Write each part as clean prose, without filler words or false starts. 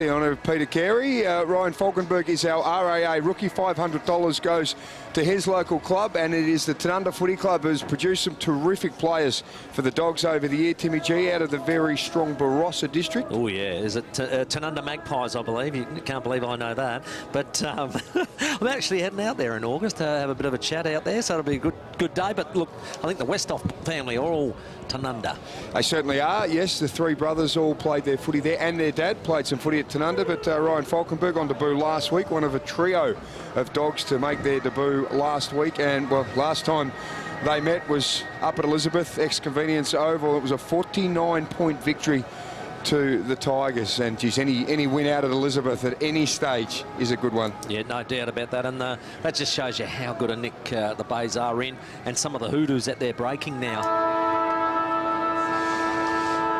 On Peter Carey. Ryan Falkenberg is our RAA rookie. $500 goes to his local club, and it is the Tanunda Footy Club who's produced some terrific players for the Dogs over the year. Timmy G out of the very strong Barossa district. Oh yeah, is it Tanunda Magpies, I believe. You can't believe I know that. But I'm actually heading out there in August to have a bit of a chat out there, so it'll be a good day. But look, I think the Westhoff family are all Tanunda. They certainly are, yes. The three brothers all played their footy there, and their dad played some footy at Tanunda. But Ryan Falkenberg on debut last week, one of a trio of Dogs to make their debut last week. And, well, last time they met was up at Elizabeth, ex-Convenience Oval. It was a 49-point victory to the Tigers. And, geez, any win out at Elizabeth at any stage is a good one. Yeah, no doubt about that. And that just shows you how good a nick the Bays are in, and some of the hoodoos that they're breaking now.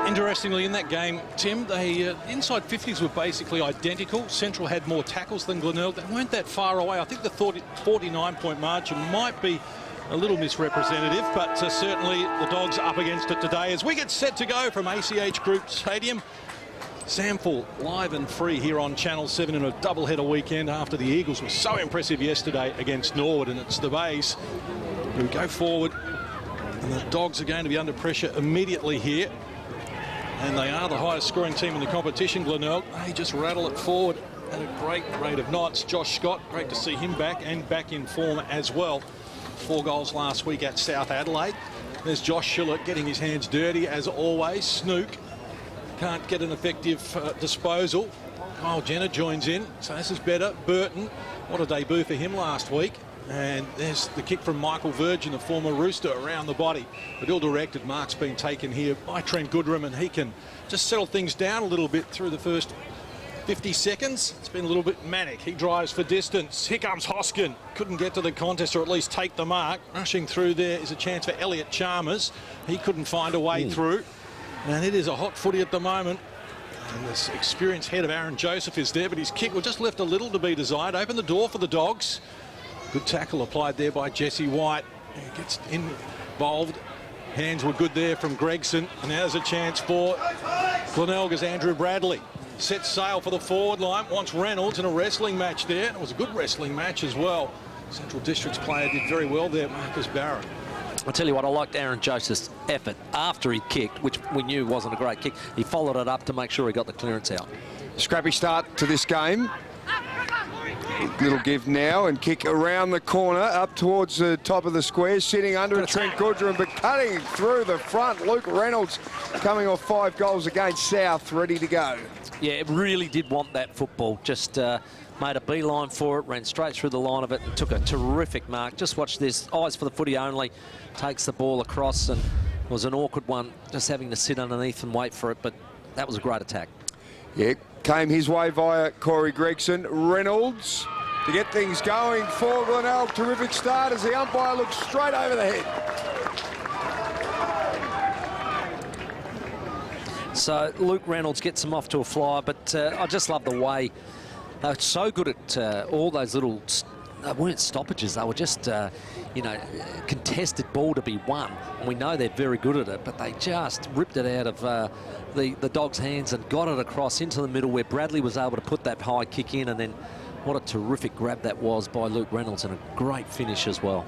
Interestingly, in that game, Tim, the inside 50s were basically identical. Central had more tackles than Glenelg. They weren't that far away. I think the 49-point margin might be a little misrepresentative, but certainly the Dogs up against it today as we get set to go from ACH Group Stadium. SANFL live and free here on Channel 7 in a doubleheader weekend after the Eagles were so impressive yesterday against Norwood, and it's the Bays who go forward, and the Dogs are going to be under pressure immediately here. And they are the highest scoring team in the competition, Glenelg. They just rattle it forward at a great rate of knots. Josh Scott, great to see him back, and back in form as well. 4 goals last week at South Adelaide. There's Josh Schiller getting his hands dirty as always. Snook can't get an effective disposal. Kyle Jenner joins in, so this is better. Burton, what a debut for him last week. And there's the kick from Michael Virgin, the former Rooster, around the body. But ill-directed mark's been taken here by Trent Goodrum, and he can just settle things down a little bit through the first 50 seconds. It's been a little bit manic. He drives for distance. Here comes Hoskin. Couldn't get to the contest, or at least take the mark. Rushing through there is a chance for Elliot Chalmers. He couldn't find a way through. And it is a hot footy at the moment. And this experienced head of Aaron Joseph is there, but his kick was just left a little to be desired. Open the door for the Dogs. Good tackle applied there by Jesse White. He gets involved. Hands were good there from Gregson. And now there's a chance for Glenelg as Andrew Bradley sets sail for the forward line. Wants Reynolds in a wrestling match there. It was a good wrestling match as well. Central District's player did very well there, Marcus Barrett. I'll tell you what, I liked Aaron Joseph's effort after he kicked, which we knew wasn't a great kick. He followed it up to make sure he got the clearance out. Scrappy start to this game. Little give now, and kick around the corner up towards the top of the square, sitting under Trent Goodrum, but cutting through the front. Luke Reynolds coming off 5 goals against South, ready to go. Yeah, it really did want that football. Just made a beeline for it, ran straight through the line of it, and took a terrific mark. Just watch this, eyes for the footy only, takes the ball across, and it was an awkward one, just having to sit underneath and wait for it, but that was a great attack. Yeah, came his way via Corey Gregson. Reynolds to get things going for Glenelg. Terrific start as the umpire looks straight over the head. So Luke Reynolds gets him off to a flyer, but I just love the way they're so good at all those little, they weren't stoppages, they were just, you know, contested ball to be won. And we know they're very good at it, but they just ripped it out of the Dogs' hands and got it across into the middle where Bradley was able to put that high kick in, and then what a terrific grab that was by Luke Reynolds, and a great finish as well.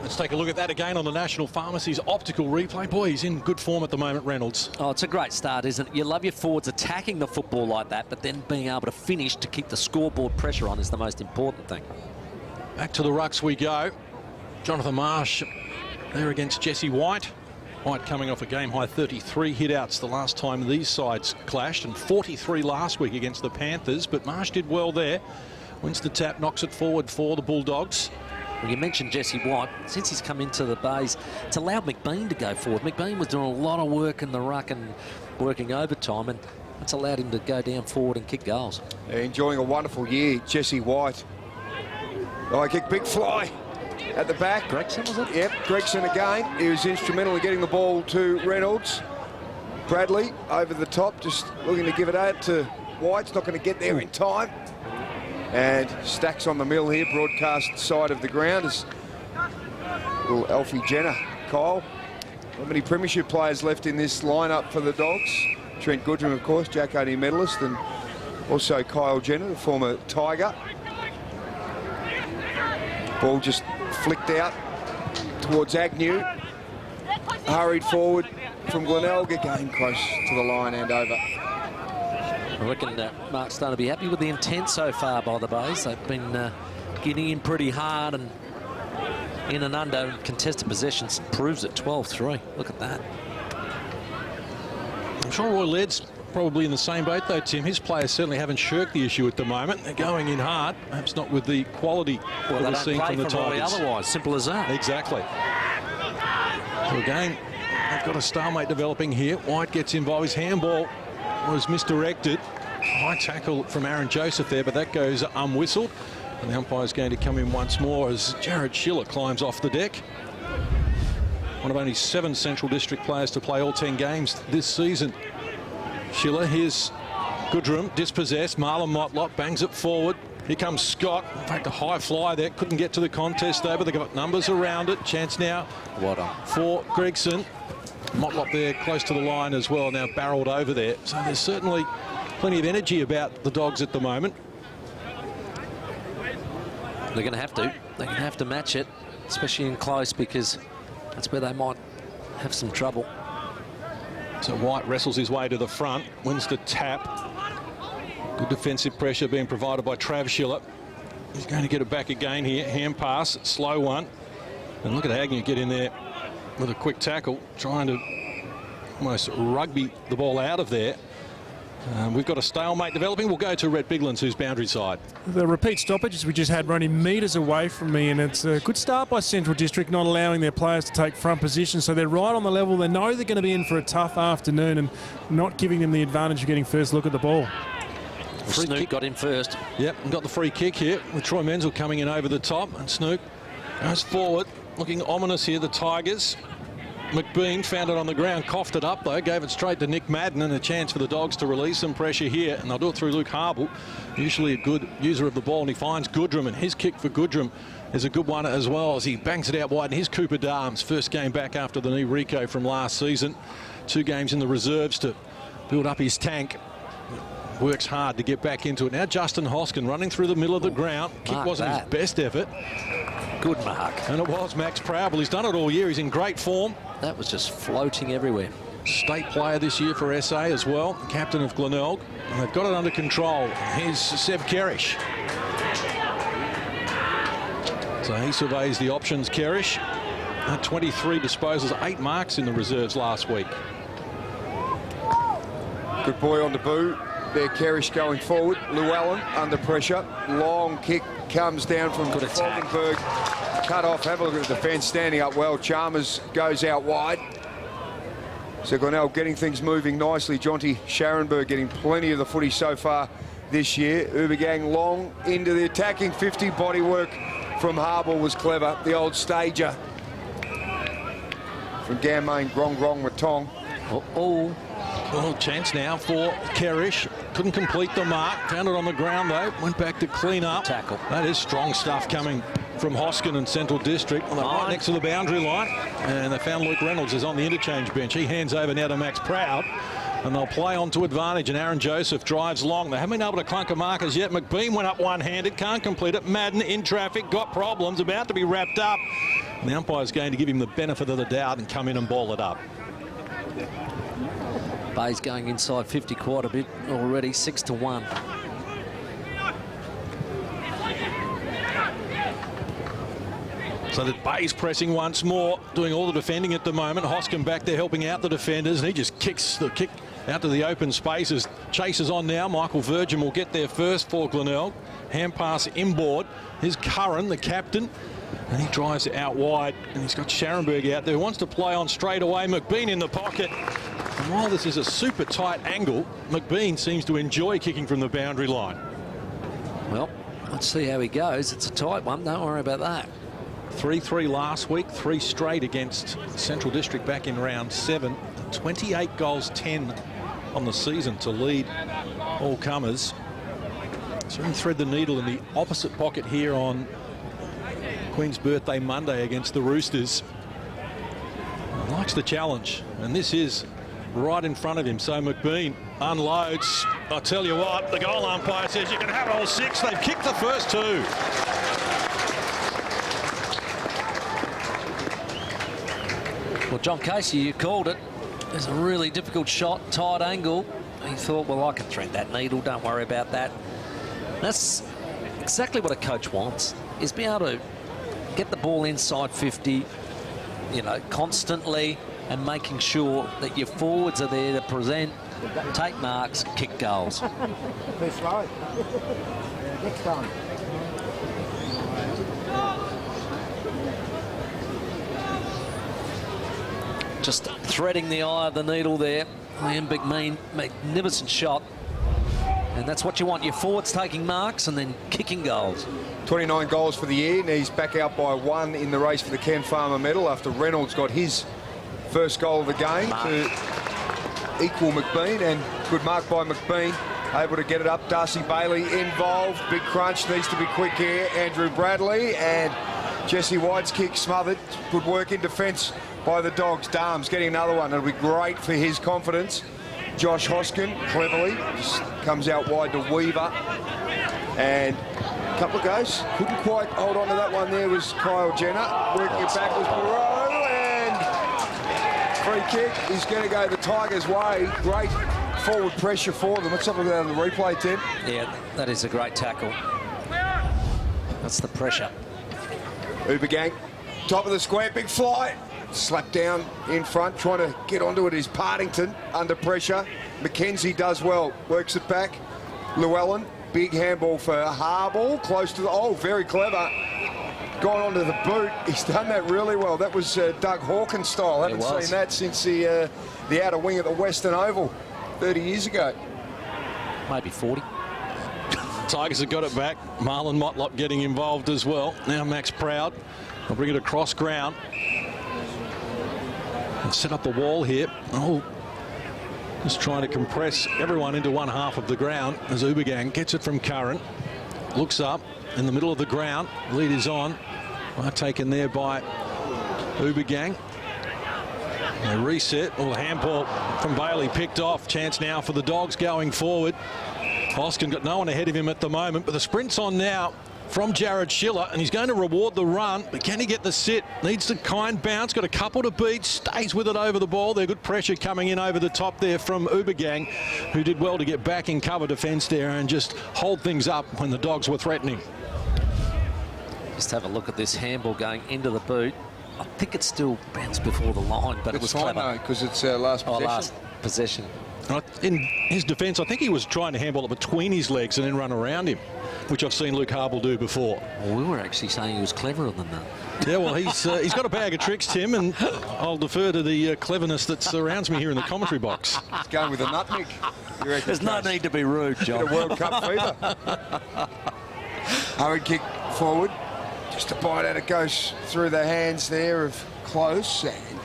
Let's take a look at that again on the National Pharmacy's optical replay. Boy, he's in good form at the moment, Reynolds. Oh, it's a great start, isn't it? You love your forwards attacking the football like that, but then being able to finish to keep the scoreboard pressure on is the most important thing. Back to the rucks we go. Jonathan Marsh there against Jesse White. White coming off a game-high 33 hit-outs the last time these sides clashed, and 43 last week against the Panthers, but Marsh did well there. Wins the tap, knocks it forward for the Bulldogs. Well, you mentioned Jesse White. Since he's come into the Bays, it's allowed McBean to go forward. McBean was doing a lot of work in the ruck and working overtime, and it's allowed him to go down forward and kick goals. Yeah, enjoying a wonderful year, Jesse White. Oh, kick, big fly at the back. Gregson, was it? Yep, Gregson again. He was instrumental in getting the ball to Reynolds. Bradley over the top, just looking to give it out to White's not going to get there in time. And Stacks on the mill here, broadcast side of the ground, is little Alfie Jenner, Kyle. Not many premiership players left in this lineup for the Dogs. Trent Goodrum, of course, Jack Oatney medalist, and also Kyle Jenner, the former Tiger. Ball just flicked out towards Agnew. Hurried forward from Glenelg, again close to the line and over. I reckon Mark's starting to be happy with the intent so far by the Bays. They've been getting in pretty hard and in and under contested possessions. Proves it 12-3. Look at that. I'm sure Roy Ladd's probably in the same boat though, Tim. His players certainly haven't shirked the issue at the moment. They're going in hard, perhaps not with the quality Well, that we're they seeing don't from the play for Roy Tigers. otherwise. Simple as that. Exactly. So again, they've got a stalemate developing here. White gets involved. His handball was misdirected. High tackle from Aaron Joseph there, but that goes unwhistled. And the umpire's going to come in once more as Jared Schiller climbs off the deck. One of only 7 Central District players to play all 10 games this season. Schiller, here's Goodrum, dispossessed. Marlon Motlop bangs it forward. Here comes Scott. In fact, a high fly there. Couldn't get to the contest though, but they've got numbers around it. Chance now for Gregson. Motlop there close to the line as well, now barreled over there. So there's certainly plenty of energy about the Dogs at the moment. They're going to have to. They're going to have to match it, especially in close, because that's where they might have some trouble. So White wrestles his way to the front, wins the tap. Good defensive pressure being provided by Trav Schiller. He's going to get it back again here. Hand pass, slow one. And look at Agnew get in there with a quick tackle, trying to almost rugby the ball out of there. We've got a stalemate developing. We'll go to Rhett Biglands, who's boundary side. The repeat stoppages we just had running metres away from me, and it's a good start by Central District, not allowing their players to take front position. So they're right on the level. They know they're going to be in for a tough afternoon and not giving them the advantage of getting first look at the ball. Snook got in first. Yep, and got the free kick here with Troy Menzel coming in over the top, and Snook goes forward, looking ominous here, the Tigers. McBean found it on the ground, coughed it up though, gave it straight to Nick Madden, and a chance for the Dogs to release some pressure here, and they'll do it through Luke Harble, usually a good user of the ball, and he finds Goodrum, and his kick for Goodrum is a good one as well as he bangs it out wide. And here's Cooper Darms, first game back after the knee Rico from last season. 2 games in the reserves to build up his tank. Works hard to get back into it. Now Justin Hoskin running through the middle of the ground. Kick wasn't his best effort. Good mark. And it was Max Prowl. He's done it all year. He's in great form. That was just floating everywhere. State player this year for SA as well. Captain of Glenelg. And they've got it under control. Here's Seb Kerrish. So he surveys the options, Kerrish. 23 disposals, 8 marks in the reserves last week. Good boy on the boo. There, Kerrish going forward. Llewellyn under pressure. Long kick comes down from Falkenberg. Cut off. Have a look at the defence standing up well. Chalmers goes out wide. So Glenelg getting things moving nicely. Jonty Scharenberg getting plenty of the footy so far this year. Ubergang long into the attacking 50. Body work from Harble was clever. The old stager from Gamain Grong Matong. Well, chance now for Kerrish. Couldn't complete the mark. Found it on the ground though. Went back to clean up. Tackle. That is strong stuff coming from Hoskin and Central District. Well, they're right next to the boundary line. And they found Luke Reynolds is on the interchange bench. He hands over now to Max Proud. And they'll play on to advantage. And Aaron Joseph drives long. They haven't been able to clunk a markers yet. McBean went up one-handed. Can't complete it. Madden in traffic. Got problems. About to be wrapped up. And the umpire's going to give him the benefit of the doubt and come in and ball it up. Bay's going inside 50 quite a bit already, 6-1. So the Bay's pressing once more, doing all the defending at the moment. Hoskin back there helping out the defenders, and he just kicks the kick out to the open spaces. Chases on now. Michael Virgin will get there first for Glenelg. Hand pass inboard. Here's Curran, the captain. And he drives it out wide, and he's got Scharenberg out there who wants to play on straight away. McBean in the pocket. And while this is a super tight angle, McBean seems to enjoy kicking from the boundary line. Well, let's see how he goes. It's a tight one. Don't worry about that. 3-3 last week, 3 straight against Central District back in round 7. 28 goals, 10 on the season to lead all comers. So we thread the needle in the opposite pocket here on Queen's Birthday Monday against the Roosters. Likes the challenge, and this is right in front of him. So McBean unloads. I tell you what, the goal umpire says you can have all 6. They've kicked the first 2. Well, John Casey, you called it. It's a really difficult shot, tight angle. He thought, well, I can thread that needle, don't worry about that. That's exactly what a coach wants, is be able to get the ball inside 50, you know, constantly, and making sure that your forwards are there to present, take marks, kick goals. Too slow. Next time. Just threading the eye of the needle there. Ian McBean, magnificent shot. And that's what you want, your forwards taking marks and then kicking goals. 29 goals for the year, and he's back out by 1 in the race for the Ken Farmer medal after Reynolds got his first goal of the game to equal McBean, and good mark by McBean, able to get it up. Darcy Bailey involved, big crunch, needs to be quick here. Andrew Bradley, and Jesse White's kick smothered. Good work in defence by the Dogs. Darms getting another one. It'll be great for his confidence. Josh Hoskin cleverly just comes out wide to Weaver, and a couple of goes. Couldn't quite hold on to that one. There was Kyle Jenner working it back was Barrow, and free kick is going to go the Tigers' way. Great forward pressure for them. Let's have a look at the replay, Tim. Yeah, that is a great tackle. That's the pressure. Ubergang, top of the square, big fly. Slapped down in front, trying to get onto it is Partington under pressure. McKenzie does well, works it back. Llewellyn, big handball for Harble, close to the, oh, very clever. Gone onto the boot, he's done that really well. That was Doug Hawkins style. Haven't seen that since the outer wing at the Western Oval 30 years ago. Maybe 40. Tigers have got it back. Marlon Motlop getting involved as well. Now Max Proud will bring it across ground. And set up the wall here. Oh, just trying to compress everyone into one half of the ground as Ubergang gets it from Curran. Looks up in the middle of the ground. Lead is on. Well, taken there by Ubergang. They reset. Well, the handball from Bailey picked off. Chance now for the Dogs going forward. Hoskin got no one ahead of him at the moment, but the sprint's on now from Jared Schiller, and he's going to reward the run, but can he get the sit? Needs the kind bounce, got a couple to beat, stays with it over the ball. There's good pressure coming in over the top there from Ubergang, who did well to get back in cover defence there and just hold things up when the Dogs were threatening. Just have a look at this handball going into the boot. I think it still bounced before the line, but it was clever. Because it's last possession. Oh, last possession. In his defence, I think he was trying to handball it between his legs and then run around him, which I've seen Luke Harble do before. Well, we were actually saying he was cleverer than that. Yeah, well, he's got a bag of tricks, Tim, and I'll defer to the cleverness that surrounds me here in the commentary box. He's going with a nutmeg. There's no need to be rude, John. Bit of World Cup fever. Hurried kick forward. Just a bite out, it goes through the hands there of Close, and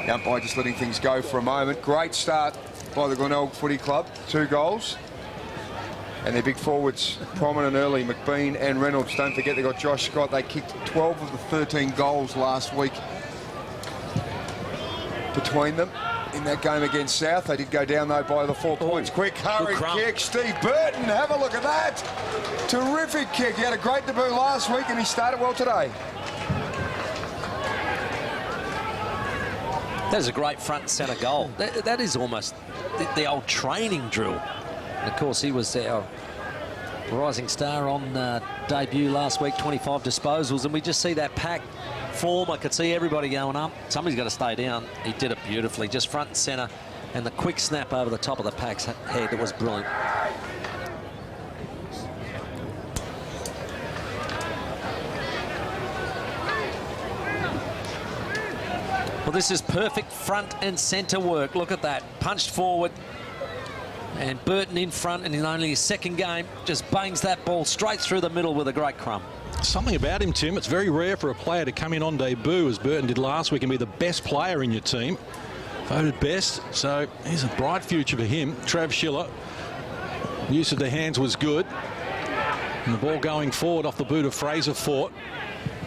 the umpire just letting things go for a moment. Great start by the Glenelg Footy Club, 2 goals. And their big forwards prominent early, McBean and Reynolds. Don't forget they got Josh Scott. They kicked 12 of the 13 goals last week between them in that game against South. They did go down though by the 4 points. Quick hurry kick, Steve Burton, have a look at that. Terrific kick. He had a great debut last week and he started well today. That is a great front and centre goal. That is almost the old training drill. And of course, he was our rising star on debut last week, 25 disposals, and we just see that pack form. I could see everybody going up. Somebody's got to stay down. He did it beautifully, just front and centre, and the quick snap over the top of the pack's head, it was brilliant. Well, this is perfect front and centre work. Look at that. Punched forward. And Burton in front, and in only his second game, just bangs that ball straight through the middle with a great crumb. Something about him, Tim. It's very rare for a player to come in on debut, as Burton did last week, and be the best player in your team. Voted best. So here's a bright future for him. Trav Schiller. Use of the hands was good. And the ball going forward off the boot of Fraser Fort.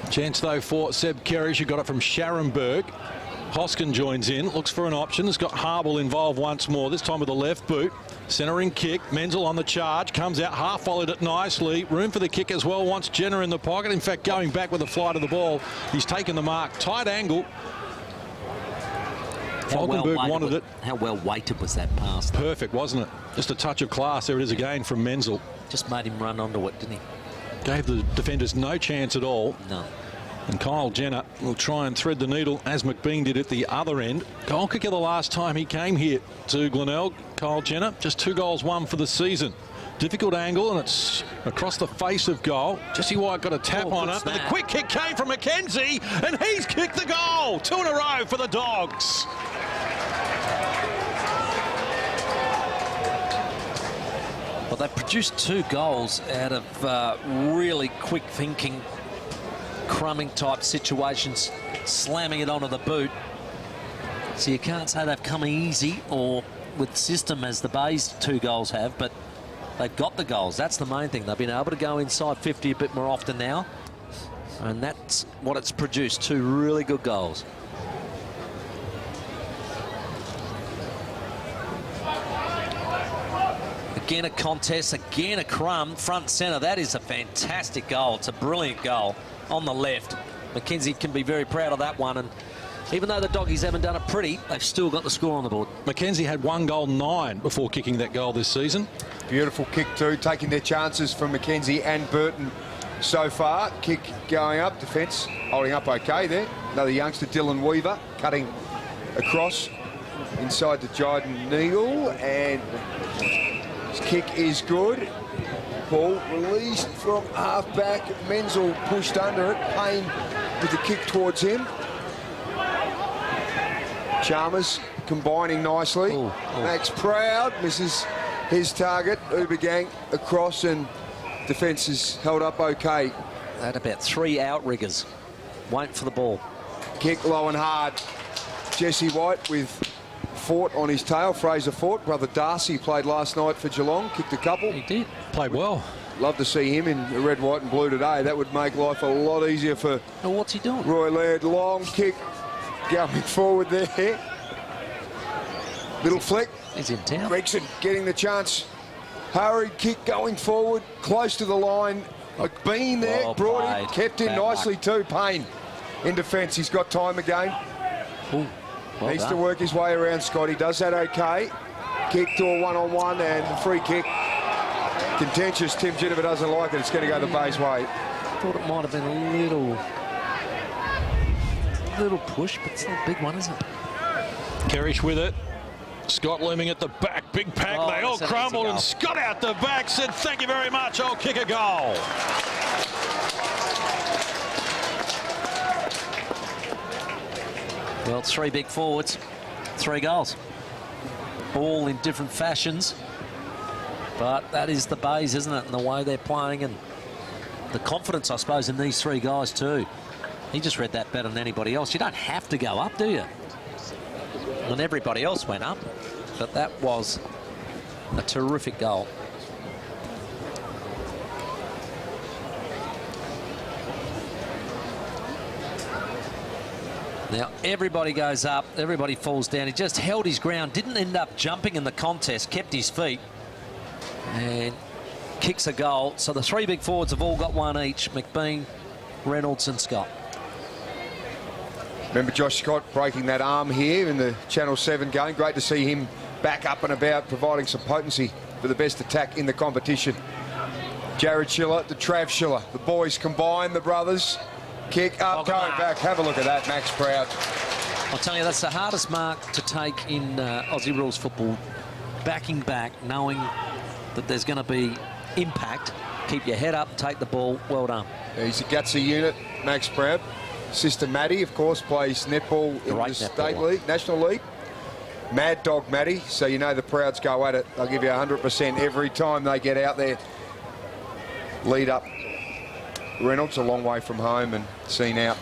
Chance, though, for Seb Kerridge, who got it from Scharenberg. Hoskin joins in, looks for an option. Has got Harwell involved once more, this time with the left boot. Centering kick, Menzel on the charge, comes out, half volleyed it nicely. Room for the kick as well, wants Jenner in the pocket. In fact, going back with the flight of the ball. He's taken the mark, tight angle. Falkenberg wanted it. How well weighted was that pass? Perfect, wasn't it? Just a touch of class. There it is again from Menzel. Just made him run onto it, didn't he? Gave the defenders no chance at all. No. And Kyle Jenner will try and thread the needle as McBean did at the other end. Goal kicker the last time he came here to Glenelg. Kyle Jenner, just 2 goals, 1 for the season. Difficult angle, and it's across the face of goal. Jesse White got a tap on it, but the quick kick came from McKenzie, and he's kicked the goal. 2 in a row for the Dogs. Well, they've produced 2 goals out of really quick thinking, crumbing type situations, slamming it onto the boot. So you can't say they've come easy or with system as the Bays 2 goals have, but they've got the goals. That's the main thing. They've been able to go inside 50 a bit more often now, and that's what it's produced. 2 really good goals. Again a contest, again a crumb, front centre. That is a fantastic goal. It's a brilliant goal on the left. McKenzie can be very proud of that one, and even though the Doggies haven't done it pretty, they've still got the score on the board. McKenzie had 1 goal 9 before kicking that goal this season. Beautiful kick too, taking their chances from McKenzie and Burton so far. Kick going up, defence holding up okay there. Another youngster, Dylan Weaver, cutting across inside to Jyden Neagle, and his kick is good. Ball released from half-back. Menzel pushed under it. Payne with the kick towards him. Chalmers combining nicely. Ooh. Max Proud misses his target. Ubergang across, and defence is held up okay. They had about 3 outriggers. Wait for the ball. Kick low and hard. Jesse White with Fort on his tail. Fraser Fort, brother Darcy, played last night for Geelong. Kicked a couple. He did. Played well. Love to see him in the red, white and blue today. That would make life a lot easier for Well, what's he doing? Roy Laird. Long kick going forward there. Little flick. He's in town. Gregson getting the chance. Hurried kick going forward, close to the line. McBean there, Well brought played. him, kept in Bad nicely luck. too. Payne in defence. He's got time again. Ooh, well Needs done. to work his way around Scott. He does that okay. Kick to a one-on-one, and the free kick. Contentious. Tim Jennifer doesn't like it. It's going to go the Bay's way. Thought it might have been a little push, but it's not a big one, is it? Kerrish with it. Scott looming at the back. Big pack. Oh, they all that's an easy crumbled, goal. and Scott out the back said, "Thank you very much. I'll kick a goal." Well, 3 big forwards, 3 goals. All in different fashions. But that is the Bays, isn't it? And the way they're playing, and the confidence, I suppose, in these 3 guys too. He just read that better than anybody else. You don't have to go up, do you? And everybody else went up. But that was a terrific goal. Now, everybody goes up, everybody falls down. He just held his ground, didn't end up jumping in the contest, kept his feet, and kicks a goal. So the 3 big forwards have all got 1 each, McBean, Reynolds and Scott. Remember Josh Scott breaking that arm here in the Channel 7 game. Great to see him back up and about, providing some potency for the best attack in the competition. Jared Schiller to Trav Schiller. The boys combine, the brothers. Kick up, going back. Have a look at that, Max Proud. I'll tell you, that's the hardest mark to take in Aussie rules football. Backing back, knowing that there's going to be impact. Keep your head up, take the ball. Well done. He's a gutsy unit, Max Proud. Sister Maddie, of course, plays netball in Great the netball. State League, National League. Mad Dog Maddie, so you know the Prouds go at it. They'll give you 100% every time they get out there. Lead up. Reynolds a long way from home and seen out.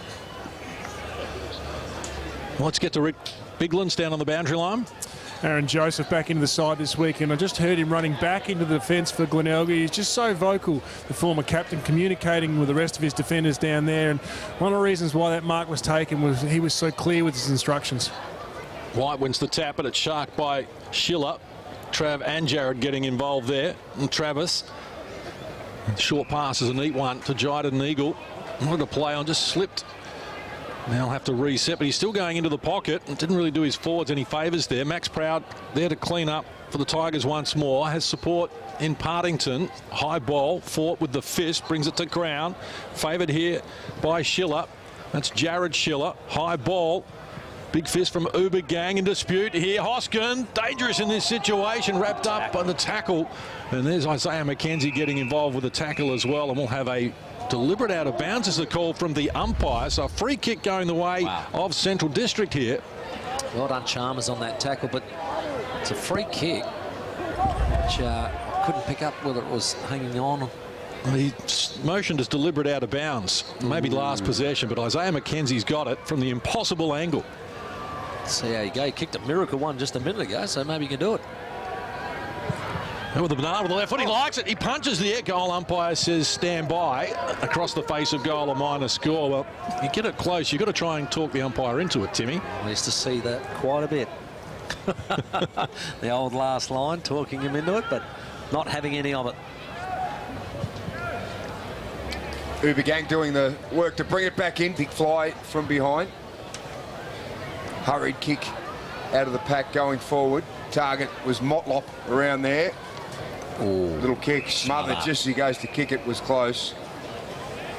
Let's get to Rick Biglands down on the boundary line. Aaron Joseph back into the side this week, and I just heard him running back into the defence for Glenelg. He's just so vocal, the former captain, communicating with the rest of his defenders down there. And one of the reasons why that mark was taken was he was so clear with his instructions. White wins the tap, but it's sharked by Schiller. Trav and Jared getting involved there. And Travis. Short pass is a neat one to Jyden Eagle. Wanted to play on, just slipped. Now he'll have to reset, but he's still going into the pocket. And didn't really do his forwards any favours there. Max Proud there to clean up for the Tigers once more. Has support in Partington. High ball, fought with the fist, brings it to ground. Favoured here by Schiller. That's Jared Schiller. High ball. Big fist from Uber Gang in dispute here. Hoskin, dangerous in this situation, wrapped up on the tackle. And there's Isaiah McKenzie getting involved with the tackle as well. And we'll have a deliberate out of bounds as a call from the umpire. So a free kick going the way of Central District here. Well done, Chalmers, on that tackle, but it's a free kick, which couldn't pick up whether it was hanging on. He motioned as deliberate out of bounds. Maybe last possession, but Isaiah McKenzie's got it from the impossible angle. Let's see how you go. He kicked a miracle one just a minute ago, so maybe you can do it. And with the banana with the left foot, he likes it. He punches the air. Goal umpire says stand by. Across the face of goal, a minor score. Well, you get it close, you've got to try and talk the umpire into it, Timmy. I used to see that quite a bit. The old last line, talking him into it, but not having any of it. Uber Gang doing the work to bring it back in. Big fly from behind. Hurried kick out of the pack going forward. Target was Motlop around there. Ooh, little kick, smothered just as he goes to kick it, was close.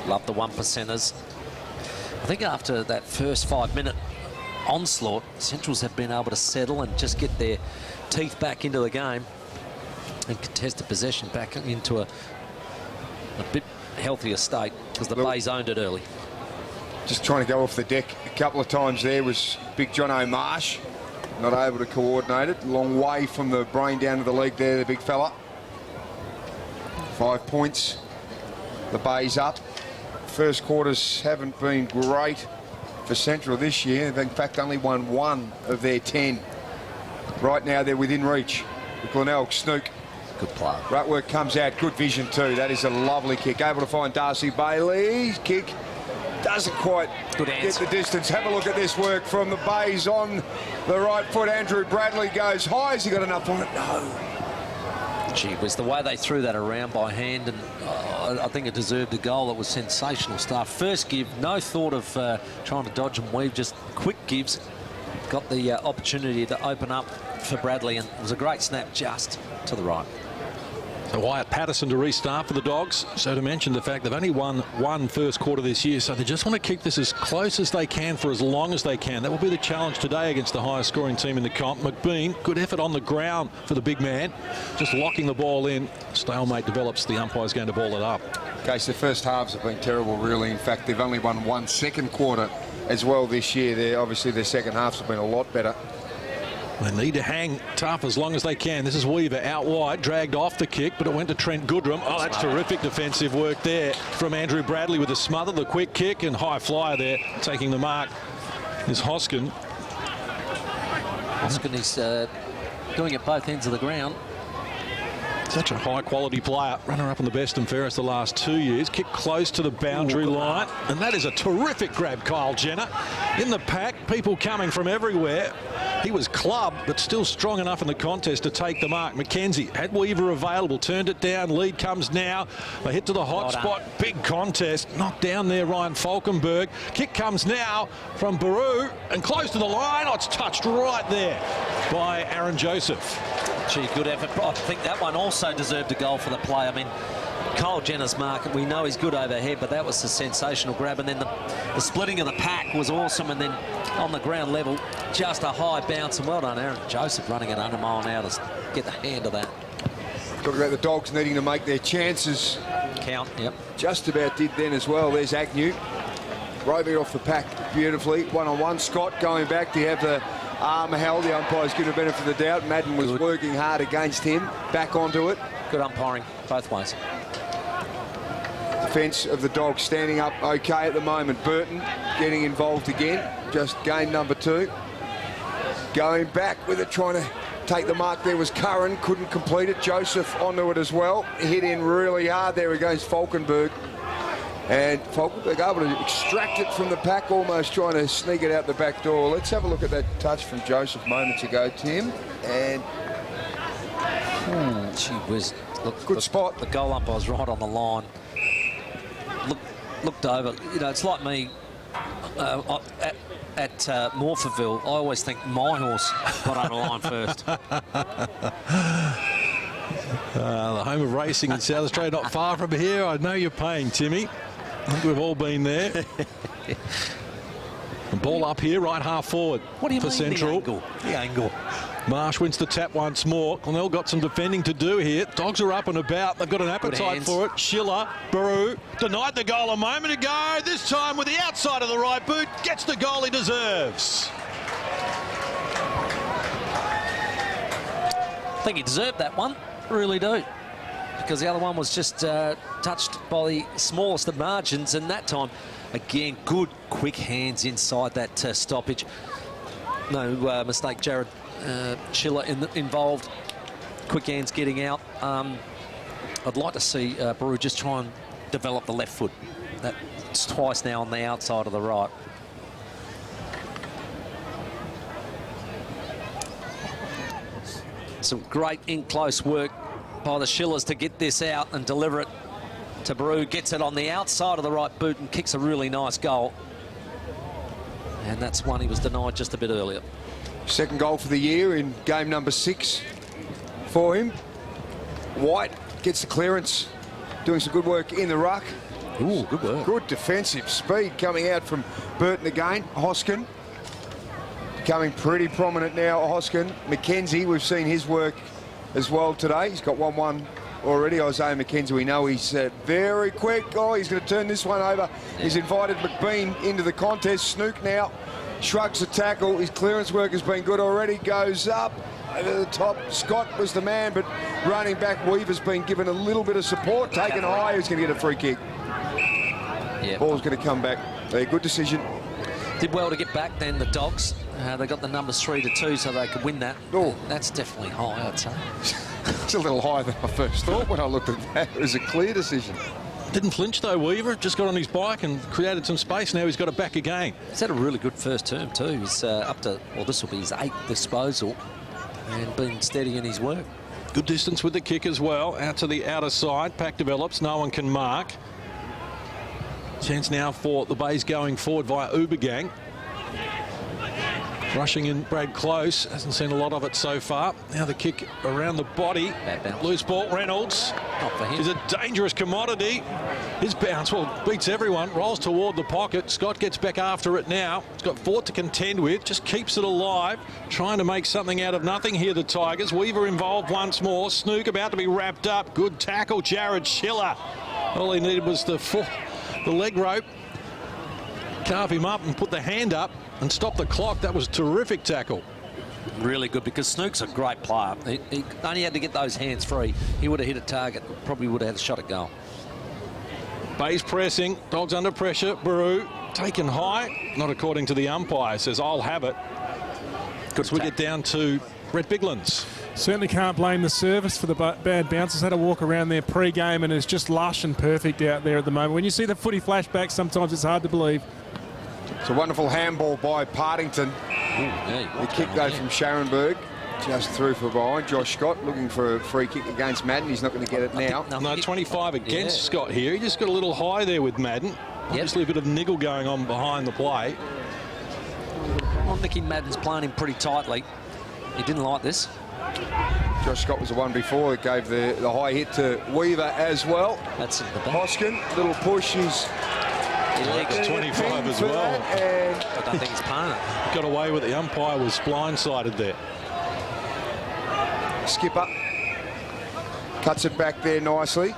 Love the 1%ers. I think after that first 5-minute onslaught, Centrals have been able to settle and just get their teeth back into the game and contested possession back into a bit healthier state because the Bays owned it early. Just trying to go off the deck a couple of times there was big John O'Marsh. Not able to coordinate it. Long way from the brain down to the leg there, the big fella. 5 points. The Bays up. First quarters haven't been great for Central this year. They've in fact only won 1 of their 10. Right now they're within reach. The Glenelg Snook. Good play. Right work comes out. Good vision too. That is a lovely kick. Able to find Darcy Bailey's kick. Doesn't quite get the distance. Have a look at this work from the Bays on the right foot. Andrew Bradley goes high. Has he got enough on it? No. Gee whiz, the way they threw that around by hand, and I think it deserved a goal. It was sensational stuff. First give, no thought of trying to dodge and weave, just quick gives. Got the opportunity to open up for Bradley, and it was a great snap just to the right. So Wyatt Patterson to restart for the Dogs. So to mention the fact they've only won 1 first quarter this year, so they just want to keep this as close as they can for as long as they can. That will be the challenge today against the highest scoring team in the comp. McBean, good effort on the ground for the big man. Just locking the ball in. Stalemate develops. The umpire's going to ball it up. Okay, so the first halves have been terrible, really. In fact, they've only won 1 second quarter as well this year. Obviously, their second halves have been a lot better. They need to hang tough as long as they can. This is Weaver out wide, dragged off the kick, but it went to Trent Goodrum. Oh, that's terrific defensive work there from Andrew Bradley with the smother, the quick kick, and high flyer there. Taking the mark is Hoskin. Hoskin is doing it both ends of the ground. Such a high-quality player. Runner-up on the best and fairest the last 2 years. Kick close to the boundary line. And that is a terrific grab, Kyle Jenner. In the pack, people coming from everywhere. He was clubbed, but still strong enough in the contest to take the mark. McKenzie had Weaver available, turned it down. Lead comes now. A hit to the hot spot. Big contest. Knocked down there, Ryan Falkenberg. Kick comes now from Baru and close to the line. Oh, it's touched right there by Aaron Joseph. Gee, good effort. I think that one also deserved a goal for the play. I mean, Kyle Jenner's mark, we know he's good overhead, but that was a sensational grab. And then the splitting of the pack was awesome. And then on the ground level, just a high bounce. And well done, Aaron Joseph, running at 100 mile an hour to get the hand of that. Talk about the Dogs needing to make their chances. Count, yep. Just about did then as well. There's Agnew. Roving off the pack beautifully. One-on-one. Scott going back to have the arm held. The umpire's given a benefit of the doubt. Madden was working hard against him. Back onto it. Good umpiring both ways. Defence of the Dogs standing up okay at the moment. Burton getting involved again. Just game number 2. Going back with it, trying to take the mark there was Curran, couldn't complete it. Joseph onto it as well. Hit in really hard there against Falkenberg. And Falkenberg able to extract it from the pack, almost trying to sneak it out the back door. Let's have a look at that touch from Joseph moments ago, Tim. And Gee whiz. Look, good spot. The goal umpire's right on the line. Looked over. You know, it's like me at Morphettville. I always think my horse got on the line first. The home of racing in South Australia, not far from here. I know your pain, Timmy. I think we've all been there. The ball up here, right half forward. What do you for mean Central. The angle? Marsh wins the tap once more. Glenelg got some defending to do here. Dogs are up and about. They've got an appetite for it. Schiller, Baru, denied the goal a moment ago. This time with the outside of the right boot. Gets the goal he deserves. I think he deserved that one. Really do. Because the other one was just touched by the smallest of margins, and that time, again, good, quick hands inside that stoppage. No mistake, Jared Schiller involved. Quick hands getting out. I'd like to see Baru just try and develop the left foot. That's twice now on the outside of the right. Some great in-close work by the Schillers to get this out and deliver it to Baru. Gets it on the outside of the right boot and kicks a really nice goal. And that's one he was denied just a bit earlier. Second goal for the year in game number 6 for him. White gets the clearance, doing some good work in the ruck. Ooh, good work. Good defensive speed coming out from Burton again. Hoskin becoming pretty prominent now. Hoskin. McKenzie, we've seen his work as well today. He's got 1-1 already. Isaiah McKenzie, we know he's very quick. Oh, he's going to turn this one over. Yeah. He's invited McBean into the contest. Snook now shrugs the tackle. His clearance work has been good already. Goes up over the top. Scott was the man, but running back, Weaver's been given a little bit of support. Taken high, he's going to get a free kick. Yeah. Ball's going to come back. A good decision. Did well to get back then, the Dogs. They got the numbers 3-2 so they could win that. Oh. That's definitely high, I'd say. It's a little higher than I first thought when I looked at that. It was a clear decision. Didn't flinch though, Weaver. Just got on his bike and created some space. Now he's got it back again. He's had a really good first term too. He's up to, well, this will be his 8th disposal and been steady in his work. Good distance with the kick as well. Out to the outer side. Pack develops. No one can mark. Chance now for the Bays going forward via Ubergang. Rushing in Brad Close. Hasn't seen a lot of it so far. Now the kick around the body. Loose ball. Reynolds is a dangerous commodity. His bounce, well, beats everyone. Rolls toward the pocket. Scott gets back after it now. He's got Fort to contend with. Just keeps it alive. Trying to make something out of nothing here, the Tigers. Weaver involved once more. Snook about to be wrapped up. Good tackle, Jared Schiller. All he needed was the leg rope. Carve him up and put the hand up and stop the clock. That was a terrific tackle. Really good, because Snook's a great player. He only had to get those hands free. He would have hit a target. Probably would have had a shot at goal. Bays pressing. Dogs under pressure. Baru taken high. Not according to the umpire. Says, I'll have it. Good. So we get down to Brett Biglands. Certainly can't blame the service for the bad bounces. Had a walk around there pre-game and it's just lush and perfect out there at the moment. When you see the footy flashback, sometimes it's hard to believe. It's a wonderful handball by Partington. The kick though from Scharenberg. Just through for behind. Josh Scott looking for a free kick against Madden. He's not going to get it now. No, 25 against Scott here. He just got a little high there with Madden. Obviously a bit of niggle going on behind the play. Well, Nicky Madden's playing him pretty tightly. He didn't like this. Josh Scott was the one before that gave the high hit to Weaver as well. That's in the back. Hoskin, little push. He's 25 as well. And I don't think he's playing it. Got away with the umpire, was blindsided there. Skipper cuts it back there nicely.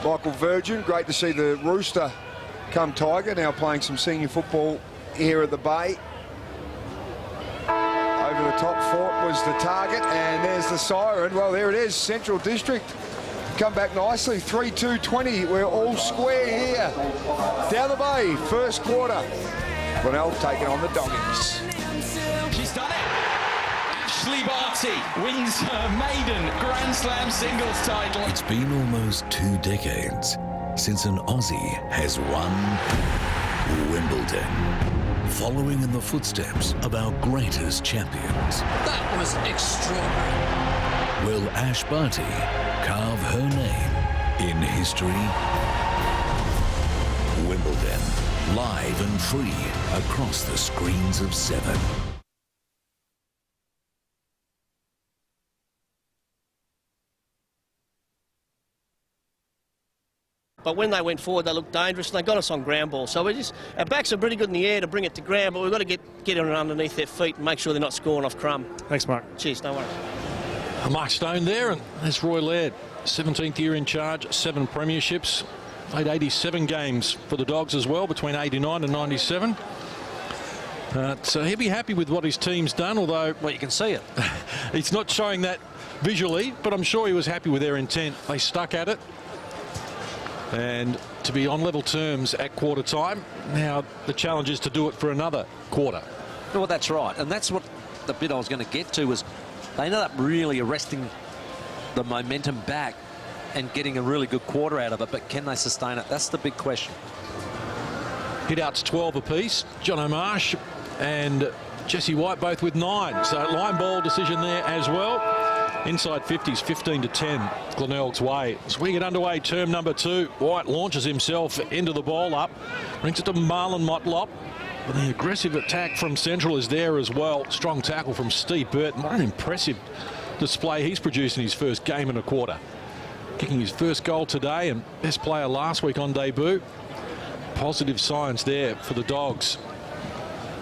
Michael Virgin, great to see the Rooster come Tiger, now playing some senior football here at the Bay. Over the top, Fort was the target, and there's the siren. Well, there it is, Central District. Come back nicely, 3-2-20. We're all square here. Down the Bay, first quarter. Glenelg taking on the Doggies. She's done it. Barty wins her maiden Grand Slam singles title. It's been almost 2 decades since an Aussie has won Wimbledon, following in the footsteps of our greatest champions. That was extraordinary. Will Ash Barty carve her name in history? Wimbledon, live and free across the screens of 7. But when they went forward, they looked dangerous and they got us on ground ball. So our backs are pretty good in the air to bring it to ground, but we've got to get it underneath their feet and make sure they're not scoring off crumb. Thanks, Mark. Cheers, no worries. Mark Stone there, and there's Roy Laird, 17th year in charge, 7 premierships, played 87 games for the Dogs as well between 89 and 97. So he'll be happy with what his team's done, although, well, you can see it. He's not showing that visually, but I'm sure he was happy with their intent. They stuck at it. And to be on level terms at quarter time, now the challenge is to do it for another quarter. Well, that's right. And that's what the bit I was going to get to was they ended up really arresting the momentum back and getting a really good quarter out of it. But can they sustain it? That's the big question. Hit outs 12 apiece. John O'Marsh and Jesse White both with 9. So line ball decision there as well. Inside 50s, 15-10, Glenelg's way. As we get underway, term number 2, White launches himself into the ball up, brings it to Marlon Motlop. But the aggressive attack from Central is there as well. Strong tackle from Steve Burton. What an impressive display he's produced in his first game and a quarter. Kicking his first goal today and best player last week on debut. Positive signs there for the Dogs.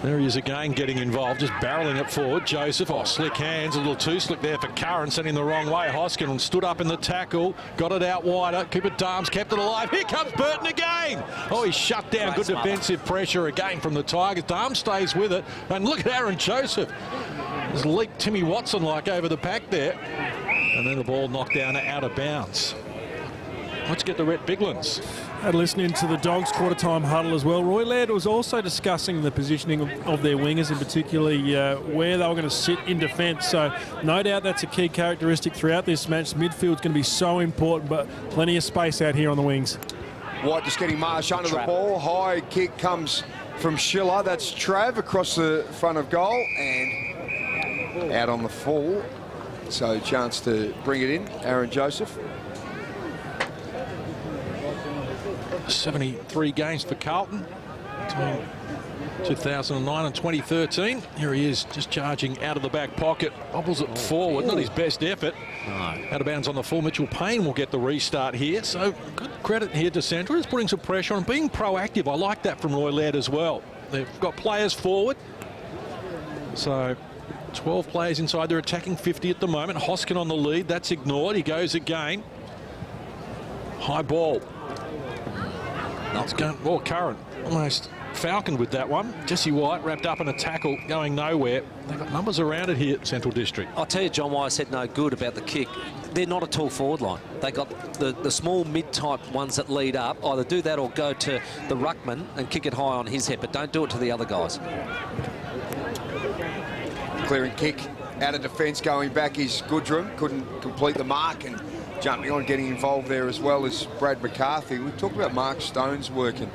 There he is again getting involved, just barrelling it forward. Joseph, slick hands, a little too slick there for Curran, sending the wrong way. Hoskin stood up in the tackle, got it out wider. Cooper Darms kept it alive. Here comes Burton again. Oh, he's shut down. Good defensive pressure again from the Tigers. Darms stays with it. And look at Aaron Joseph. Just leaped Timmy Watson like over the pack there. And then the ball knocked down out of bounds. Let's get to Rhett Biglands. And listening to the Dogs quarter-time huddle as well, Roy Laird was also discussing the positioning of their wingers, in particularly where they were going to sit in defence. So no doubt that's a key characteristic throughout this match. Midfield's going to be so important, but plenty of space out here on the wings. White just getting Marsh under the ball. High kick comes from Schiller. That's Trav across the front of goal and out on the fall. So chance to bring it in, Aaron Joseph. 73 games for Carlton between 2009 and 2013. Here he is, just charging out of the back pocket. Bobbles it forward, not his best effort. No. Out of bounds on the full. Mitchell Payne will get the restart here. So good credit here to Central. He's putting some pressure on, being proactive. I like that from Roy Laird as well. They've got players forward. So 12 players inside. They're attacking 50 at the moment. Hoskin on the lead. That's ignored. He goes again. High ball. It's going, well, Curran almost falconed with that one. Jesse White wrapped up in a tackle, going nowhere. They've got numbers around it here at Central District. I'll tell you, John, why I said no good about the kick. They're not a tall forward line. They got the small mid-type ones that lead up. Either do that or go to the ruckman and kick it high on his head, but don't do it to the other guys. Clearing kick out of defence, going back is Goodrum. Couldn't complete the mark, and jumping on, getting involved there as well as Brad McCarthy. We talked about Mark Stone's work and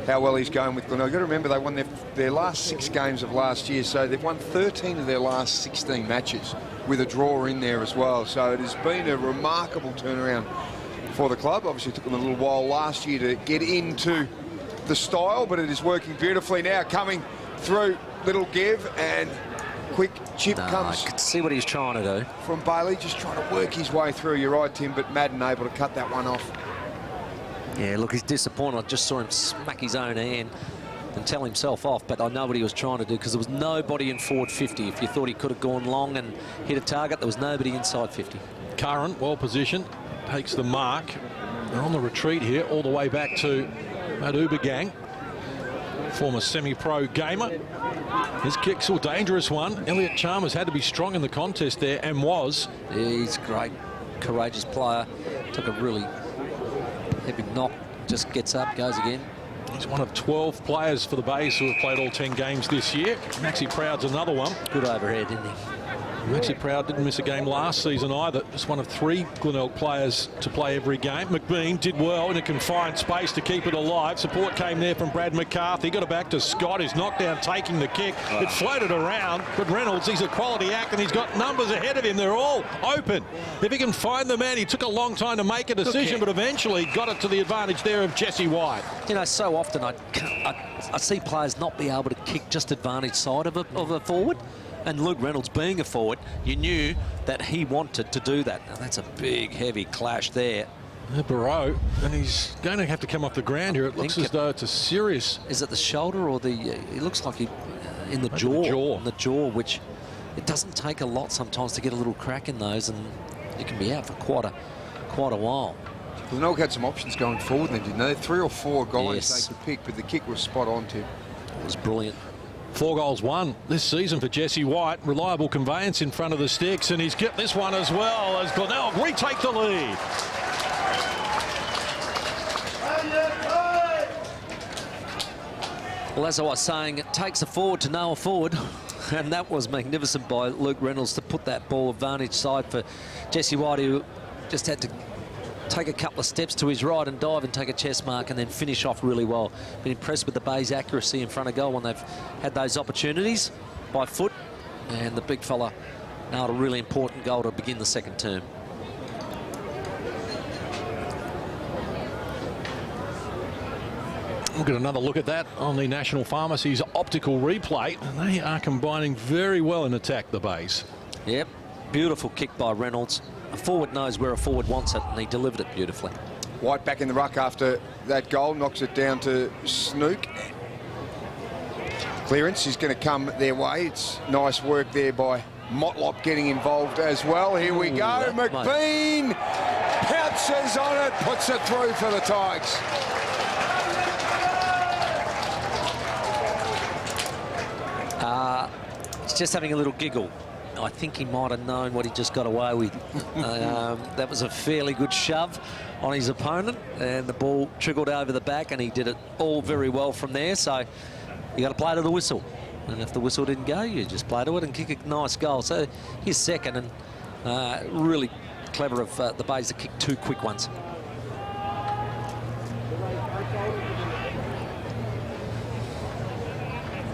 how well he's going with Glenelg. You've got to remember they won their last 6 games of last year, so they've won 13 of their last 16 matches with a draw in there as well. So it has been a remarkable turnaround for the club. Obviously it took them a little while last year to get into the style, but it is working beautifully now. Coming through, little give, and quick chip comes. I could see what he's trying to do. From Bailey, just trying to work his way through. You're right, Tim, but Madden able to cut that one off. Yeah, look, he's disappointed. I just saw him smack his own hand and tell himself off, but I know what he was trying to do because there was nobody in forward 50. If you thought he could have gone long and hit a target, there was nobody inside 50. Curran, well positioned, takes the mark. They're on the retreat here, all the way back to Matt Ubergang, former semi-pro gamer. His kick's a dangerous one. Elliot Chalmers had to be strong in the contest there, and was. Yeah, he's a great, courageous player. Took a really heavy knock, just gets up, goes again. He's one of 12 players for the base who have played all 10 games this year. Maxi Proud's another one. Good overhead, isn't he? I'm actually proud didn't miss a game last season either. Just one of 3 Glenelg players to play every game. McBean did well in a confined space to keep it alive. Support came there from Brad McCarthy. Got it back to Scott, who's knocked down taking the kick. It floated around, but Reynolds, he's a quality act and he's got numbers ahead of him. They're all open. If he can find the man, he took a long time to make a decision, but eventually got it to the advantage there of Jesse White. You know, so often I see players not be able to kick just advantage side of a forward. And Luke Reynolds, being a forward, you knew that he wanted to do that. Now, that's a big, heavy clash there. Barreau, and he's going to have to come off the ground here. It looks as though it's a serious... Is it the shoulder or the... it looks like he in the jaw. In the jaw, which it doesn't take a lot sometimes to get a little crack in those, and you can be out for quite a while. Glenelg had some options going forward then, didn't they? 3 or 4 guys they could pick, but the kick was spot on, Tim. It was brilliant. 4 goals won this season for Jesse White. Reliable conveyance in front of the sticks, and he's got this one as well as Glenelg retake the lead. Well, as I was saying, it takes a forward to know a forward, and that was magnificent by Luke Reynolds to put that ball advantage side for Jesse White, who just had to take a couple of steps to his right and dive and take a chest mark and then finish off really well. Been impressed with the Bay's accuracy in front of goal when they've had those opportunities by foot, and the big fella nailed a really important goal to begin the second term. We'll get another look at that on the National Pharmacy's optical replay, and they are combining very well in attack, the Bays. Yep, beautiful kick by Reynolds. A forward knows where a forward wants it, and he delivered it beautifully. White back in the ruck after that goal, knocks it down to Snook. Clearance is going to come their way. It's nice work there by Motlop getting involved as well. Here we go. McBean pounces on it, puts it through for the Tigers. He's just having a little giggle. I think he might have known what he just got away with. That was a fairly good shove on his opponent, and the ball trickled over the back, and he did it all very well from there. So you got to play to the whistle, and if the whistle didn't go, you just play to it and kick a nice goal. So he's second, and really clever of the Bays to kick 2 quick ones.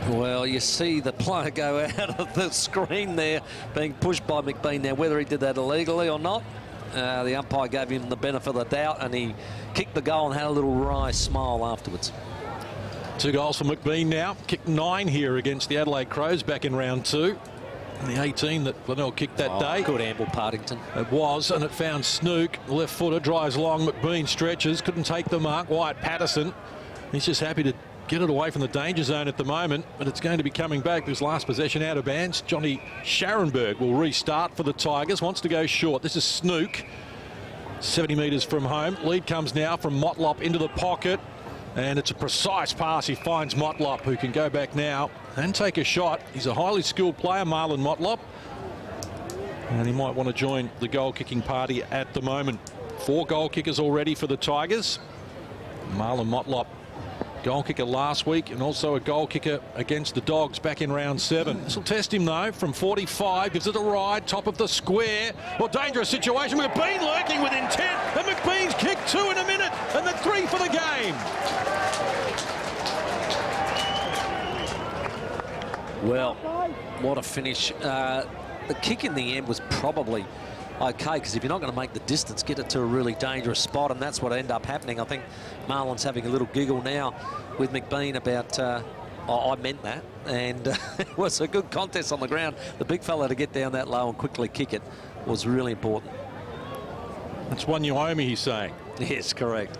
Well, you see the player go out of the screen there, being pushed by McBean. Now, whether he did that illegally or not, the umpire gave him the benefit of the doubt, and he kicked the goal and had a little wry smile afterwards. 2 goals for McBean now. Kicked 9 here against the Adelaide Crows back in round 2. And the 18 that Glenelg kicked that day. Good amble, Partington. It was, and it found Snook. Left footer, drives long. McBean stretches, couldn't take the mark. Wyatt Patterson, he's just happy to get it away from the danger zone at the moment, but it's going to be coming back. This last possession out of bounds. Johnny Scharenberg will restart for the Tigers. Wants to go short. This is Snook, 70 metres from home. Lead comes now from Motlop into the pocket, and it's a precise pass. He finds Motlop, who can go back now and take a shot. He's a highly skilled player, Marlon Motlop, and he might want to join the goal-kicking party at the moment. 4 goal kickers already for the Tigers. Marlon Motlop, goal kicker last week, and also a goal kicker against the Dogs back in round 7. This will test him though from 45, gives it a ride, top of the square. Well, dangerous situation. McBean lurking with intent, and McBean's kicked 2 in a minute, and the 3 for the game. Well, what a finish. The kick in the end was probably okay, because if you're not going to make the distance, get it to a really dangerous spot, and that's what ended up happening. I think Marlon's having a little giggle now with McBean about, I meant that, and it was a good contest on the ground. The big fella to get down that low and quickly kick it was really important. That's one you owe me, he's saying. Yes, correct.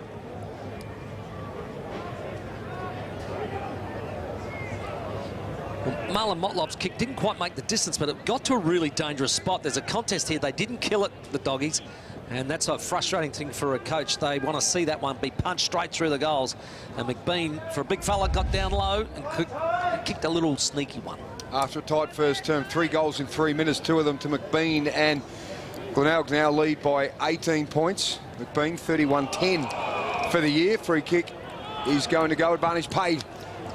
Well, Marlon Motlop's kick didn't quite make the distance, but it got to a really dangerous spot. There's a contest here. They didn't kill it, the Doggies, and that's a frustrating thing for a coach. They want to see that one be punched straight through the goals. And McBean, for a big fella, got down low and kicked a little sneaky one. After a tight first term, 3 goals in 3 minutes, 2 of them to McBean, and Glenelg now lead by 18 points. McBean 31-10 for the year. Free kick is going to go. Advantage paid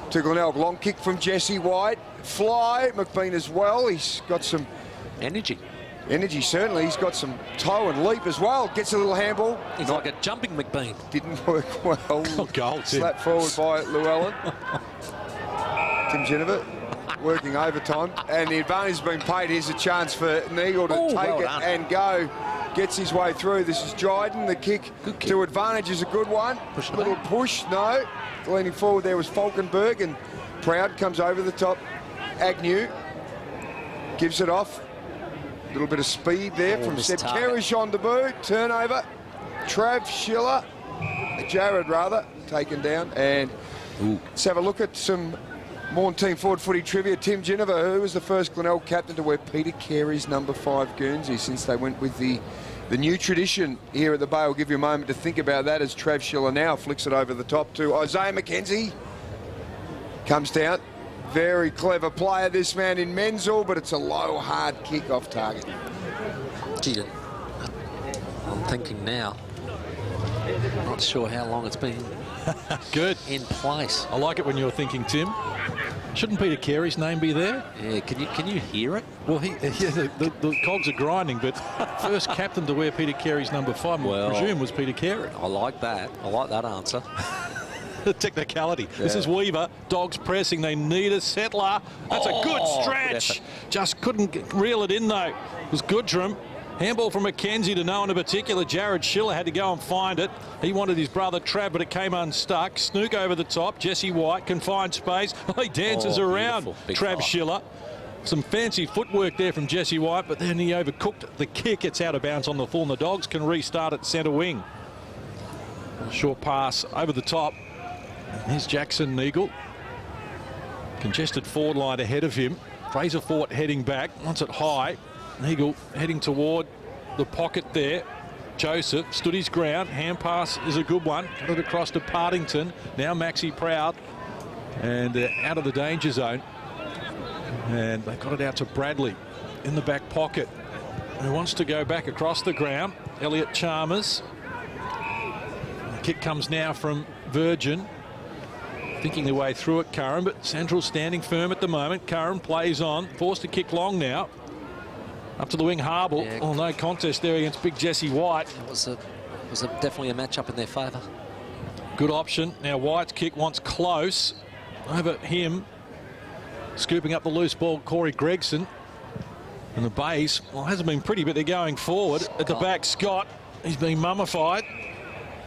to Glenelg. Long kick from Jesse White. Fly. McBean as well. He's got some Energy. Energy, certainly. He's got some toe and leap as well. Gets a little handball. He's like a jumping McBean. Didn't work well. Oh, goal, Tim. Slapped forward by Llewellyn. Tim Geneva working overtime. And the advantage has been paid. Here's a chance for Neagle to take it and go. Gets his way through. This is Dryden. The kick to advantage is a good one. Push it little back. push, no. Leaning forward there was Falkenberg, and Proud comes over the top. Agnew gives it off. A little bit of speed there from Seb Terrish on debut. Turnover. Trav Schiller, Jared rather, taken down. And let's have a look at some more team forward footy trivia. Tim Geneva, who was the first Glenelg captain to wear Peter Carey's number 5 Guernsey since they went with the new tradition here at the Bay. I'll give you a moment to think about that as Trav Schiller now flicks it over the top to Isaiah McKenzie. Comes down. Very clever player, this man in Menzel, but it's a low, hard kick off target. Gee, I'm thinking now. Not sure how long it's been Good. in place. I like it when you're thinking, Tim. Shouldn't Peter Carey's name be there? Yeah, can you hear it? Well, the cogs are grinding, but first captain to wear Peter Carey's number 5, I presume, was Peter Carey. I like that. I like that answer. The technicality. Yeah. This is Weaver. Dogs pressing. They need a settler. That's a good stretch. Just couldn't reel it in, though. It was Goodrum. Handball from McKenzie to no one in particular. Jared Schiller had to go and find it. He wanted his brother Trav, but it came unstuck. Snook over the top. Jesse White can find space. He dances around Trav Schiller. Some fancy footwork there from Jesse White, but then he overcooked the kick. It's out of bounds on the full, and the Dogs can restart at centre wing. Short pass over the top. Here's Jackson Neagle. Congested forward line ahead of him. Fraser Fort heading back. Wants it high. Neagle heading toward the pocket there. Joseph stood his ground. Hand pass is a good one. Got it across to Partington. Now Maxi Proud. And out of the danger zone. And they got it out to Bradley in the back pocket, who wants to go back across the ground. Elliot Chalmers. The kick comes now from Virgin. Thinking their way through it, Curran, but Central standing firm at the moment. Curran plays on, forced to kick long now. Up to the wing, Harble. Yeah. Oh, no contest there against big Jesse White. It was definitely a match-up in their favour. Good option. Now White's kick wants close. Over him. Scooping up the loose ball, Corey Gregson. And the base, well, it hasn't been pretty, but they're going forward. At the back, Scott. He's been mummified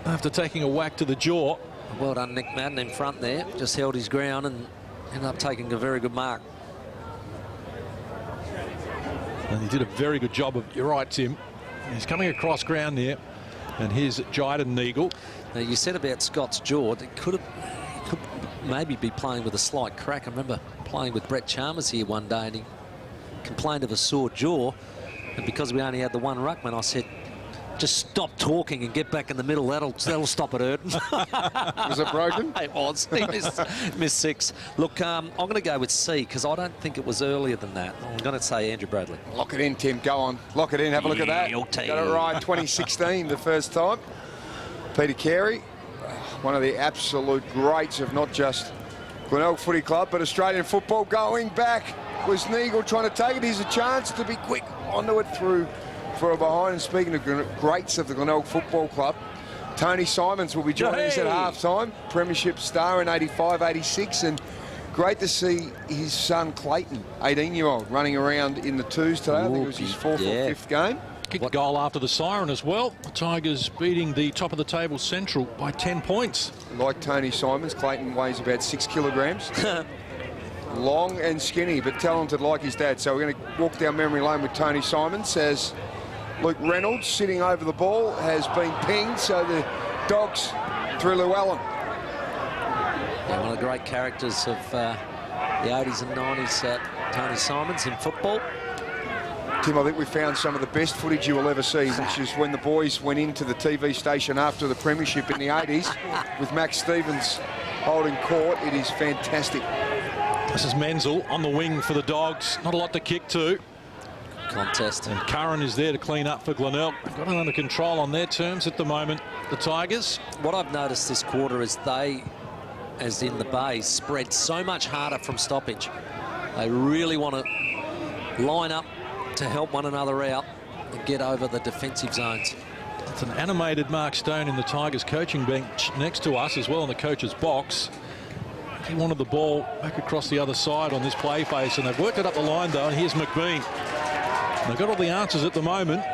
after taking a whack to the jaw. Well done, Nick Madden in front there. Just held his ground and ended up taking a very good mark. And he did a very good job of, you're right, Tim. He's coming across ground there. And here's Jyden Neagle. Now, you said about Scott's jaw. He could maybe be playing with a slight crack. I remember playing with Brett Chalmers here one day, and he complained of a sore jaw. And because we only had the one ruckman, I said, just stop talking and get back in the middle. That'll stop it hurting. Was it broken? It was. He missed 6. Look, I'm going to go with C because I don't think it was earlier than that. I'm going to say Andrew Bradley. Lock it in, Tim. Go on. Lock it in. Have a look at that. Got it right. 2016, the first time. Peter Carey, one of the absolute greats of not just Glenelg Footy Club, but Australian football. Going back was Neagle trying to take it. Here's a chance to be quick onto it through for a behind. And speaking of greats of the Glenelg Football Club, Tony Simons will be joining us at half-time. Premiership star in 85-86, and great to see his son Clayton, 18-year-old, running around in the twos today. I think it was his 4th or 5th game. Kicked goal after the siren as well. The Tigers beating the top of the table Central by 10 points. Like Tony Simons, Clayton weighs about 6 kilograms. Long and skinny, but talented like his dad. So we're going to walk down memory lane with Tony Simons as Luke Reynolds, sitting over the ball, has been pinged. So the Dogs through Llewellyn. Yeah, one of the great characters of the 80s and 90s, Tony Simons in football. Tim, I think we found some of the best footage you will ever see, which is when the boys went into the TV station after the premiership in the 80s with Max Stevens holding court. It is fantastic. This is Menzel on the wing for the Dogs. Not a lot to kick to. Contest. And Curran is there to clean up for Glenelg. They've got it under control on their terms at the moment, the Tigers. What I've noticed this quarter is they, as in the Bay, spread so much harder from stoppage. They really want to line up to help one another out and get over the defensive zones. It's an animated Mark Stone in the Tigers coaching bench next to us as well in the coach's box. He wanted the ball back across the other side on this play face, and they've worked it up the line though, and here's McBean. They've got all the answers at the moment.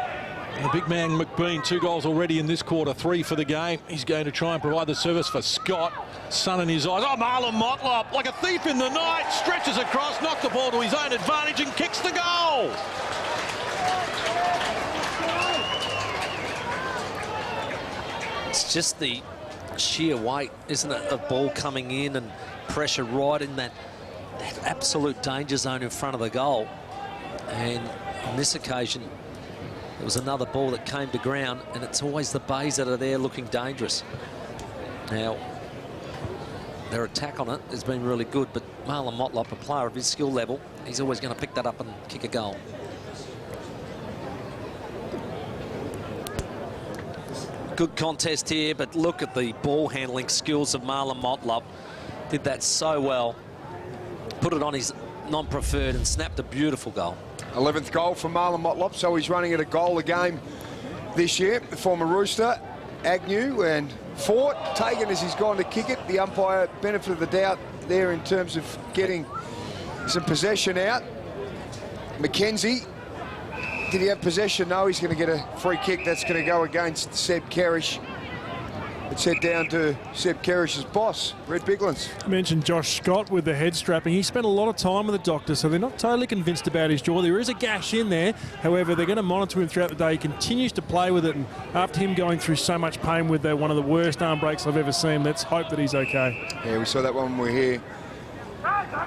And the big man McBean, 2 goals already in this quarter, 3 for the game. He's going to try and provide the service for Scott. Sun in his eyes. Oh, Marlon Motlop, like a thief in the night, stretches across, knocks the ball to his own advantage and kicks the goal. It's just the sheer weight, isn't it, of ball coming in and pressure right in that absolute danger zone in front of the goal. And on this occasion, there was another ball that came to ground, and it's always the bays that are there looking dangerous. Now, their attack on it has been really good, but Marlon Motlop, a player of his skill level, he's always going to pick that up and kick a goal. Good contest here, but look at the ball handling skills of Marlon Motlop. Did that so well. Put it on his non-preferred and snapped a beautiful goal. 11th goal for Marlon Motlop, so he's running at a goal a game this year. The former Rooster, Agnew, and Fort taken as he's gone to kick it. The umpire benefit of the doubt there in terms of getting some possession out. McKenzie, did he have possession? No, he's going to get a free kick. That's going to go against Seb Kerrish. It's head down to Seb Kerrish's boss, Red Biglands. I mentioned Josh Scott with the head strapping. He spent a lot of time with the doctor, so they're not totally convinced about his jaw. There is a gash in there. However, they're going to monitor him throughout the day. He continues to play with it, and after him going through so much pain with one of the worst arm breaks I've ever seen, let's hope that he's okay. Yeah, we saw that one when we were here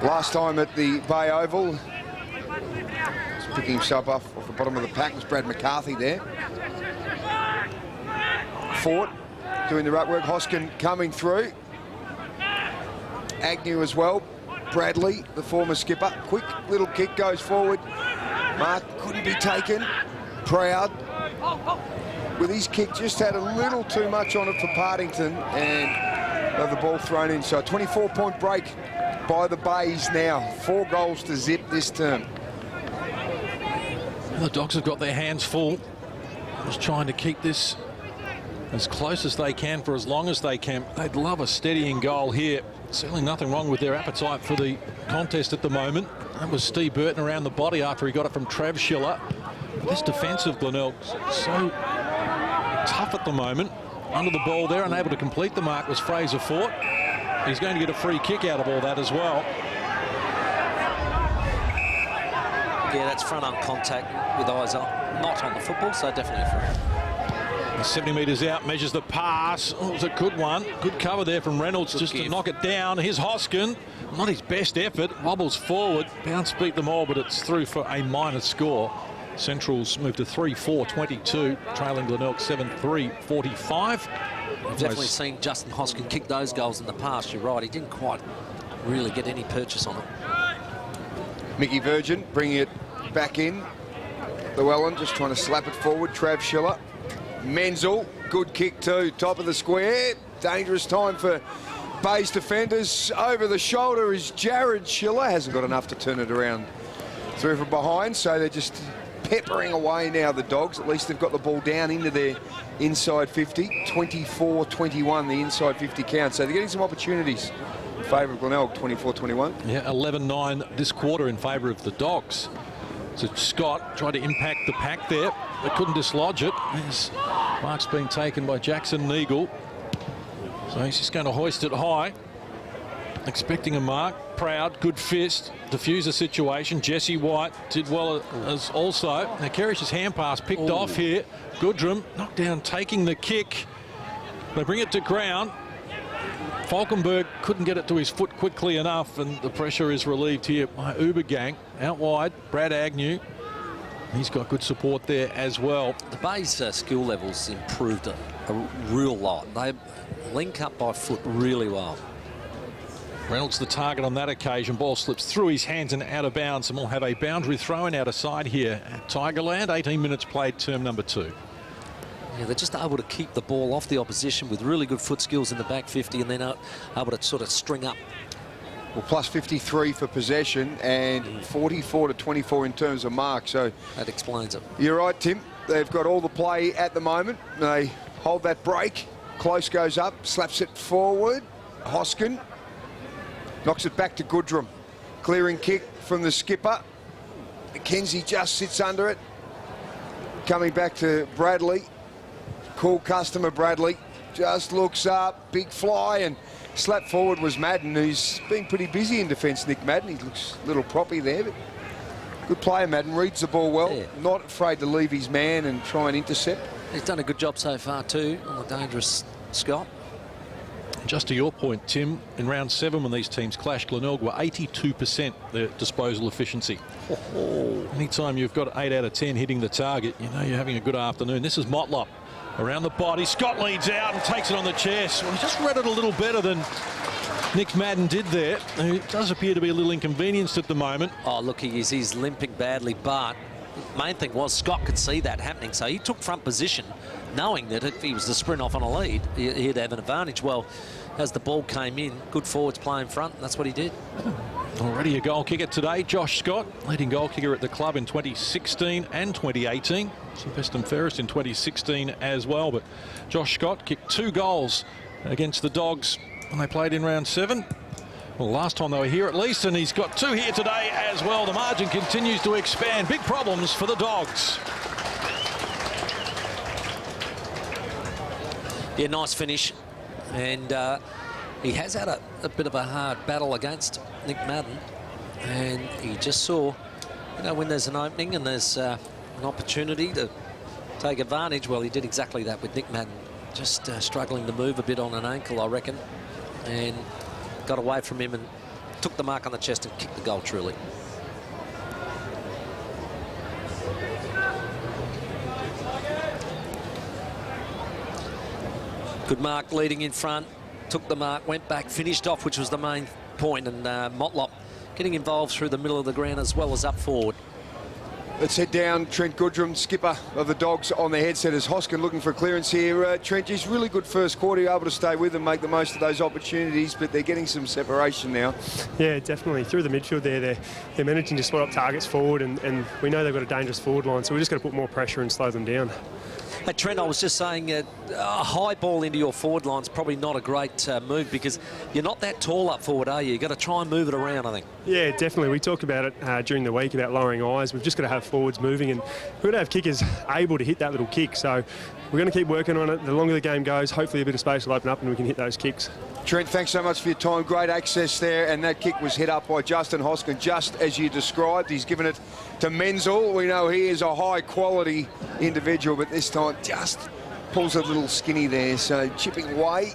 last time at the Bay Oval. Just picking himself off the bottom of the pack was Brad McCarthy there. Fort doing the right work. Hoskin coming through. Agnew as well. Bradley, the former skipper. Quick little kick goes forward. Mark couldn't be taken. Proud. With his kick, just had a little too much on it for Partington and have the ball thrown in. So a 24-point break by the Bays now. 4 goals to zip this term. The Dogs have got their hands full. Just trying to keep this as close as they can for as long as they can. They'd love a steadying goal here. Certainly nothing wrong with their appetite for the contest at the moment. That was Steve Burton around the body after he got it from Trav Schiller. This defensive Glenelg so tough at the moment. Under the ball there, unable to complete the mark was Fraser Fort. He's going to get a free kick out of all that as well. Yeah, that's front arm contact with eyes not on the football, so definitely a free. 70 metres out, measures the pass. Oh, it was a good one. Good cover there from Reynolds just to knock it down. Here's Hoskin. Not his best effort. Wobbles forward. Bounce beat them all, but it's through for a minor score. Centrals move to 3-4-22, trailing Glenelg 7-3-45. I've definitely seen Justin Hoskin kick those goals in the past. You're right. He didn't quite really get any purchase on it. Mickey Virgin bringing it back in. Llewellyn just trying to slap it forward. Trav Schiller. Menzel, good kick too, top of the square. Dangerous time for Bays defenders. Over the shoulder is Jared Schiller. Hasn't got enough to turn it around through from behind, so they're just peppering away now, the Dogs. At least they've got the ball down into their inside 50. 24-21, the inside 50 count. So they're getting some opportunities in favour of Glenelg, 24-21. Yeah, 11-9 this quarter in favour of the Dogs. So Scott tried to impact the pack there, but couldn't dislodge it. There's mark's been taken by Jackson Neagle. So he's just going to hoist it high. Expecting a mark. Proud, good fist, diffuse the situation. Jesse White did well as also. Now Kerrish's hand pass picked off here. Goodrum knocked down, taking the kick. They bring it to ground. Falkenberg couldn't get it to his foot quickly enough, and the pressure is relieved here by Ubergang. Out wide, Brad Agnew. He's got good support there as well. The Bays' skill levels improved a real lot. They link up by foot really well. Reynolds the target on that occasion. Ball slips through his hands and out of bounds, and we'll have a boundary thrown out of side here at Tigerland. 18 minutes played, term number 2. Yeah, they're just able to keep the ball off the opposition with really good foot skills in the back 50, and then able to sort of string up Well, plus 53 for possession and 44 to 24 in terms of mark. So that explains it. You're right, Tim. They've got all the play at the moment. They hold that break. Close goes up, slaps it forward. Hoskin knocks it back to Goodrum. Clearing kick from the skipper. McKenzie just sits under it. Coming back to Bradley. Cool customer Bradley. Just looks up, big fly, and slap forward was Madden, who's been pretty busy in defence, Nick Madden. He looks a little proppy there, but good player, Madden. Reads the ball well, not afraid to leave his man and try and intercept. He's done a good job so far too on the dangerous Scott. Just to your point, Tim, in round 7 when these teams clashed, Glenelg were 82% their disposal efficiency. Anytime you've got 8 out of 10 hitting the target, you know you're having a good afternoon. This is Motlop. Around the body, Scott leads out and takes it on the chest. Well, he just read it a little better than Nick Madden did there. He does appear to be a little inconvenienced at the moment. Oh, look, he's limping badly, but the main thing was Scott could see that happening, so he took front position, knowing that if he was to sprint off on a lead, he'd have an advantage. Well, as the ball came in, good forwards playing front, and that's what he did. Already a goal kicker today, Josh Scott, leading goal kicker at the club in 2016 and 2018. Best and fairest in 2016 as well, but Josh Scott kicked 2 goals against the Dogs when they played in round 7. Well, last time they were here at least, and he's got 2 here today as well. The margin continues to expand. Big problems for the Dogs. Yeah, nice finish. And he has had a bit of a hard battle against Nick Madden. And he just saw, you know, when there's an opening and there's an opportunity to take advantage, well, he did exactly that with Nick Madden. Just struggling to move a bit on an ankle, I reckon. And got away from him and took the mark on the chest and kicked the goal truly. Good mark leading in front, took the mark, went back, finished off, which was the main point, and Motlop getting involved through the middle of the ground as well as up forward. Let's head down. Trent Goodrum, skipper of the Dogs, on the headset as Hoskin looking for clearance here. Trent, he's really good first quarter. You're able to stay with and make the most of those opportunities, but they're getting some separation now. Yeah, definitely. Through the midfield there, they're managing to spot up targets forward, and we know they've got a dangerous forward line, so we're just got to put more pressure and slow them down. Hey, Trent, I was just saying a high ball into your forward line is probably not a great move because you're not that tall up forward, are you? You've got to try and move it around, I think. Yeah, definitely. We talked about it during the week about lowering eyes. We've just got to have forwards moving, and we've got to have kickers able to hit that little kick. So we're going to keep working on it. The longer the game goes, hopefully a bit of space will open up and we can hit those kicks. Trent, thanks so much for your time. Great access there, and that kick was hit up by Justin Hoskin, just as you described. He's given it to Menzel. We know he is a high-quality individual, but this time just pulls a little skinny there, so chipping away.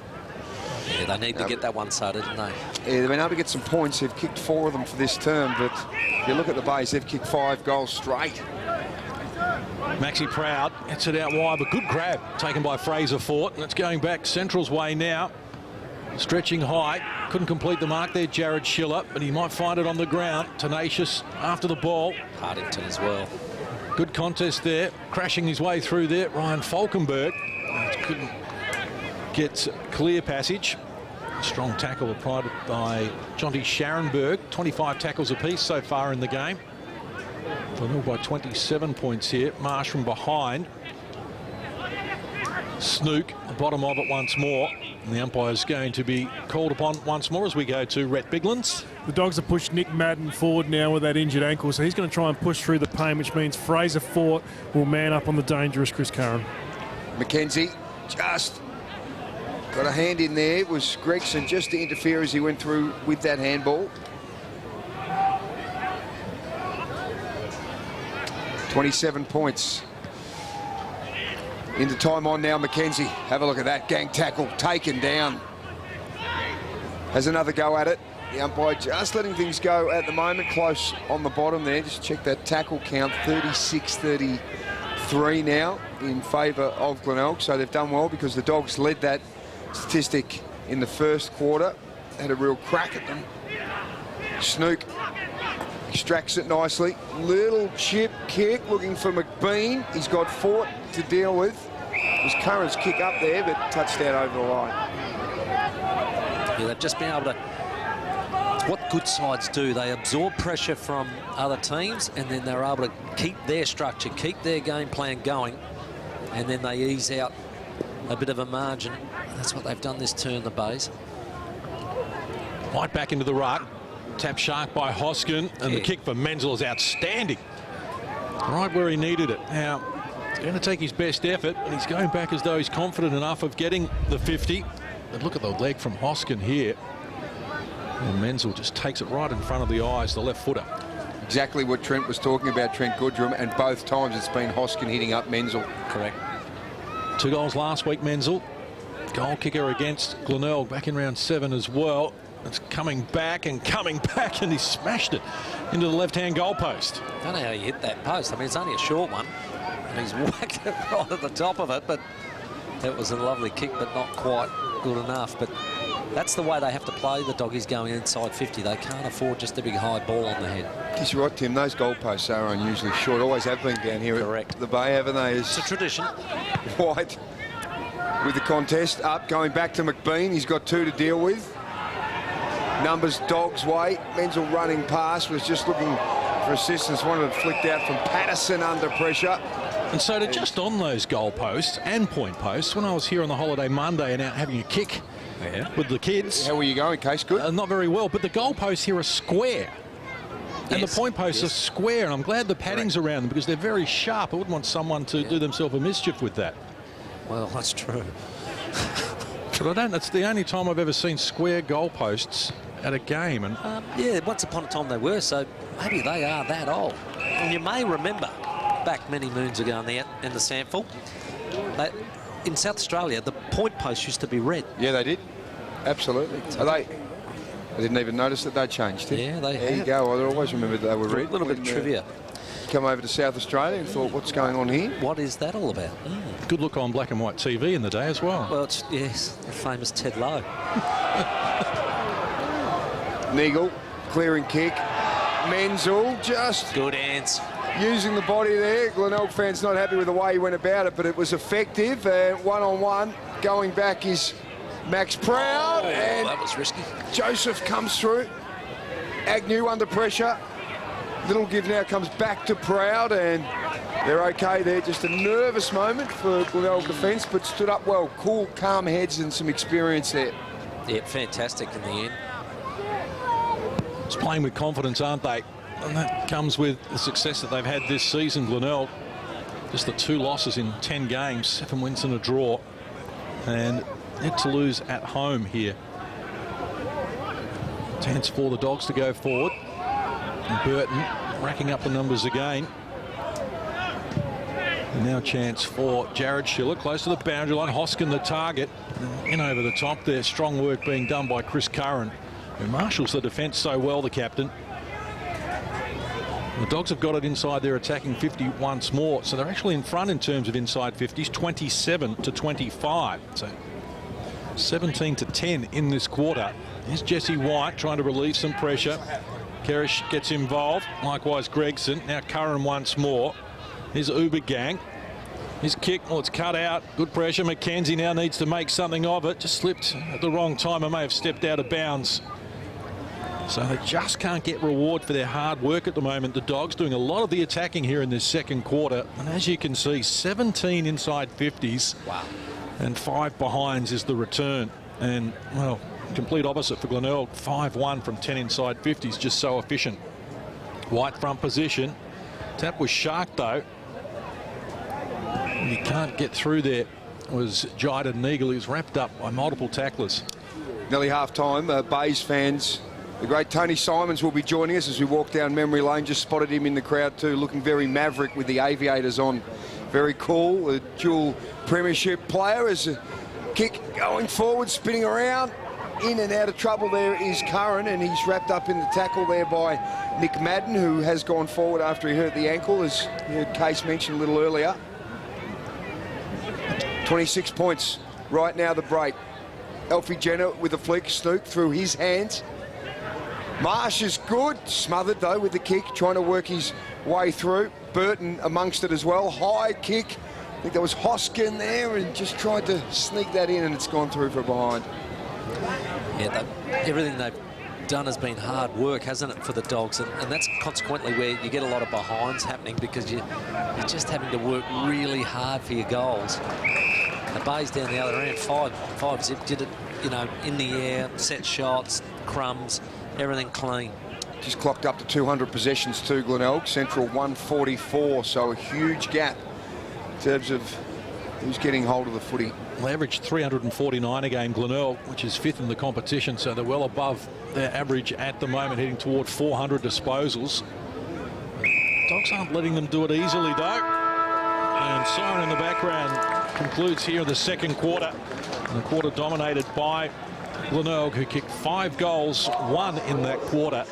Yeah, they need to get that one started, don't they? Yeah, they've been able to get some points. They've kicked 4 of them for this term, but if you look at the base, they've kicked 5 goals straight. Maxi Proud gets it out wide, but good grab taken by Fraser Fort, and it's going back Central's way now. Stretching high, couldn't complete the mark there, Jared Schiller, but he might find it on the ground. Tenacious after the ball. Hardington as well. Good contest there, crashing his way through there. Ryan Falkenberg couldn't get clear passage. Strong tackle applied by Jonty Scharenberg. 25 tackles apiece so far in the game. Glenelg by 27 points here. Marsh from behind. Snook, the bottom of it once more. And the umpire's going to be called upon once more as we go to Rhett Biglands. The Dogs have pushed Nick Madden forward now with that injured ankle, so he's going to try and push through the pain, which means Fraser Fort will man up on the dangerous Chris Curran. McKenzie just got a hand in there. It was Gregson just to interfere as he went through with that handball. 27 points. Into time on now, McKenzie. Have a look at that. Gang tackle taken down. Has another go at it. The umpire just letting things go at the moment. Close on the bottom there. Just check that tackle count. 36-33 now in favour of Glenelg. So they've done well because the Dogs led that statistic in the first quarter. Had a real crack at them. Snook extracts it nicely. Little chip kick looking for McBean. He's got Fort to deal with. It was Curran's kick up there, but touchdown over the line. Yeah, they've just been able to what good sides do. They absorb pressure from other teams, and then they're able to keep their structure, keep their game plan going, and then they ease out a bit of a margin. That's what they've done this turn, the Bays. Right back into the ruck. Tap sharp by Hoskin, and the kick for Menzel is outstanding. Right where he needed it. Now, he's going to take his best effort, and he's going back as though he's confident enough of getting the 50. But look at the leg from Hoskin here. And Menzel just takes it right in front of the eyes, the left footer. Exactly what Trent was talking about, Trent Goodrum, and both times it's been Hoskin hitting up Menzel. Correct. 2 goals last week, Menzel. Goal kicker against Glenelg back in round 7 as well. It's coming back, and he smashed it into the left-hand goal post. I don't know how he hit that post. I mean, it's only a short one, and he's whacked it right at the top of it, but it was a lovely kick, but not quite good enough. But that's the way they have to play the Doggies going inside 50. They can't afford just a big high ball on the head. Yes, you're right, Tim. Those goalposts are unusually short. Always have been down here at the Bay, haven't they? It's a tradition. White with the contest up, going back to McBean. He's got 2 to deal with. Numbers Dogs' way. Menzel running past, was just looking for assistance. Wanted it flicked out from Patterson under pressure. And so to just on those goal posts and point posts, when I was here on the holiday Monday and out having a kick with the kids. How were you going, Case? Good? Not very well, but the goal posts here are square. And the point posts are square, and I'm glad the padding's around them because they're very sharp. I wouldn't want someone to do themselves a mischief with that. Well, that's true. But I don't. That's the only time I've ever seen square goalposts at a game. And yeah, once upon a time they were, so maybe they are that old. And you may remember back many moons ago in the SANFL, in South Australia, the point posts used to be red. Yeah, they did. Absolutely. I didn't even notice that they changed it. Yeah, they There have. you go. I always remembered they were red. A little bit of trivia. Come over to South Australia and thought, what's going on here? What is that all about? good look on black and white TV in the day as well. Well, yes, the famous Ted Lowe. Neagle, clearing kick. Menzel just good hands. Using the body there. Glenelg fans not happy with the way he went about it, but it was effective. One-on-one. Going back is Max Proud. Oh, and that was risky. Joseph comes through. Agnew under pressure. Little give now comes back to Proud, and they're okay there. Just a nervous moment for Glenelg defence, but stood up well. Cool, calm heads and some experience there. Yeah, fantastic in the end. Just playing with confidence, aren't they? And that comes with the success that they've had this season, Glenelg. Just the 2 losses in 10 games, 7 wins and a draw. And yet to lose at home here. Chance for the Dogs to go forward. And Burton racking up the numbers again. And now chance for Jared Schiller, close to the boundary line. Hoskin the target. In over the top there. Strong work being done by Chris Curran, who marshals the defence so well, the captain. The Dogs have got it inside their attacking 50 once more, so they're actually in front in terms of inside 50s, 27-25. So 17-10 in this quarter. Here's Jesse White trying to relieve some pressure. Kerish gets involved, likewise Gregson. Now Curran once more. Here's Ubergang. His kick, well, it's cut out. Good pressure. McKenzie now needs to make something of it. Just slipped at the wrong time and may have stepped out of bounds. So they just can't get reward for their hard work at the moment. The Dogs doing a lot of the attacking here in this second quarter. And as you can see, 17 inside 50s. Wow. And 5 behinds is the return. And, well, complete opposite for Glenelg. 5-1 from 10 inside 50s, just so efficient. White front position. Tap was sharp, though. He can't get through there. It was Jiden Neagle, who's wrapped up by multiple tacklers. Nearly half-time. Bays fans, the great Tony Simons will be joining us as we walk down memory lane. Just spotted him in the crowd too, looking very maverick with the aviators on. Very cool. A dual premiership player. As a kick going forward, spinning around. In and out of trouble there is Curran, and he's wrapped up in the tackle there by Nick Madden, who has gone forward after he hurt the ankle, as you heard Case mentioned a little earlier. 26 points right now, the break. Alfie Jenner with a flick, Snook through his hands. Marsh is good, smothered though with the kick, trying to work his way through. Burton amongst it as well, high kick. I think there was Hoskin there and just tried to sneak that in, and it's gone through for behind. Yeah, everything they've done has been hard work, hasn't it, for the Dogs? And that's consequently where you get a lot of behinds happening, because you're just having to work really hard for your goals. The Bay's down the other end, 5-zip, did it, you know, in the air, set shots, crumbs, everything clean. Just clocked up to 200 possessions too, Glenelg. Central 144, so a huge gap in terms of who's getting hold of the footy. They averaged 349 a game, Glenelg, which is 5th in the competition, so they're well above their average at the moment, heading toward 400 disposals. Dogs aren't letting them do it easily, though. And siren in the background concludes here in the second quarter. And the quarter dominated by Glenelg, who kicked 5 goals, 1 in that quarter.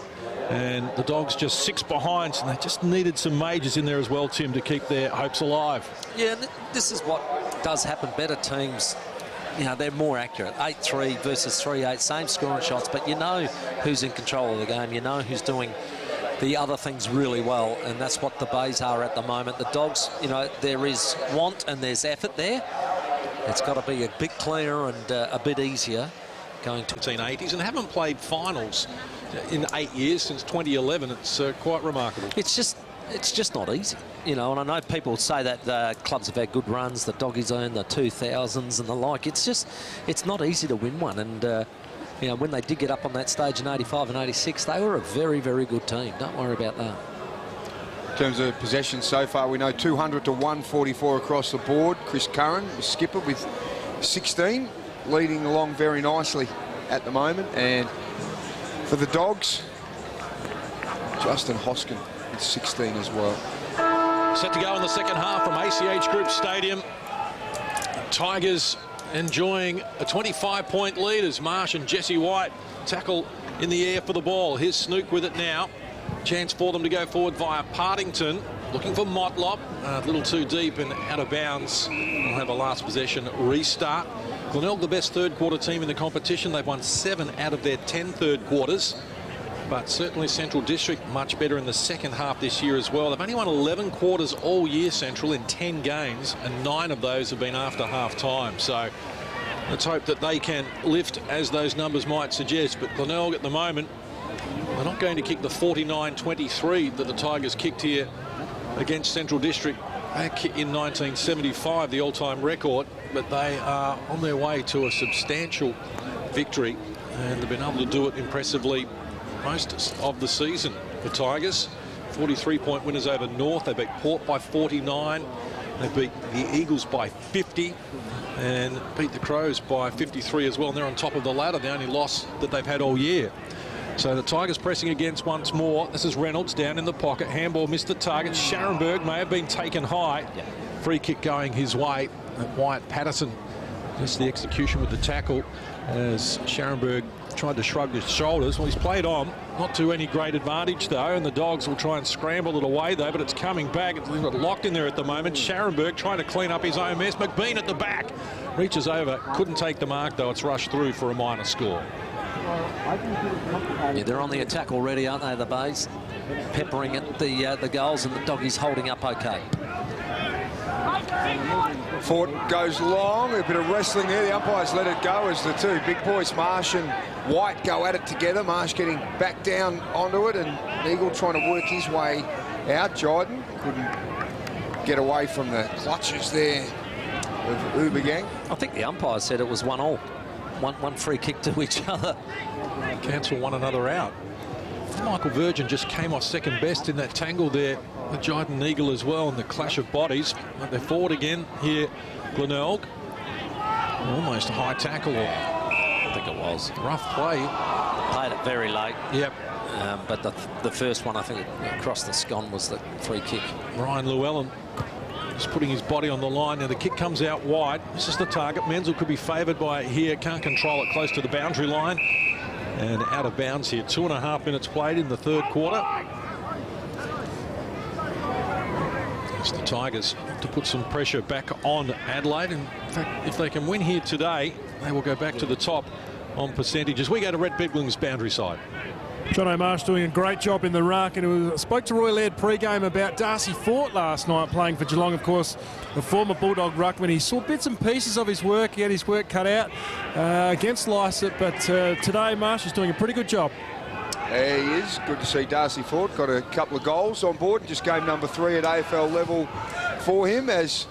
And the Dogs just 6 behind, and they just needed some majors in there as well, Tim, to keep their hopes alive. Yeah, this is what does happen. Better teams, you know, they're more accurate. 8-3 versus 3-8, same scoring shots, but you know who's in control of the game. You know who's doing the other things really well, and that's what the Bays are at the moment. The Dogs, you know, there is want and there's effort there. It's got to be a bit clearer and a bit easier going to 1980s, and haven't played finals in 8 years since 2011. It's quite remarkable. It's just not easy, you know. And I know people say that clubs have had good runs, the Doggies in the 2000s and the like. It's not easy to win one. And you know, when they did get up on that stage in 85 and 86, they were a very, very good team. Don't worry about that. In terms of possession so far, we know 200 to 144 across the board. Chris Curran, the skipper, with 16, leading along very nicely at the moment. And for the Dogs, Justin Hoskin with 16 as well. Set to go in the second half from ACH Group Stadium. Tigers enjoying a 25-point lead as Marsh and Jesse White tackle in the air for the ball. Here's Snook with it now. Chance for them to go forward via Partington. Looking for Motlop. A little too deep and out of bounds. We'll have a last possession restart. Glenelg, the best third quarter team in the competition. They've won 7 out of their 10 third quarters. But certainly Central District much better in the second half this year as well. They've only won 11 quarters all year, Central, in 10 games, and 9 of those have been after half time. So let's hope that they can lift as those numbers might suggest. But Glenelg at the moment, they're not going to kick the 49-23 that the Tigers kicked here against Central District back in 1975, the all-time record. But they are on their way to a substantial victory, and they've been able to do it impressively most of the season for Tigers. 43-point winners over North. They beat Port by 49. They beat the Eagles by 50 and beat the Crows by 53 as well. And they're on top of the ladder, the only loss that they've had all year. So the Tigers pressing against once more. This is Reynolds down in the pocket. Handball missed the target. Scharenberg may have been taken high. Free kick going his way. Wyatt Patterson, just the execution with the tackle as Scharenberg tried to shrug his shoulders. Well, he's played on, not to any great advantage though, and the Dogs will try and scramble it away though, but it's coming back. It's locked in there at the moment. Scharenberg trying to clean up his own mess. McBean at the back, reaches over, couldn't take the mark though. It's rushed through for a minor score. Yeah, they're on the attack already, aren't they, the Bays? Peppering at the goals, and the Doggies holding up okay. Fort goes long, a bit of wrestling there. The umpires let it go as the two big boys, Marsh and White, go at it together. Marsh getting back down onto it, and Eagle trying to work his way out. Jyden couldn't get away from the clutches there of Ubergang. I think the umpire said it was 1-1. One free kick to each other. Cancel one another out. Michael Virgin just came off second best in that tangle there with Jyden Eagle as well, in the clash of bodies. But they're forward again here, Glenelg. Almost a high tackle. I think it was. Rough play. Played it very late. Yep. But the first one, I think, across the scone was the free kick. Ryan Llewellyn just putting his body on the line. Now the kick comes out wide. This is the target. Menzel could be favoured by it here. Can't control it close to the boundary line. And out of bounds here. 2.5 minutes played in the third quarter. As the Tigers to put some pressure back on Adelaide. In fact, if they can win here today, they will go back to the top on percentages. We go to Red Bedwing's boundary side. John O'Marsh doing a great job in the ruck, and spoke to Roy Laird pre-game about Darcy Fort last night playing for Geelong, of course, the former Bulldog ruckman. He saw bits and pieces of his work. He had his work cut out against Lysett, but today Marsh is doing a pretty good job. There he is. Good to see Darcy Ford. Got a couple of goals on board. Just game number 3 at AFL level for him, as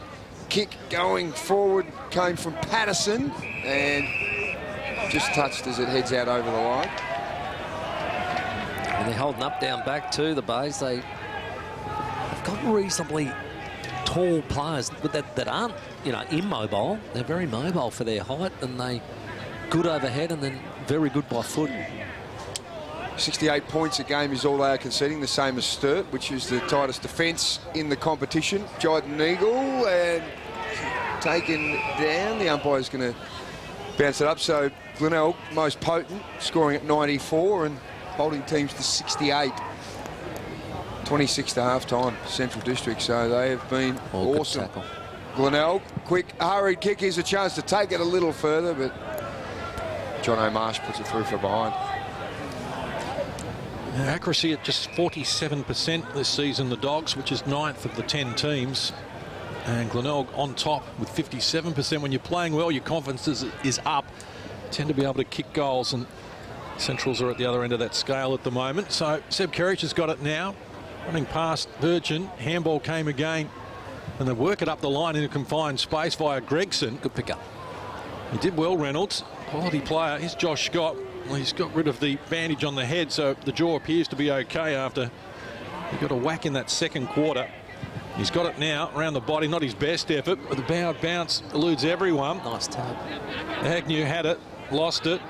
kick going forward came from Patterson and just touched as it heads out over the line. And they're holding up down back too, the Bays. They've got reasonably tall players that aren't, immobile. They're very mobile for their height, and they good overhead and then very good by foot. 68 points a game is all they are conceding, the same as Sturt, which is the tightest defence in the competition. Giant Eagle and taken down. The umpire's going to bounce it up. So Glenelg, most potent, scoring at 94 and holding teams to 68. 26 to half-time, Central District. So they have been awesome. Glenelg, quick, hurried kick. Here's a chance to take it a little further, but John O'Marsh puts it through for behind. Accuracy at just 47% this season, the Dogs, which is 9th of the 10 teams. And Glenelg on top with 57%. When you're playing well, your confidence is up. Tend to be able to kick goals, and Centrals are at the other end of that scale at the moment. So Seb Kerridge has got it now. Running past Virgin. Handball came again. And they work it up the line in a confined space via Gregson. Good pick up. He did well, Reynolds. Quality player. Here's Josh Scott. Well, he's got rid of the bandage on the head, so the jaw appears to be okay after he got a whack in that second quarter. He's got it now around the body. Not his best effort, but the bowed bounce eludes everyone. Nice tap. Agnew had it, lost it.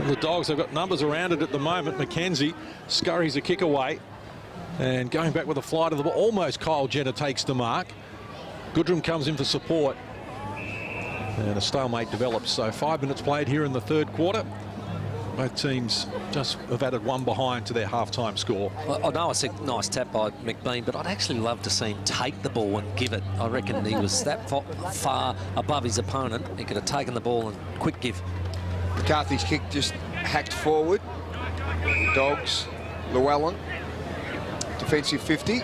And the Dogs have got numbers around it at the moment. McKenzie scurries a kick away. And going back with a fly to the ball, almost Kyle Jenner takes the mark. Goodrum comes in for support. And a stalemate develops. So 5 minutes played here in the third quarter. Both teams just have added one behind to their half-time score. I know it's a nice tap by McBean, but I'd actually love to see him take the ball and give it. I reckon he was that far above his opponent. He could have taken the ball and quick give. McCarthy's kick just hacked forward. Dogs, Llewellyn, defensive 50.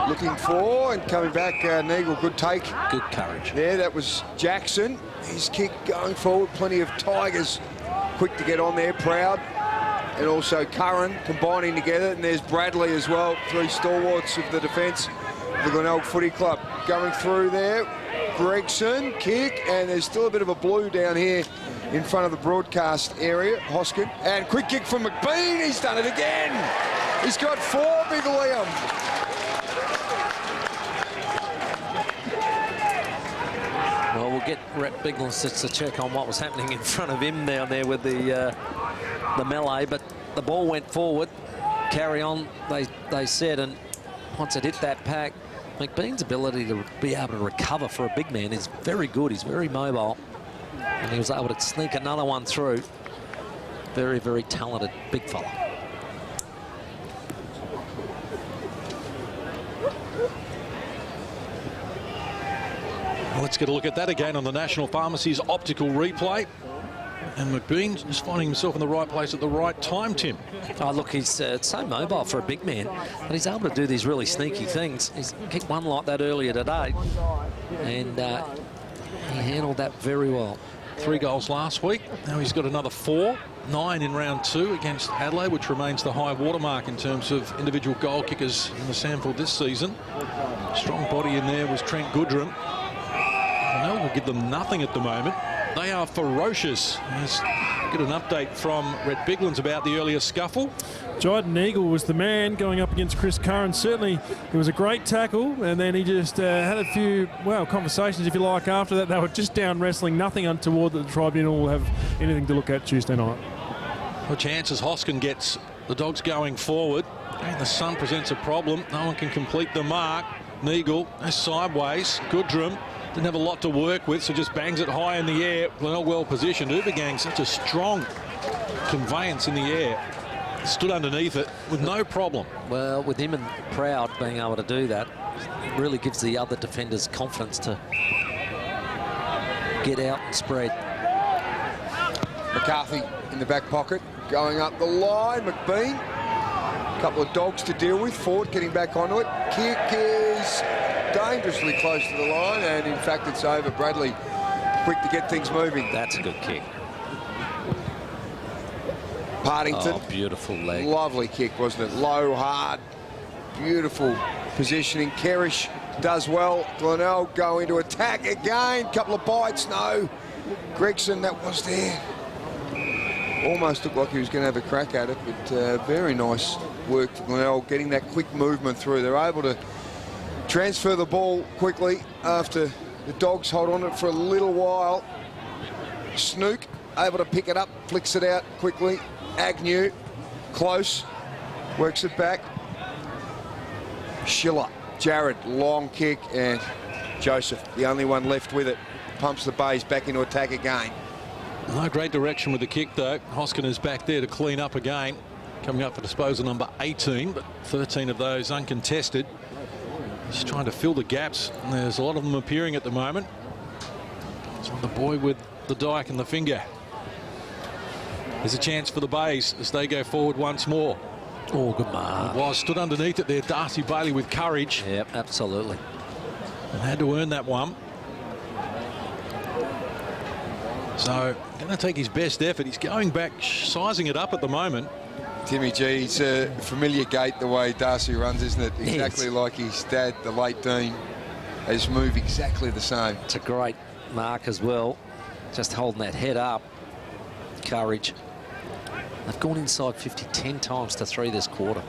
Looking for and coming back, Neagle, good take. Good courage. Yeah, that was Jackson. His kick going forward, plenty of Tigers quick to get on there, Proud. And also Curran combining together. And there's Bradley as well, 3 stalwarts of the defence. The Glenelg Footy Club going through there. Gregson, kick, and there's still a bit of a blue down here in front of the broadcast area. Hoskin, and quick kick from McBean. He's done it again. He's got 4, Big Liam. Well, we'll get Rhett Biglins just to check on what was happening in front of him down there with the melee, but the ball went forward. Carry on, they said, and once it hit that pack, McBean's ability to be able to recover for a big man is very good. He's very mobile, and he was able to sneak another one through. Very, very talented big fella. Let's get a look at that again on the National Pharmacy's optical replay. And McBean just finding himself in the right place at the right time, Tim. Oh, look, he's so mobile for a big man, and he's able to do these really sneaky things. He's kicked one like that earlier today, and he handled that very well. 3 goals last week. Now he's got another 4. 9 in round 2 against Adelaide, which remains the high watermark in terms of individual goal kickers in the SANFL this season. Strong body in there was Trent Goodrum. I know we'll give them nothing at the moment. They are ferocious. Let's get an update from Rhett Biglins about the earlier scuffle. Giant Eagle was the man going up against Chris Curran. Certainly, it was a great tackle, and then he just had a few, conversations, if you like, after that. They were just down wrestling, nothing untoward that the Tribunal will have anything to look at Tuesday night. Well, chances Hoskin gets the Dogs going forward. And the sun presents a problem. No one can complete the mark. Neagle, sideways. Goodrum didn't have a lot to work with, so just bangs it high in the air. Glenelg well positioned. Ubergang, such a strong conveyance in the air. Stood underneath it with no problem. Well, with him and Proud being able to do that, it really gives the other defenders confidence to get out and spread. McCarthy in the back pocket, going up the line. McBean, a couple of Dogs to deal with. Ford getting back onto it. Kick is dangerously close to the line, and in fact it's over. Bradley quick to get things moving. That's a good kick. Partington. Oh, beautiful leg. Lovely kick, wasn't it? Low, hard, beautiful positioning. Kerrish does well. Glenelg go into attack again. Couple of bites, no. Gregson, that was there. Almost looked like he was going to have a crack at it, but very nice work for Glenelg, getting that quick movement through. They're able to transfer the ball quickly after the Dogs hold on it for a little while. Snook able to pick it up, flicks it out quickly. Agnew, close, works it back. Schiller, Jared, long kick, and Joseph, the only one left with it, pumps the Bays back into attack again. No great direction with the kick, though. Hoskin is back there to clean up again. Coming up for disposal number 18, but 13 of those uncontested. Just trying to fill the gaps, and there's a lot of them appearing at the moment. It's the boy with the dike and the finger. There's a chance for the Bays as they go forward once more. Oh, good mark. Well, stood underneath it there, Darcy Bailey with courage. Yep, absolutely. And had to earn that one. So, going to take his best effort. He's going back, sizing it up at the moment. Timmy G, it's a familiar gait the way Darcy runs, isn't it? Exactly like his dad, the late Dean. They just move exactly the same. It's a great mark as well. Just holding that head up. Courage. They've gone inside 50 10 times to 3 this quarter.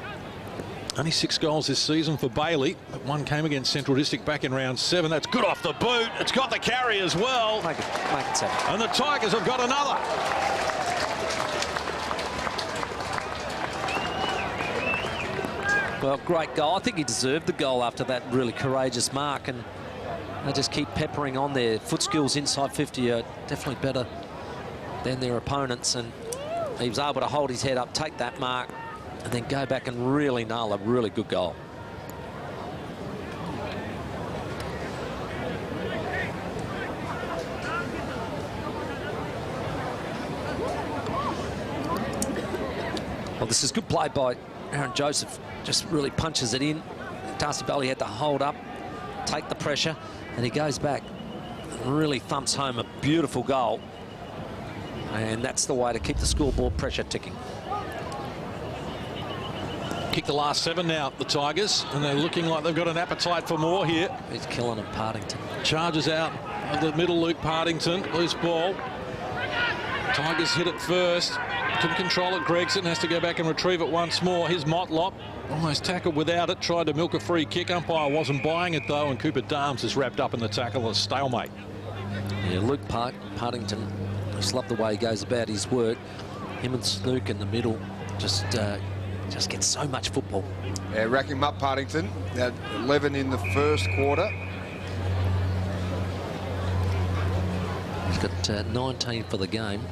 Only 6 goals this season for Bailey, but one came against Central District back in round 7. That's good off the boot. It's got the carry as well. Make it 7. And the Tigers have got another. Well, great goal. I think he deserved the goal after that really courageous mark, and they just keep peppering on there. Foot skills inside 50 are definitely better than their opponents, and he was able to hold his head up, take that mark, and then go back and really nail a really good goal. Well, this is good play by Aaron Joseph. Just really punches it in. Darcy Bailey had to hold up, take the pressure, and he goes back and really thumps home a beautiful goal. And that's the way to keep the scoreboard pressure ticking. Kick the last 7 now, the Tigers, and they're looking like they've got an appetite for more here. He's killing him, Partington. Charges out of the middle, Luke Partington. Loose ball. Tigers hit it first. Couldn't control it. Gregson has to go back and retrieve it once more. Here's Motlop. Almost tackled without it. Tried to milk a free kick. Umpire wasn't buying it, though, and Cooper Darms is wrapped up in the tackle. A stalemate. Yeah, Luke Partington, just love the way he goes about his work. Him and Snook in the middle just gets so much football. Yeah, racking him up, Partington. Had 11 in the first quarter. He's got 19 for the game,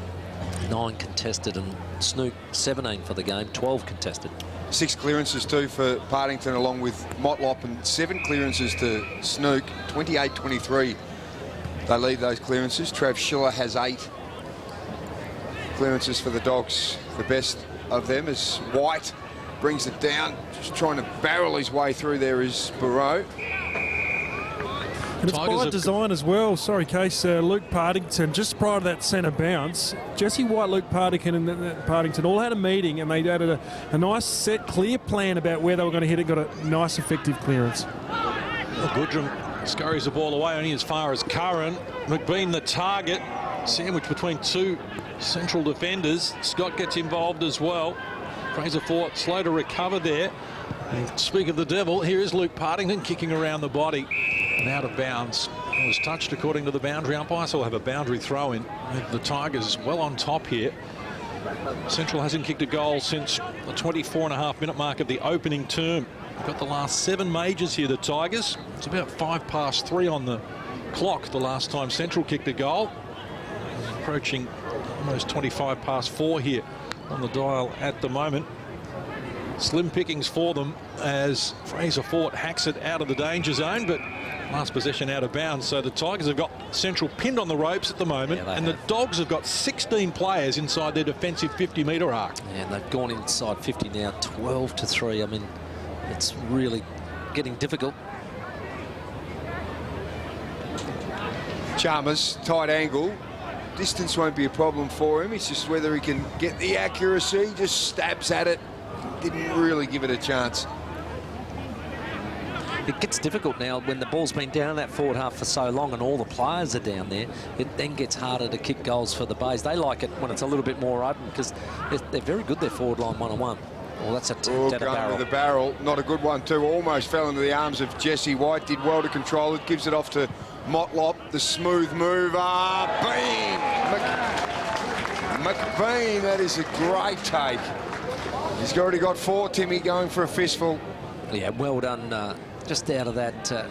9 contested, and Snook 17 for the game, 12 contested. 6 clearances too for Partington, along with Motlop, and 7 clearances to Snook. 28-23. They lead those clearances. Trav Schiller has 8 clearances for the Dogs. The best of them is White. Brings it down, just trying to barrel his way through there is Barreau. And it's by design as well. Sorry, Case. Luke Partington, just prior to that centre bounce, Jesse White, Luke Partington and Partington all had a meeting, and they had a nice set, clear plan about where they were going to hit it, got a nice effective clearance. Well, Goodrum scurries the ball away only as far as Curran. McBean the target, sandwiched between 2 central defenders. Scott gets involved as well. Fraser Fort slow to recover there. And speak of the devil, here is Luke Partington kicking around the body and out of bounds. It was touched according to the boundary umpire, so we'll have a boundary throw in. The Tigers well on top here. Central hasn't kicked a goal since the 24.5-minute mark of the opening term. We've got the last 7 majors here, the Tigers. It's about 3:05 on the clock the last time Central kicked a goal. Approaching almost 4:25 here on the dial at the moment. Slim pickings for them as Fraser Fort hacks it out of the danger zone, but last possession out of bounds. So the Tigers have got Central pinned on the ropes at the moment, and the Dogs have got 16 players inside their defensive 50-metre arc. Yeah, and they've gone inside 50 now, 12-3. I mean, it's really getting difficult. Chalmers, tight angle. Distance won't be a problem for him. It's just whether he can get the accuracy. Just stabs at it. Didn't really give it a chance. It gets difficult now when the ball's been down that forward half for so long and all the players are down there. It then gets harder to kick goals for the Bays. They like it when it's a little bit more open because they're very good, their forward line one-on-one. Well, that's a going barrel. with the barrel. Not a good one, too. Almost fell into the arms of Jesse White. Did well to control it. Gives it off to Motlop. The smooth mover. Bean! McBean, that is a great take. He's already got 4, Timmy, going for a fistful. Yeah, well done. Just out of that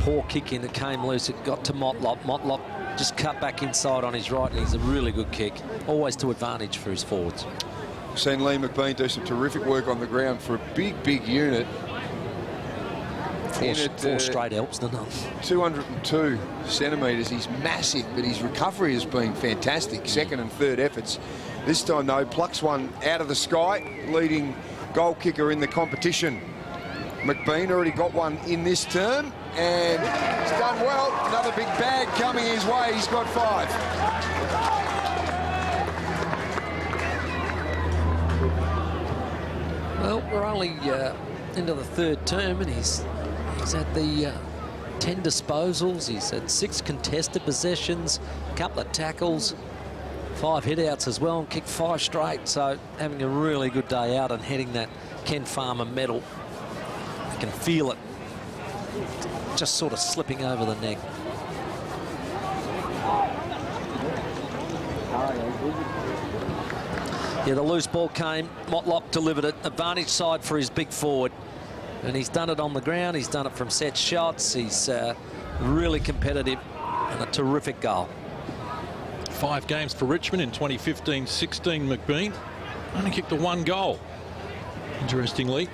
poor kick in that came loose, it got to Motlop. Motlop just cut back inside on his right, and he's a really good kick. Always to advantage for his forwards. We've seen Lee McBean do some terrific work on the ground for a big unit. Four straight helps, doesn't it? 202 centimetres. He's massive, but his recovery has been fantastic. Second and third efforts. This time, though, plucks one out of the sky, leading goal kicker in the competition. McBean already got one in this term, and he's done well. Another big bag coming his way. He's got 5. Well, we're only into the third term, and he's had the 10 disposals. He's had 6 contested possessions, a couple of tackles, 5 hit-outs as well, and kicked 5 straight. So having a really good day out and heading that Ken Farmer medal. I can feel it just sort of slipping over the neck. Yeah, the loose ball came. Motlop delivered it. Advantage side for his big forward. And he's done it on the ground. He's done it from set shots. He's really competitive and a terrific goal. 5 games for Richmond in 2015-16. McBean only kicked the 1 goal. Interestingly,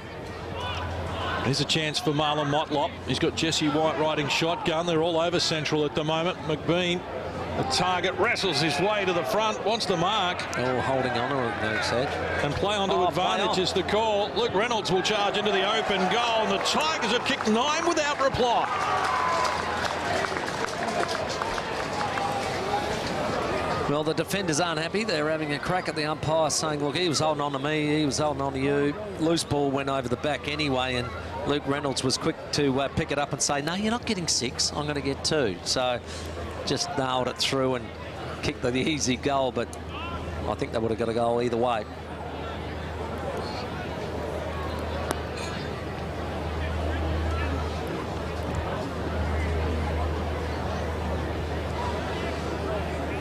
there's a chance for Marlon Motlop. He's got Jesse White riding shotgun. They're all over Central at the moment. McBean, the target, wrestles his way to the front, wants the mark. Oh, holding on to it, no said. And play on to advantage is the call. Luke Reynolds will charge into the open goal, and the Tigers have kicked 9 without reply. Well, the defenders aren't happy. They're having a crack at the umpire, saying, look, he was holding on to me, he was holding on to you. Loose ball went over the back anyway, and Luke Reynolds was quick to pick it up and say, no, you're not getting 6, I'm going to get 2. So just nailed it through and kicked the easy goal, but I think they would have got a goal either way.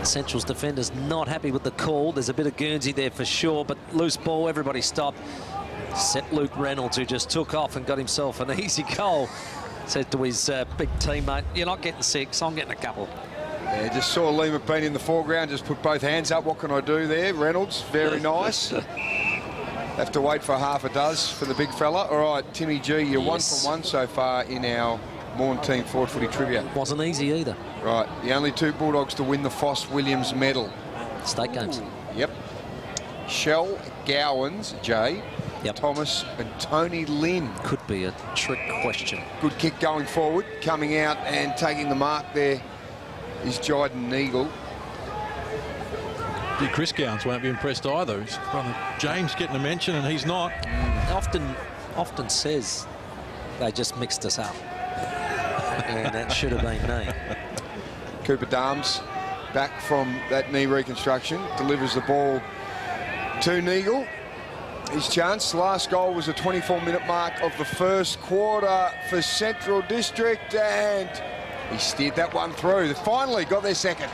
Central's defenders not happy with the call. There's a bit of Guernsey there for sure, but loose ball, everybody stopped. Except Luke Reynolds, who just took off and got himself an easy goal. Said to his big teammate, you're not getting 6, I'm getting a couple. Yeah, just saw Lee McBean in the foreground, just put both hands up. What can I do there? Reynolds, very nice. Have to wait for half a dozen for the big fella. All right, Timmy G, you're 1 from 1 so far in our Morn Team Forward Footy Trivia. Wasn't easy either. Right, the only 2 Bulldogs to win the Foss Williams medal. State games. Yep. Shell Gowans, Jay, Thomas and Tony Lynn. Could be a trick question. Good kick going forward, coming out and taking the mark there is Jyden Neagle. Big Chris Gowans won't be impressed either. His brother James getting a mention and he's not. Often says they just mixed us up. And that should have been me. Cooper Darms back from that knee reconstruction, delivers the ball to Neagle. His chance. Last goal was a 24-minute mark of the first quarter for Central District, and he steered that one through. They finally got their second.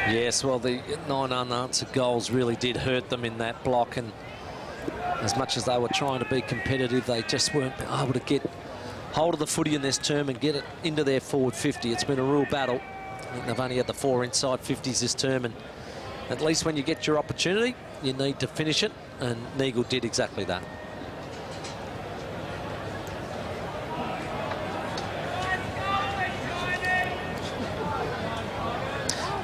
Yes, well, the 9 unanswered goals really did hurt them in that block, and as much as they were trying to be competitive, they just weren't able to get hold of the footy in this term and get it into their forward 50. It's been a real battle. I think they've only had the 4 inside 50s this term, and at least when you get your opportunity, you need to finish it, and Neagle did exactly that.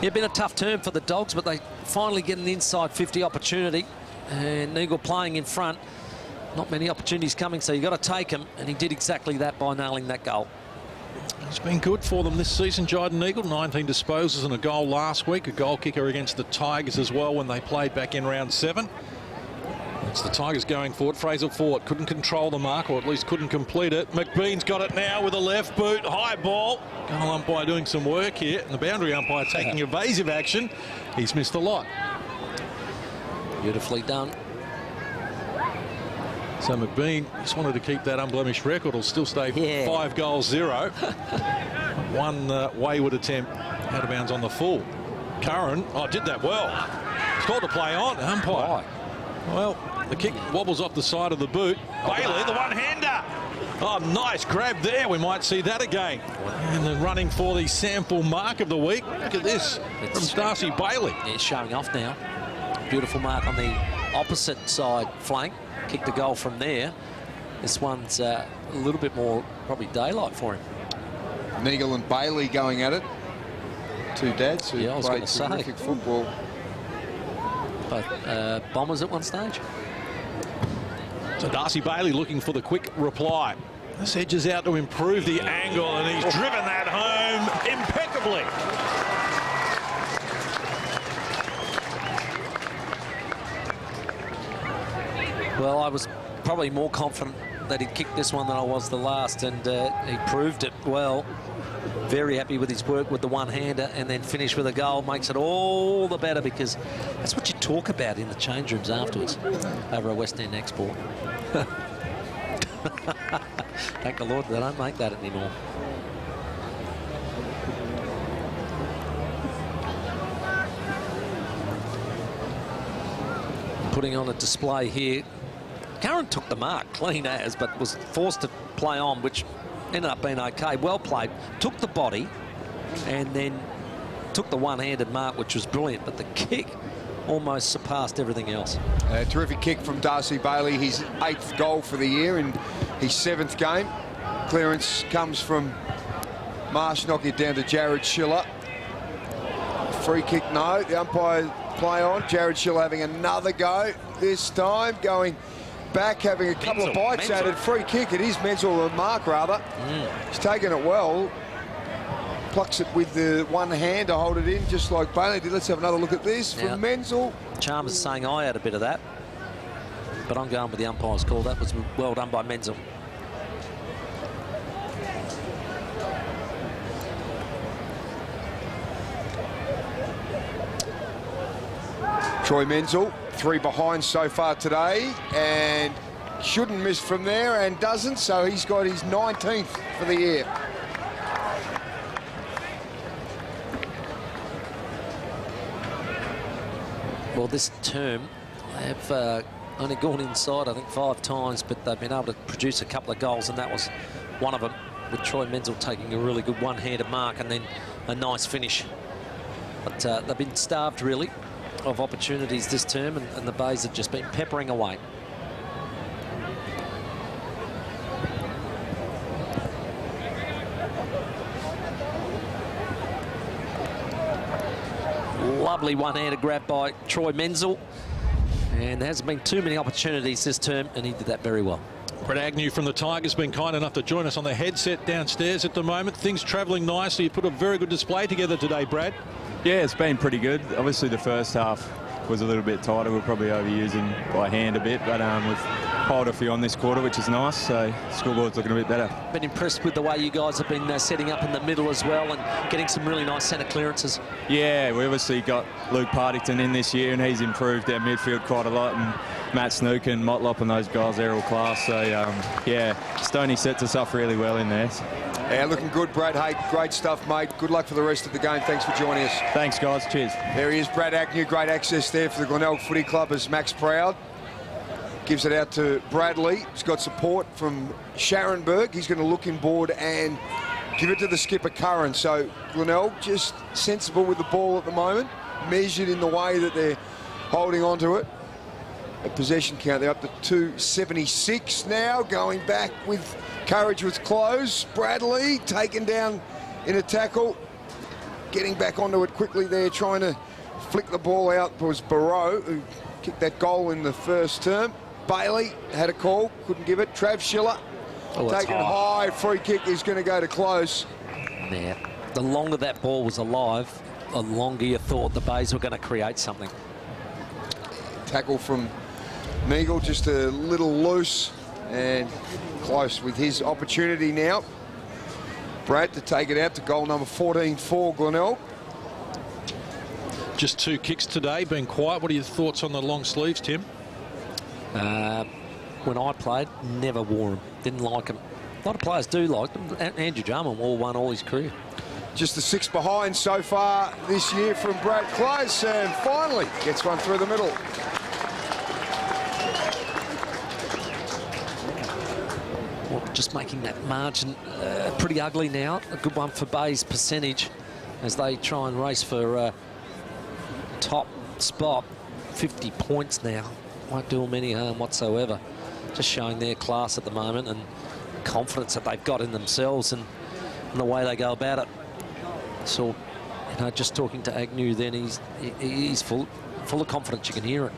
Yeah, been a tough term for the Dogs, but they finally get an inside 50 opportunity, and Neagle playing in front. Not many opportunities coming, so you've got to take them, and he did exactly that by nailing that goal. It's been good for them this season, Jayden Eagle. 19 disposals and a goal last week. A goal kicker against the Tigers as well when they played back in round 7. It's the Tigers going forward. Fraser Fort couldn't control the mark, or at least couldn't complete it. McBean's got it now with a left boot. High ball. Goal umpire doing some work here. And the boundary umpire taking evasive action. He's missed a lot. Beautifully done. So McBean just wanted to keep that unblemished record. It'll still stay 5-0. One wayward attempt out of bounds on the full. Curran, did that well. It's called a play on. Umpire. Well, the kick wobbles off the side of the boot. Bailey, the one-hander. Oh, nice grab there. We might see that again. And then running for the SANFL mark of the week. Look at this from Darcy Bailey. It's showing off now. Beautiful mark on the opposite side flank. Kicked the goal from there. This one's a little bit more probably daylight for him. Neagle and Bailey going at it. Two dads who I was played terrific football. Both Bombers at one stage. So Darcy Bailey looking for the quick reply. This edges out to improve the angle, and he's driven that home impeccably. Well, I was probably more confident that he'd kick this one than I was the last, and he proved it well. Very happy with his work with the one-hander, and then finish with a goal makes it all the better, because that's what you talk about in the change rooms afterwards over a West End export. Thank the Lord they don't make that anymore. Putting on a display here. Curran took the mark, clean as, but was forced to play on, which ended up being okay. Well played. Took the body and then took the one-handed mark, which was brilliant, but the kick almost surpassed everything else. A terrific kick from Darcy Bailey, his 8th goal for the year in his 7th game. Clearance comes from Marsh, knocking it down to Jared Schiller. Free kick, no. The umpire play on. Jared Schiller having another go, this time going back, having a couple of bites at it. Free kick. It is Menzel, the mark rather. He's taken it well. Plucks it with the one hand to hold it in, just like Bailey did. Let's have another look at this from Menzel. Chalmers saying I had a bit of that, but I'm going with the umpire's call. That was well done by Menzel. Troy Menzel, 3 behind so far today, and shouldn't miss from there, and doesn't, so he's got his 19th for the year. Well, this term, they have only gone inside, I think, 5 times, but they've been able to produce a couple of goals, and that was one of them, with Troy Menzel taking a really good one-handed mark and then a nice finish. But they've been starved, really, of opportunities this term, and the Bays have just been peppering away. Lovely one-handed grab by Troy Menzel, and there hasn't been too many opportunities this term, and he did that very well. Brett Agnew from the Tigers has been kind enough to join us on the headset downstairs at the moment. Things travelling nicely. You put a very good display together today, Brad. Yeah, it's been pretty good. Obviously, the first half was a little bit tighter. We're probably overusing by hand a bit, but we've piled a few on this quarter, which is nice. So scoreboard's looking a bit better. Been impressed with the way you guys have been setting up in the middle as well, and getting some really nice centre clearances. Yeah, we obviously got Luke Partington in this year, and he's improved our midfield quite a lot. And Matt Snook and Motlop and those guys, they're all class. So yeah, Stoney sets us up really well in there. Yeah, looking good, Brad. Hey, great stuff, mate. Good luck for the rest of the game. Thanks for joining us. Thanks, guys. Cheers. There he is, Brad Agnew. Great access there for the Glenelg Footy Club as Max Proud gives it out to Bradley. He's got support from Scharenberg. He's going to look inboard and give it to the skipper, Curran. So Glenelg just sensible with the ball at the moment, measured in the way that they're holding on to it. A possession count, they're up to 276 now, going back with courage was close. Bradley taken down in a tackle, getting back onto it quickly there, trying to flick the ball out. It was Barreau who kicked that goal in the first term. Bailey had a call, couldn't give it. Trav Schiller Oh, Taken high. Free kick is going to go to close. Yeah. The longer that ball was alive, the longer you thought the Bays were going to create something. Tackle from Meagle, just a little loose and close with his opportunity now. Brad to take it out to goal number 14 for Glenelg. Just 2 kicks today, been quiet. What are your thoughts on the long sleeves, Tim? When I played, never wore them. Didn't like them. A lot of players do like them. Andrew Jarman won all his career. Just the 6 behind so far this year from Brad Close, and finally gets one through the middle. Well, just making that margin pretty ugly now. A good one for Bay's percentage as they try and race for top spot. 50 points now. Won't do them any harm whatsoever. Just showing their class at the moment and confidence that they've got in themselves and the way they go about it. So, you know, just talking to Agnew then, he's full of confidence. You can hear it.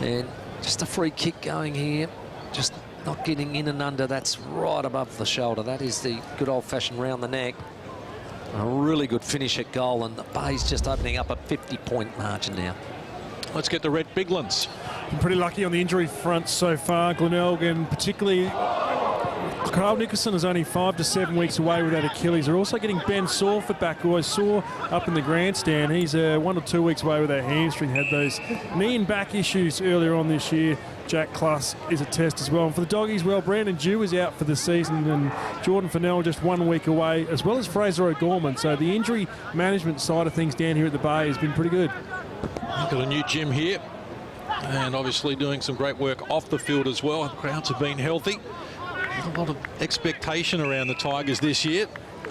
And just a free kick going here. Just not getting in and under. That's right above the shoulder. That is the good old-fashioned round the neck. A really good finish at goal, and the Bay's just opening up a 50-point margin now. Let's get the Red Biglands. Been pretty lucky on the injury front so far, Glenelg, and particularly Kyle Nicholson is only 5 to 7 weeks away with that Achilles. They're also getting Ben Sawford back, who I saw up in the grandstand. He's 1 or 2 weeks away with that hamstring. Had those knee and back issues earlier on this year. Jack Cluss is a test as well. And for the Doggies, well, Brandon Dew is out for the season, and Jordan Fennell just 1 week away, as well as Fraser O'Gorman. So the injury management side of things down here at the Bay has been pretty good. Got a new gym here, and obviously doing some great work off the field as well. Crowds have been healthy. A lot of expectation around the Tigers this year.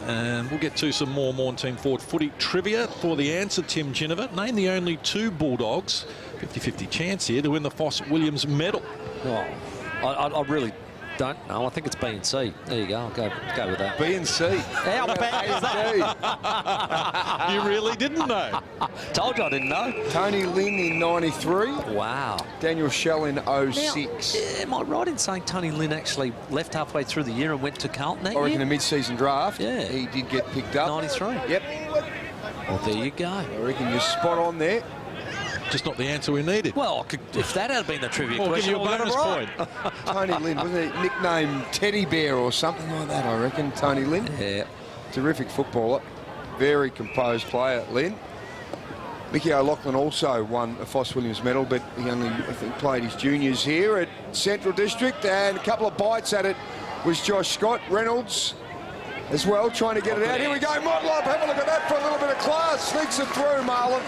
And we'll get to some more Morn Team Forward footy trivia for the answer, Tim Ginniver. Name the only 2 Bulldogs, 50-50 chance here, to win the Foss Williams medal. Oh, I really don't know. I think it's B and C. There you go. I'll go with that. B and C. How bad is that? You really didn't know. Told you I didn't know. Tony Lynn in 93. Wow. Daniel Shell in 06. Now, am I right in saying Tony Lynn actually left halfway through the year and went to Carlton that I reckon year? a mid-season draft. Yeah. He did get picked up. 93. Yep. Well, there you go. I reckon you're spot on there. Just not the answer we needed. Well, if that had been the trivia I'll question, give you a bonus point. Tony Lynn, wasn't it nicknamed Teddy Bear or something like that, I reckon, Tony Lynn? Yeah. Terrific footballer. Very composed player, Lynn. Mickey O'Loughlin also won a Foss Williams medal, but he only, I think, played his juniors here at Central District, and a couple of bites at it was Josh Scott. Reynolds as well, trying to get it out. Here we go, Motlop, have a look at that for a little bit of class. Sneaks it through, Marlon.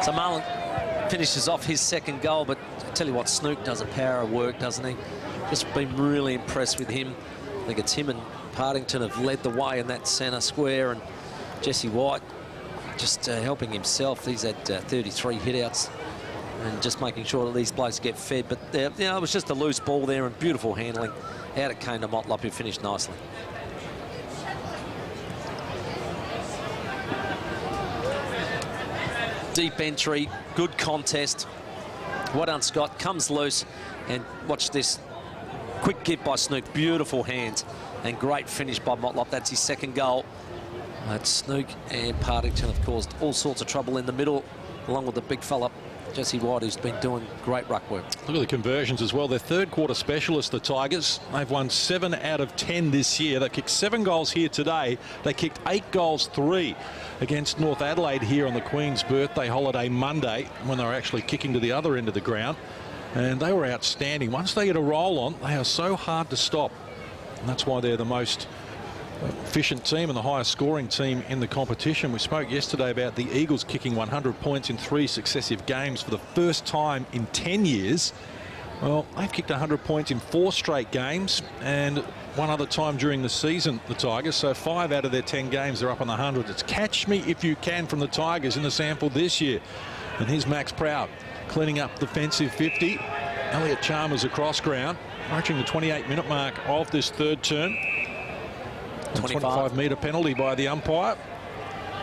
So Marlon finishes off his 2nd goal, but I tell you what, Snook does a power of work, doesn't he? Just been really impressed with him. I think it's him and Partington have led the way in that centre square, and Jesse White just helping himself. He's had 33 hitouts and just making sure that these blokes get fed. But you know, it was just a loose ball there and beautiful handling. Out it came to Motlop, who finished nicely. Deep entry, good contest. Well done, Scott. Comes loose, and watch this quick give by Snook. Beautiful hands and great finish by Motlop. That's his 2nd goal. Snook and Partington have caused all sorts of trouble in the middle, along with the big fella Jesse White, who's been doing great ruck work. Look at the conversions as well. They're 3rd quarter specialists, the Tigers. They've won 7 out of 10 this year. They kicked 7 goals here today. They kicked 8 goals, 3 against North Adelaide here on the Queen's birthday holiday Monday, when they were actually kicking to the other end of the ground. And they were outstanding. Once they get a roll on, they are so hard to stop. And that's why they're the most efficient team and the highest scoring team in the competition. We spoke yesterday about the Eagles kicking 100 points in 3 successive games for the first time in 10 years. Well, they've kicked 100 points in 4 straight games, and 1 other time during the season, the Tigers. So 5 out of their 10 games, they're up on the 100. It's catch me if you can from the Tigers in the SANFL this year. And here's Max Proud cleaning up defensive 50. Elliot Chalmers across ground, approaching the 28-minute mark of this 3rd term. 25-metre penalty by the umpire.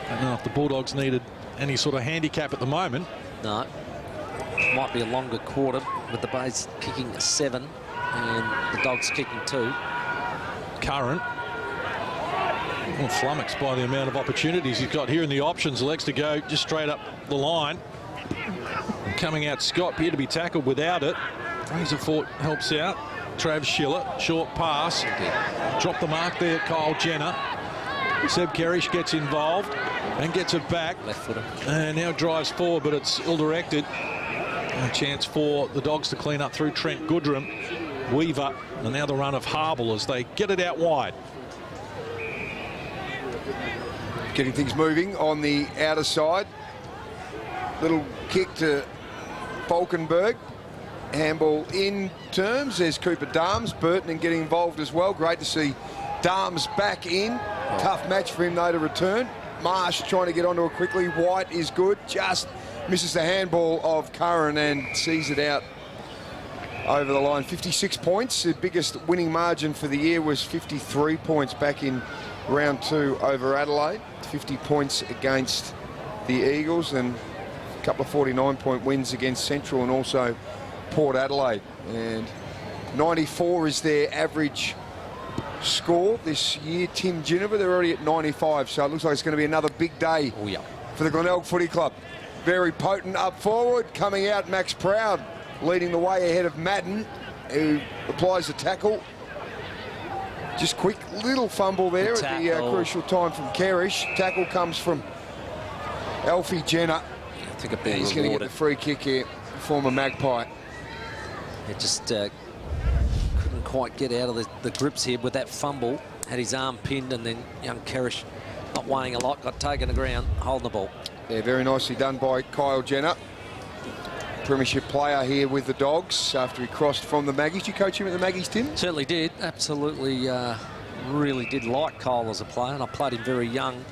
I don't know if the Bulldogs needed any sort of handicap at the moment. No. Might be a longer quarter with the Bays kicking 7 and the Dogs kicking 2. Curran. Well, flummoxed by the amount of opportunities he's got here in the options. Elects to go just straight up the line. And coming out, Scott appeared to be tackled without it. Razorfort helps out. Trav Schiller, short pass. Drop the mark there, Kyle Jenner. Seb Kerish gets involved and gets it back. Left footer. And now drives forward, but it's ill-directed. A chance for the Dogs to clean up through Trent Goodrum, Weaver, and now the run of Harble as they get it out wide. Getting things moving on the outer side. Little kick to Falkenberg. Handball in terms. There's Cooper Darms. Burton getting involved as well. Great to see Darms back in. Tough match for him though to return. Marsh trying to get onto it quickly. White is good. Just misses the handball of Curran and sees it out over the line. 56 points. The biggest winning margin for the year was 53 points back in round 2 over Adelaide. 50 points against the Eagles and a couple of 49-point wins against Central and also Port Adelaide. And 94 is their average score this year. Tim Ginniver, they're already at 95, so it looks like it's going to be another big day for the Glenelg Footy Club. Very potent up forward. Coming out, Max Proud leading the way ahead of Madden, who applies the tackle. Just quick little fumble there at the crucial time from Kerish. Tackle comes from Alfie Jenner. I think he's going to get the free kick here, former Magpie. It just couldn't quite get out of the grips here with that fumble. Had his arm pinned, and then young Kerish, not weighing a lot, got taken to ground, holding the ball. Yeah, very nicely done by Kyle Jenner. Premiership player here with the Dogs after he crossed from the Maggies. Did you coach him at the Maggies, Tim? Certainly did. Absolutely, really did like Kyle as a player, and I played him very young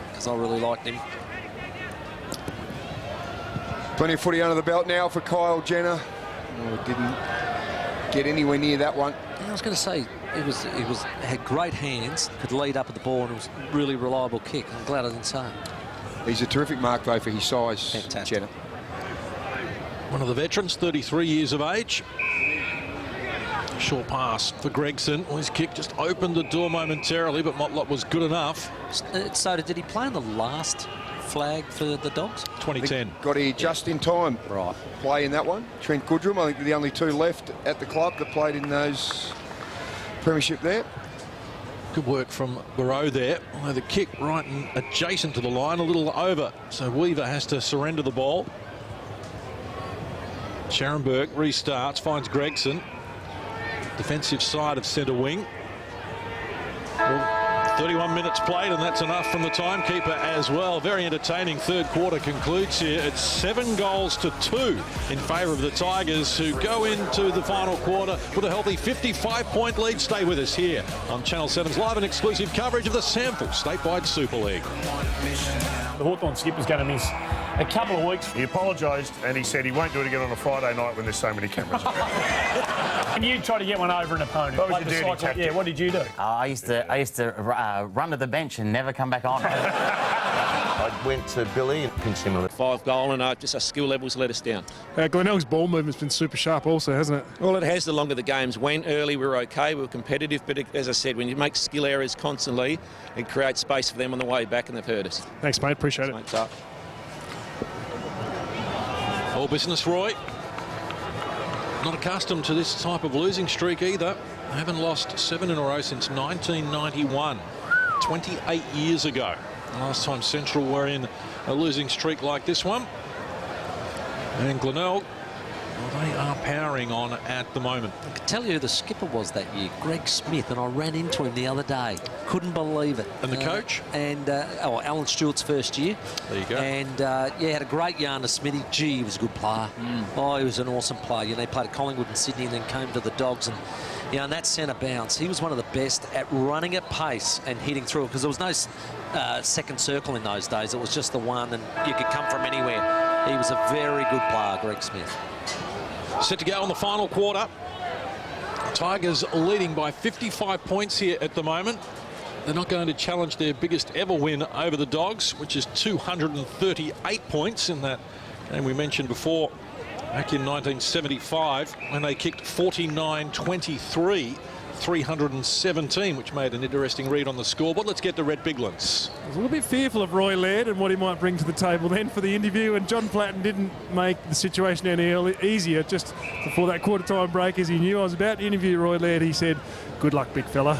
because I really liked him. Plenty of footy under the belt now for Kyle Jenner. Oh, didn't get anywhere near that one. I was going to say, he had great hands, could lead up at the ball, and it was a really reliable kick. I'm glad I didn't say it. He's a terrific mark, though, for his size. Fantastic. Jenner. One of the veterans, 33 years of age. Short pass for Gregson. Well, his kick just opened the door momentarily, but Motlop was good enough. So did he play on the last flag for the Dogs? 2010. Got here just in time. Right. Play in that one. Trent Goodrum, I think the only 2 left at the club that played in those premiership there. Good work from Barreau there. Although the kick right and adjacent to the line, a little over. So Weaver has to surrender the ball. Scharenberg restarts, finds Gregson. Defensive side of centre wing. Well, 31 minutes played, and that's enough from the timekeeper as well. Very entertaining third quarter concludes here. It's 7 goals to 2 in favour of the Tigers, who go into the final quarter with a healthy 55-point lead. Stay with us here on Channel 7's live and exclusive coverage of the SANFL Statewide Super League. The Hawthorn skipper's going to miss a couple of weeks. He apologised and he said he won't do it again on a Friday night when there's so many cameras around. And you try to get one over an opponent. What was your dirty tactic? Yeah, what did you do? I used to run to the bench and never come back on. I went to Billy and pinched him a 5 goal, and just our skill levels let us down. Glenelg's ball movement's been super sharp also, hasn't it? Well, it has the longer the games went. Early we were okay, we were competitive, but as I said, when you make skill errors constantly, it creates space for them on the way back, and they've hurt us. Thanks, mate. Appreciate it. Thanks, mate. All business, Roy. Not accustomed to this type of losing streak either. They haven't lost 7 in a row since 1991, 28 years ago. Last time Central were in a losing streak like this one. And Glenelg, well, they are powering on at the moment. I can tell you who the skipper was that year, Greg Smith, and I ran into him the other day. Couldn't believe it. And the coach? Alan Stewart's first year. There you go. And, had a great yarn to Smithy. Gee, he was a good player. Oh, he was an awesome player. You know, he played at Collingwood in Sydney and then came to the Dogs. And, and that centre bounce, he was one of the best at running at pace and hitting through, because there was no second circle in those days. It was just the one, and you could come from anywhere. He was a very good player, Greg Smith. Set to go in the final quarter. Tigers leading by 55 points here at the moment. they're not going to challenge their biggest ever win over the Dogs, which is 238 points in that game we mentioned before, back in 1975, when they kicked 49-23, 317, which made an interesting read on the scoreboard. Let's get to Red Biglands. I was a little bit fearful of Roy Laird and what he might bring to the table then for the interview, and John Platten didn't make the situation any easier. Just before that quarter-time break, as he knew I was about to interview Roy Laird, he said, "Good luck, big fella."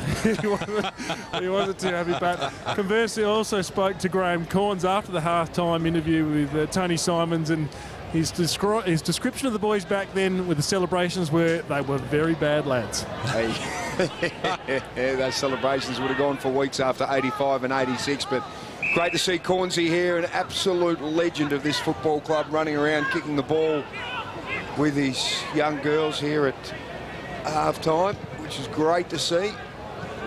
He wasn't too happy. But conversely, I also spoke to Graham Corns after the half-time interview with Tony Simons, and his description of the boys back then with the celebrations were they were very bad lads. Hey. Those celebrations would have gone for weeks after 85 and 86, but great to see Cornsey here, an absolute legend of this football club, running around kicking the ball with his young girls here at half-time, which is great to see.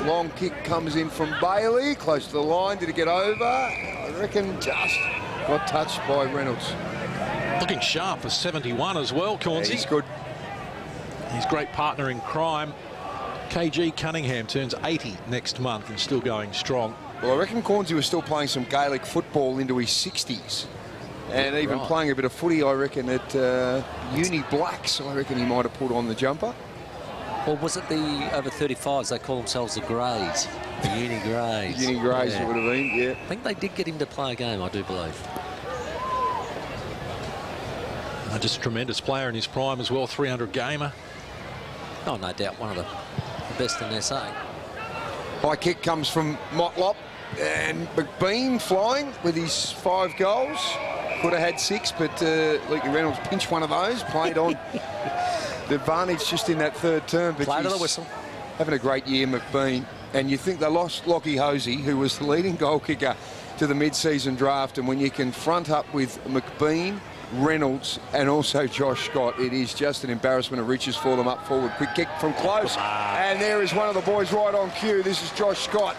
Long kick comes in from Bailey, close to the line. Did it get over? I reckon just got touched by Reynolds. Looking sharp for 71 as well, Cornsey. Yeah, he's good. His great partner in crime, KG Cunningham, turns 80 next month and still going strong. Well, I reckon Cornsey was still playing some Gaelic football into his 60s. And even playing a bit of footy, I reckon, at Uni Blacks. I reckon he might have put on the jumper. Or was it the over 35s? They call themselves the Greys. The Uni Greys. Uni Greys, it would have been, yeah. I think they did get him to play a game, I do believe. Just a tremendous player in his prime as well, 300 gamer. Oh, no doubt, one of the best in SA. High kick comes from Motlop, and McBean flying with his 5 goals. Could have had 6, but Leaky Reynolds pinched one of those, played on the advantage just in that third term. But play to the whistle. Having a great year, McBean. And you think they lost Lockie Hosey, who was the leading goal kicker to the mid-season draft. And when you can front up with McBean, Reynolds and also Josh Scott, it is just an embarrassment of riches for them up forward. Quick kick from close, and there is one of the boys right on cue. This is Josh Scott,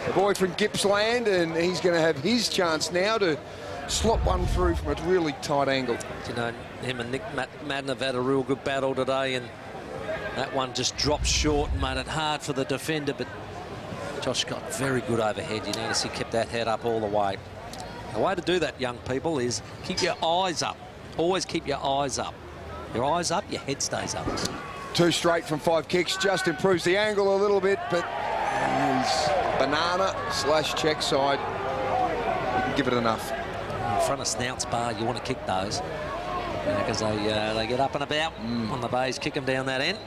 a boy from Gippsland, and he's going to have his chance now to slot one through from a really tight angle. You know, him and Nick Madden have had a real good battle today, and that one just dropped short and made it hard for the defender, but Josh Scott very good overhead. You notice he kept that head up all the way. The way to do that, young people, is keep your eyes up. Always keep your eyes up. Your eyes up, your head stays up. 2 straight from 5 kicks, just improves the angle a little bit, but he's banana / check side. You can give it enough. In front of Snouts Bar, you want to kick those because they get up and about on the bays, kick them down that end.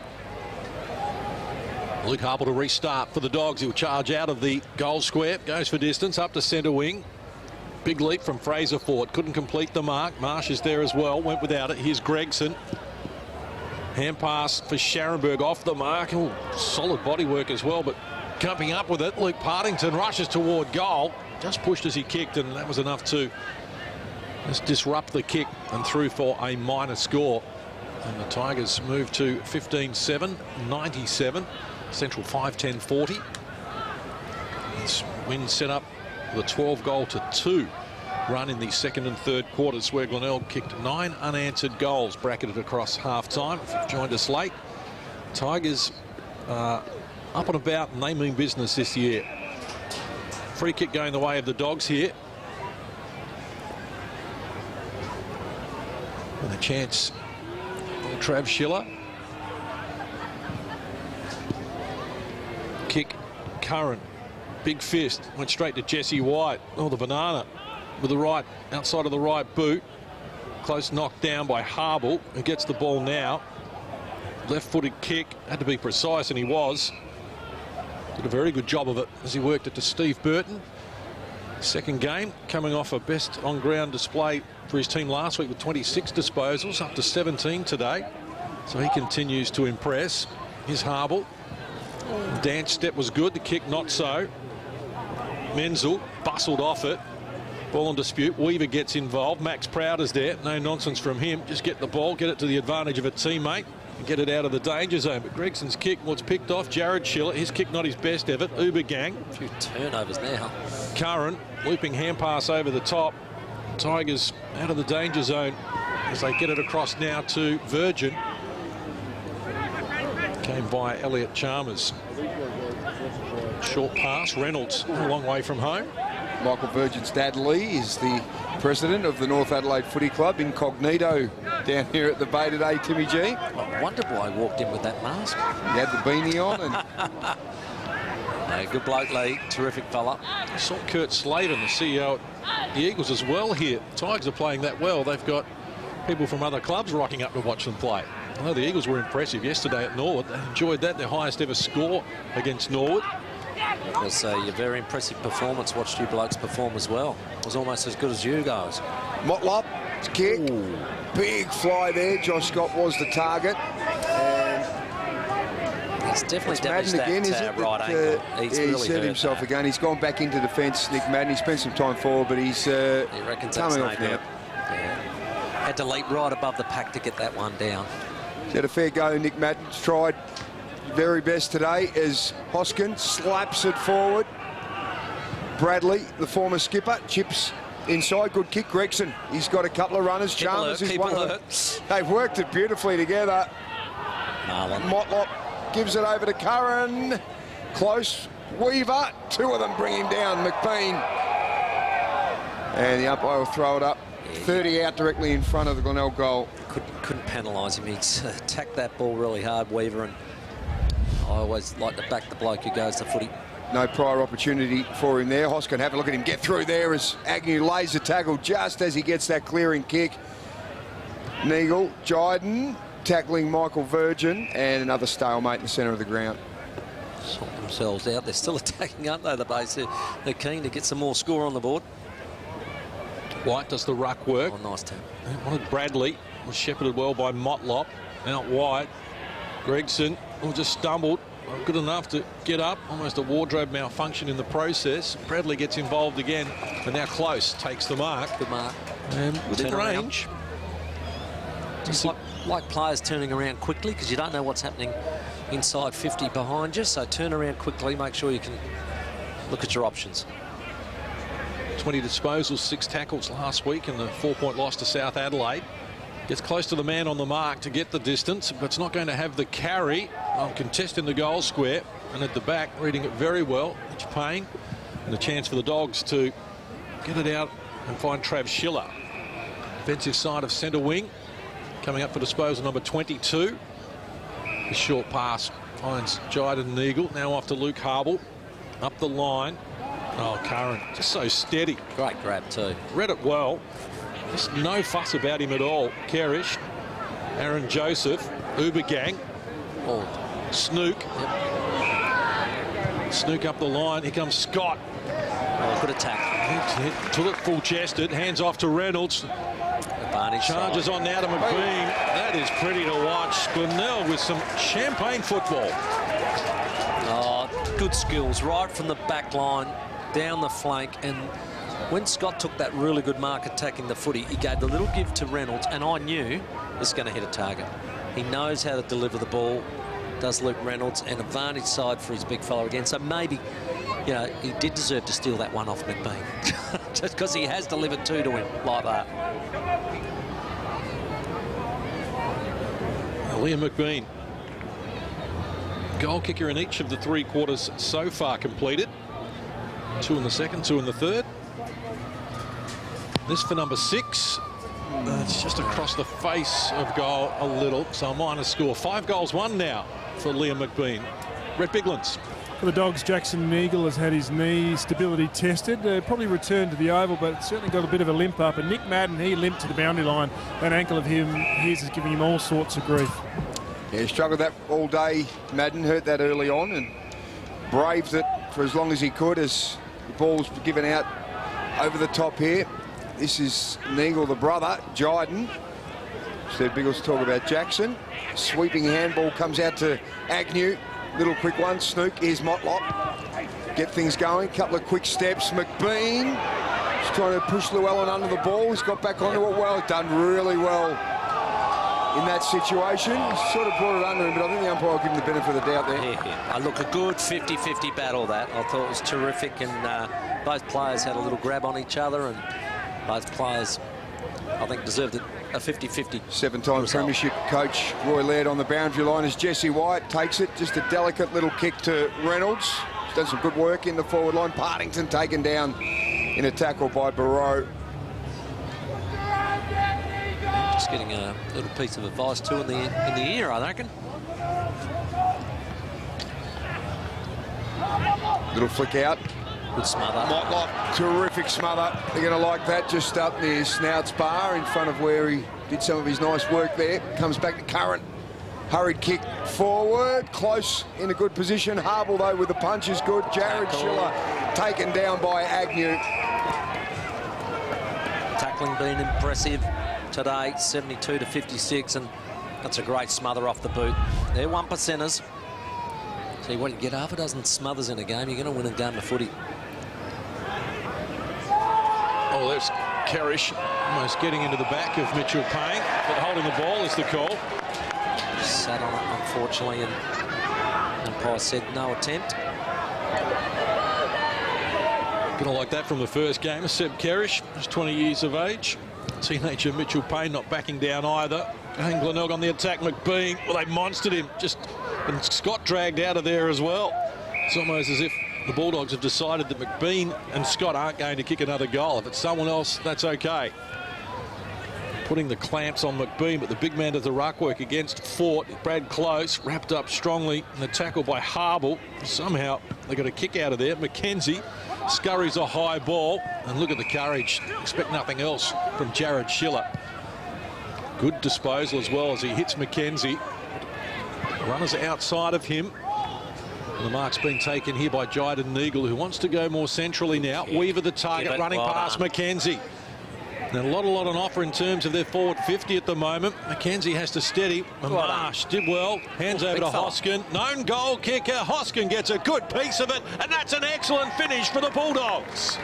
Luke Harple to restart for the Dogs. He'll charge out of the goal square, goes for distance, up to centre wing. Big leap from Fraser Ford. Couldn't complete the mark. Marsh is there as well. Went without it. Here's Gregson. Hand pass for Scharenberg off the mark. Ooh, solid body work as well, but coming up with it. Luke Partington rushes toward goal. Just pushed as he kicked, and that was enough to just disrupt the kick and through for a minor score. And the Tigers move to 15-7, 97. Central 5-10-40. This win set up the 12-goal-2 run in the second and third quarters, where Glenelg kicked 9 unanswered goals, bracketed across half-time. If you've joined us late, Tigers up and about, and they mean business this year. Free kick going the way of the Dogs here. And a chance for Trav Schiller. Kick, Curran. Big fist, went straight to Jesse White. Oh, the banana with the right, outside of the right boot. Close knocked down by Harble, who gets the ball now. Left-footed kick, had to be precise, and he was. Did a very good job of it as he worked it to Steve Burton. Second game, coming off a best on-ground display for his team last week with 26 disposals, up to 17 today. So he continues to impress. Here's Harble. The dance step was good, the kick not so. Menzel bustled off it. Ball in dispute. Weaver gets involved. Max Prowder's there. No nonsense from him. Just get the ball, get it to the advantage of a teammate, and get it out of the danger zone. But Gregson's kick was picked off. Jared Schiller, his kick not his best ever. Uber Gang. A few turnovers now. Curran, looping hand pass over the top. Tigers out of the danger zone as they get it across now to Virgin. Came by Elliot Chalmers. Short pass. Reynolds a long way from home. Michael Virgin's dad, Lee, is the president of the North Adelaide Footy Club, incognito down here at the Bay today, Timmy G. I wonder why he walked in with that mask. He had the beanie on. And good bloke, Lee. Terrific fella. I saw Kurt Sladen, the CEO at the Eagles, as well here. Tigers are playing that well. They've got people from other clubs rocking up to watch them play. I know the Eagles were impressive yesterday at Norwood. They enjoyed that, their highest ever score against Norwood. I'll say a very impressive performance. Watched you blokes perform as well. It was almost as good as you guys. Motlop, kick. Ooh. Big fly there. Josh Scott was the target. And it's definitely damaged that again, is it? right ankle. He's really hurt himself that. again. He's gone back into defence, Nick Madden. He spent some time forward, but he's he reckons coming off now. Yeah. Had to leap right above the pack to get that one down. He's had a fair go. Nick Madden's tried very best today as Hoskin slaps it forward. Bradley, the former skipper, chips inside. Good kick. Gregson, he's got a couple of runners. Chalmers is one of them. They've worked it beautifully together. Motlop gives it over to Curran. Close. Weaver. Two of them bring him down. McBean. And the umpire will throw it up. 30 out directly in front of the Glenelg goal. Couldn't penalise him. He's attacked that ball really hard, Weaver, and I always like to back the bloke who goes to footy. No prior opportunity for him there. Hoskin, have a look at him get through there as Agnew lays the tackle just as he gets that clearing kick. Neagle, Jiden tackling Michael Virgin, and another stalemate in the centre of the ground. Sort themselves out. They're still attacking, aren't they, the base? They're keen to get some more score on the board. White does the ruck work. Oh, nice tap. Wanted Bradley. Was shepherded well by Motlop. Out wide. Gregson just stumbled. Good enough to get up. Almost a wardrobe malfunction in the process. Bradley gets involved again. And now Close takes the mark. Good mark. And within range. Just like players turning around quickly, because you don't know what's happening inside 50 behind you. So turn around quickly. Make sure you can look at your options. 20 disposals, 6 tackles last week in the 4-point loss to South Adelaide. Gets close to the man on the mark to get the distance, but it's not going to have the carry on contesting the goal square. And at the back, reading it very well, Mitch Payne, and a chance for the Dogs to get it out and find Trav Schiller. Offensive side of centre wing, coming up for disposal number 22. The short pass finds Jiden and Eagle, now off to Luke Harble, up the line. Oh, Curran, just so steady. Great grab too. Read it well. Just no fuss about him at all. Kerish, Aaron Joseph, Uber Gang. Oh. Snook. Yep. Snook up the line. Here comes Scott. Oh, good attack. He took it full-chested. Hands off to Reynolds. Advantage Charges side. on now to McBean. That is pretty to watch. Glenelg with some champagne football. Oh, good skills right from the back line, down the flank, and when Scott took that really good mark attacking the footy, he gave the little give to Reynolds, and I knew this is going to hit a target. He knows how to deliver the ball, does Luke Reynolds, and advantage side for his big fella again. So maybe, you know, he did deserve to steal that one off McBean, just because he has delivered two to him like that. Liam McBean, goal kicker in each of the 3 quarters so far completed. 2 in the second, 2 in the third. This for number 6. It's just across the face of goal a little, so a minus score. 5 goals, 1 now for Liam McBean. Brett Biglands. For the Dogs, Jackson Neagle has had his knee stability tested. Probably returned to the oval, but certainly got a bit of a limp up. And Nick Madden, he limped to the boundary line. That ankle of his is giving him all sorts of grief. Yeah, he struggled that all day. Madden hurt that early on and braved it for as long as he could as the ball's given out over the top here. This is Neagle, the brother, Jiden. Instead, Biggles talk about Jackson. Sweeping handball comes out to Agnew. Little quick one. Snook. Here's Motlop. Get things going. Couple of quick steps. McBean. He's trying to push Llewellyn under the ball. He's got back onto it well. Done really well in that situation. He's sort of brought it under him, but I think the umpire will give him the benefit of the doubt there. Yeah. Look, a good 50-50 battle that. I thought it was terrific, and both players had a little grab on each other, and both players I think deserved it a 50-50. Seven-time premiership coach Roy Laird on the boundary line as Jesse White takes it. Just a delicate little kick to Reynolds. He's done some good work in the forward line. Partington taken down in a tackle by Barreau. Just getting a little piece of advice too in the ear, I reckon. Little flick out. Good smother. Motlop, terrific smother. They're going to like that, just up near Snout's bar in front of where he did some of his nice work there. Comes back to Curran. Hurried kick forward, close in a good position. Harble, though, with the punch is good. Jared Schiller taken down by Agnew. Tackling been impressive today, 72-56, and that's a great smother off the boot. They're 1%ers. See what you get, half a dozen smothers in a game, you're going to win a game of footy. Oh, there's Kerrish almost getting into the back of Mitchell Payne, but holding the ball is the call. Sat on it, unfortunately, and umpire said no attempt. Gonna like that from the first game. Seb Kerrish, who's 20 years of age. Teenager Mitchell Payne not backing down either. And Glenelg on the attack. McBean, well, they monstered him. And Scott dragged out of there as well. It's almost as if the Bulldogs have decided that McBean and Scott aren't going to kick another goal. If it's someone else, that's okay. Putting the clamps on McBean, but the big man does the ruck work against Fort. Brad Close wrapped up strongly in the tackle by Harble. Somehow they got a kick out of there. McKenzie scurries a high ball, and look at the courage. Expect nothing else from Jared Schiller. Good disposal as well as he hits McKenzie. Runners outside of him. And the mark's been taken here by Jyden Neagle, who wants to go more centrally now. Weaver the target, running past McKenzie. Now, a lot on offer in terms of their forward 50 at the moment. McKenzie has to steady. And Marsh did well. Hands over to Hoskin. Known goal kicker. Hoskin gets a good piece of it. And that's an excellent finish for the Bulldogs.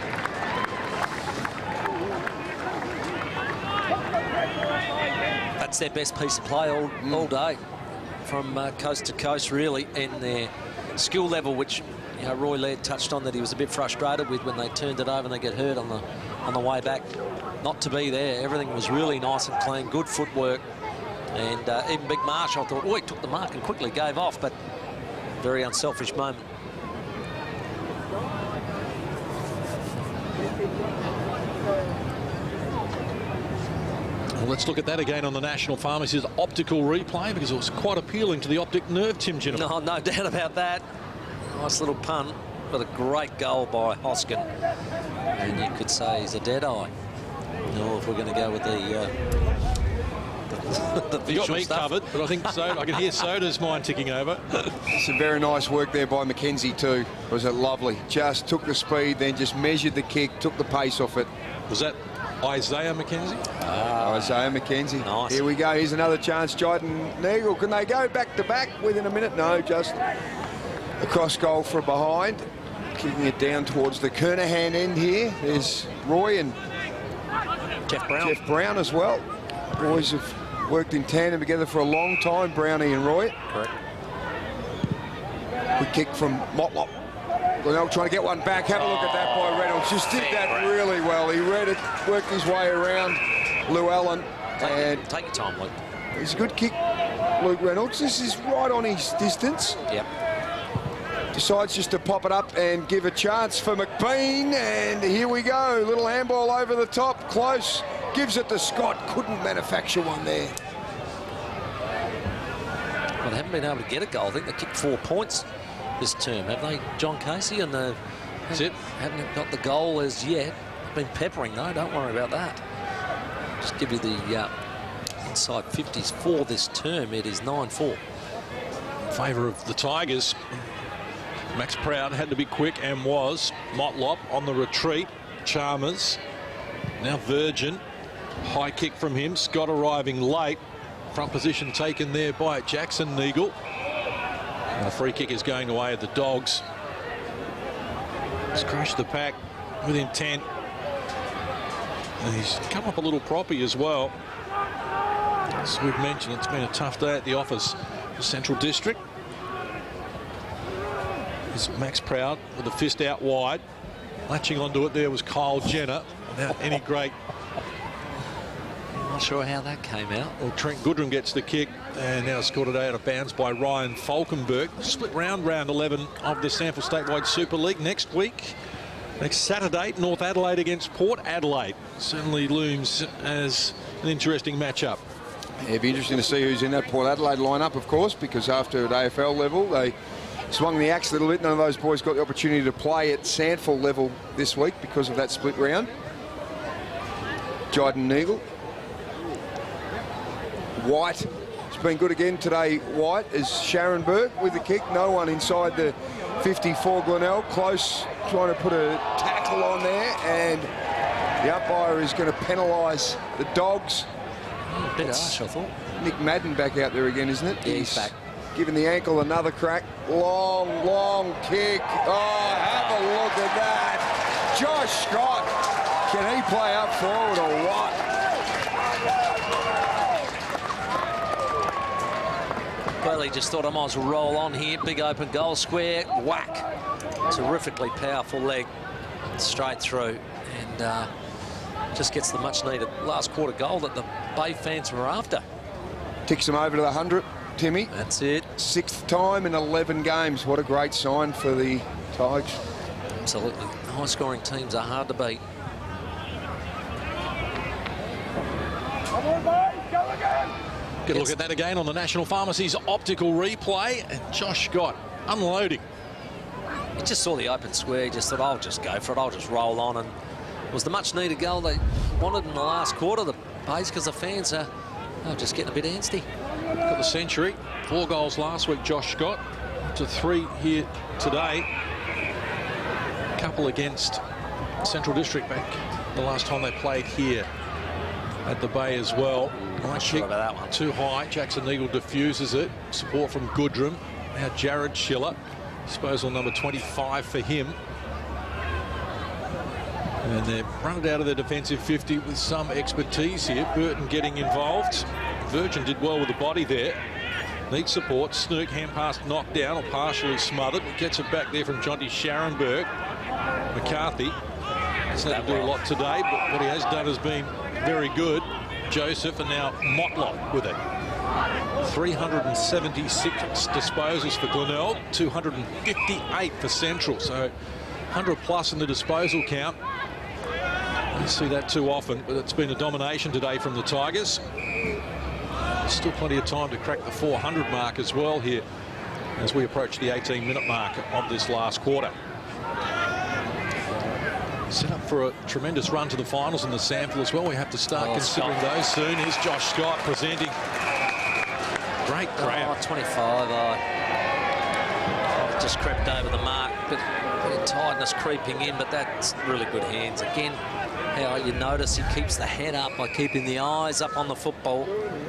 That's their best piece of play all day. From coast to coast, really, in their skill level, which Roy Laird touched on that he was a bit frustrated with when they turned it over and they get hurt on the way back. Not to be there. Everything was really nice and clean, good footwork, and even Big Marsh, I thought, he took the mark and quickly gave off, but very unselfish moment. Well, let's look at that again on the National Pharmacy's optical replay, because it was quite appealing to the optic nerve, Tim Ginnivan. No doubt about that. Nice little punt, but a great goal by Hoskin. And you could say he's a dead eye. No, if we're going to go with the you got me stuff. covered, but I think I can hear Soda's mind ticking over. Some very nice work there by McKenzie too. Was it lovely? Just took the speed, then just measured the kick, took the pace off it. Was that Isaiah McKenzie? Isaiah McKenzie. Nice. Here we go. Here's another chance. Jyden Neagle. Can they go back to back within a minute? No, just a cross goal from behind. Kicking it down towards the Kernahan end here. There's Roy and Jeff Brown as well. Boys have worked in tandem together for a long time, Brownie and Roy. Correct. Good kick from Motlop. Glenelg trying to get one back. Have a look at that by Reynolds. Just did that really well. He read it, worked his way around Llewellyn. Take your time, Luke. It's a good kick, Luke Reynolds. This is right on his distance. Yep. Decides just to pop it up and give a chance for McBean. And here we go. Little handball over the top. Close. Gives it to Scott. Couldn't manufacture one there. Well, they haven't been able to get a goal. I think they kicked 4 points this term, have they, John Casey? And that's it. Haven't got the goal as yet. Been peppering though. Don't worry about that. Just give you the inside 50s for this term. It is 9-4. In favour of the Tigers. Max Proud had to be quick and was. Motlop on the retreat. Chalmers. Now Virgin. High kick from him. Scott arriving late. Front position taken there by Jackson Neagle. And the free kick is going away at the Dogs. He's crashed the pack with intent. And he's come up a little proppy as well. As we've mentioned, it's been a tough day at the office for Central District. There's Max Proud with a fist out wide. Latching onto it there was Kyle Jenner without any great Not sure how that came out. Well, Trent Goodrum gets the kick and now scored it out of bounds by Ryan Falkenberg. Split round 11 of the SANFL Statewide Super League next week. Next Saturday, North Adelaide against Port Adelaide. Certainly looms as an interesting matchup. Yeah, it'd be interesting to see who's in that Port Adelaide lineup, of course, because after at AFL level, they swung the axe a little bit. None of those boys got the opportunity to play at SANFL level this week because of that split round. Jyden Neagle. White has been good again today. White is Sharonberg with the kick. No one inside the 54 Glenelg. Close, trying to put a tackle on there, and the umpire is going to penalise the Dogs. A bit harsh, I thought. Nick Madden back out there again, isn't it? Yeah, he's back. Giving the ankle another crack. Long kick. Oh, have a look at that. Josh Scott. Can he play up forward or what? Well, he just thought I might as well roll on here. Big open goal square. Whack. Terrifically powerful leg. Straight through. And just gets the much-needed last quarter goal that the Bay fans were after. Ticks them over to the 100, Timmy. That's it. 6th time in 11 games. What a great sign for the Tigers. Absolutely. High-scoring teams are hard to beat. Get a look at that again on the National Pharmacy's optical replay, and Josh Scott unloading. He just saw the open square. He just thought, I'll just go for it. I'll just roll on. And it was the much-needed goal they wanted in the last quarter, the Bays, because the fans are just getting a bit antsy. Got the century. 4 goals last week, Josh Scott. To 3 here today. A couple against Central District back the last time they played here at the Bay as well. Not sure about that one. Too high. Jackson Eagle diffuses it. Support from Goodrum. Now Jared Schiller. Disposal number 25 for him. And they've run it out of their defensive 50 with some expertise here. Burton getting involved. Virgin did well with the body there. Needs support. Snook, hand pass knocked down or partially smothered. Gets it back there from Jonty Sharonberg. McCarthy hasn't had to do a lot today, but what he has done has been very good. Joseph and now Motlop with it. 376 disposals for Glenelg, 258 for Central, so 100 plus in the disposal count. I don't see that too often, but it's been a domination today from the Tigers. Still plenty of time to crack the 400 mark as well here as we approach the 18-minute mark of this last quarter. Set up for a tremendous run to the finals in the SANFL as well. We have to start considering those soon. Here's Josh Scott presenting. Great grab. 25. Just crept over the mark, but a bit of tiredness creeping in, but that's really good hands. Again, how you notice he keeps the head up by keeping the eyes up on the football,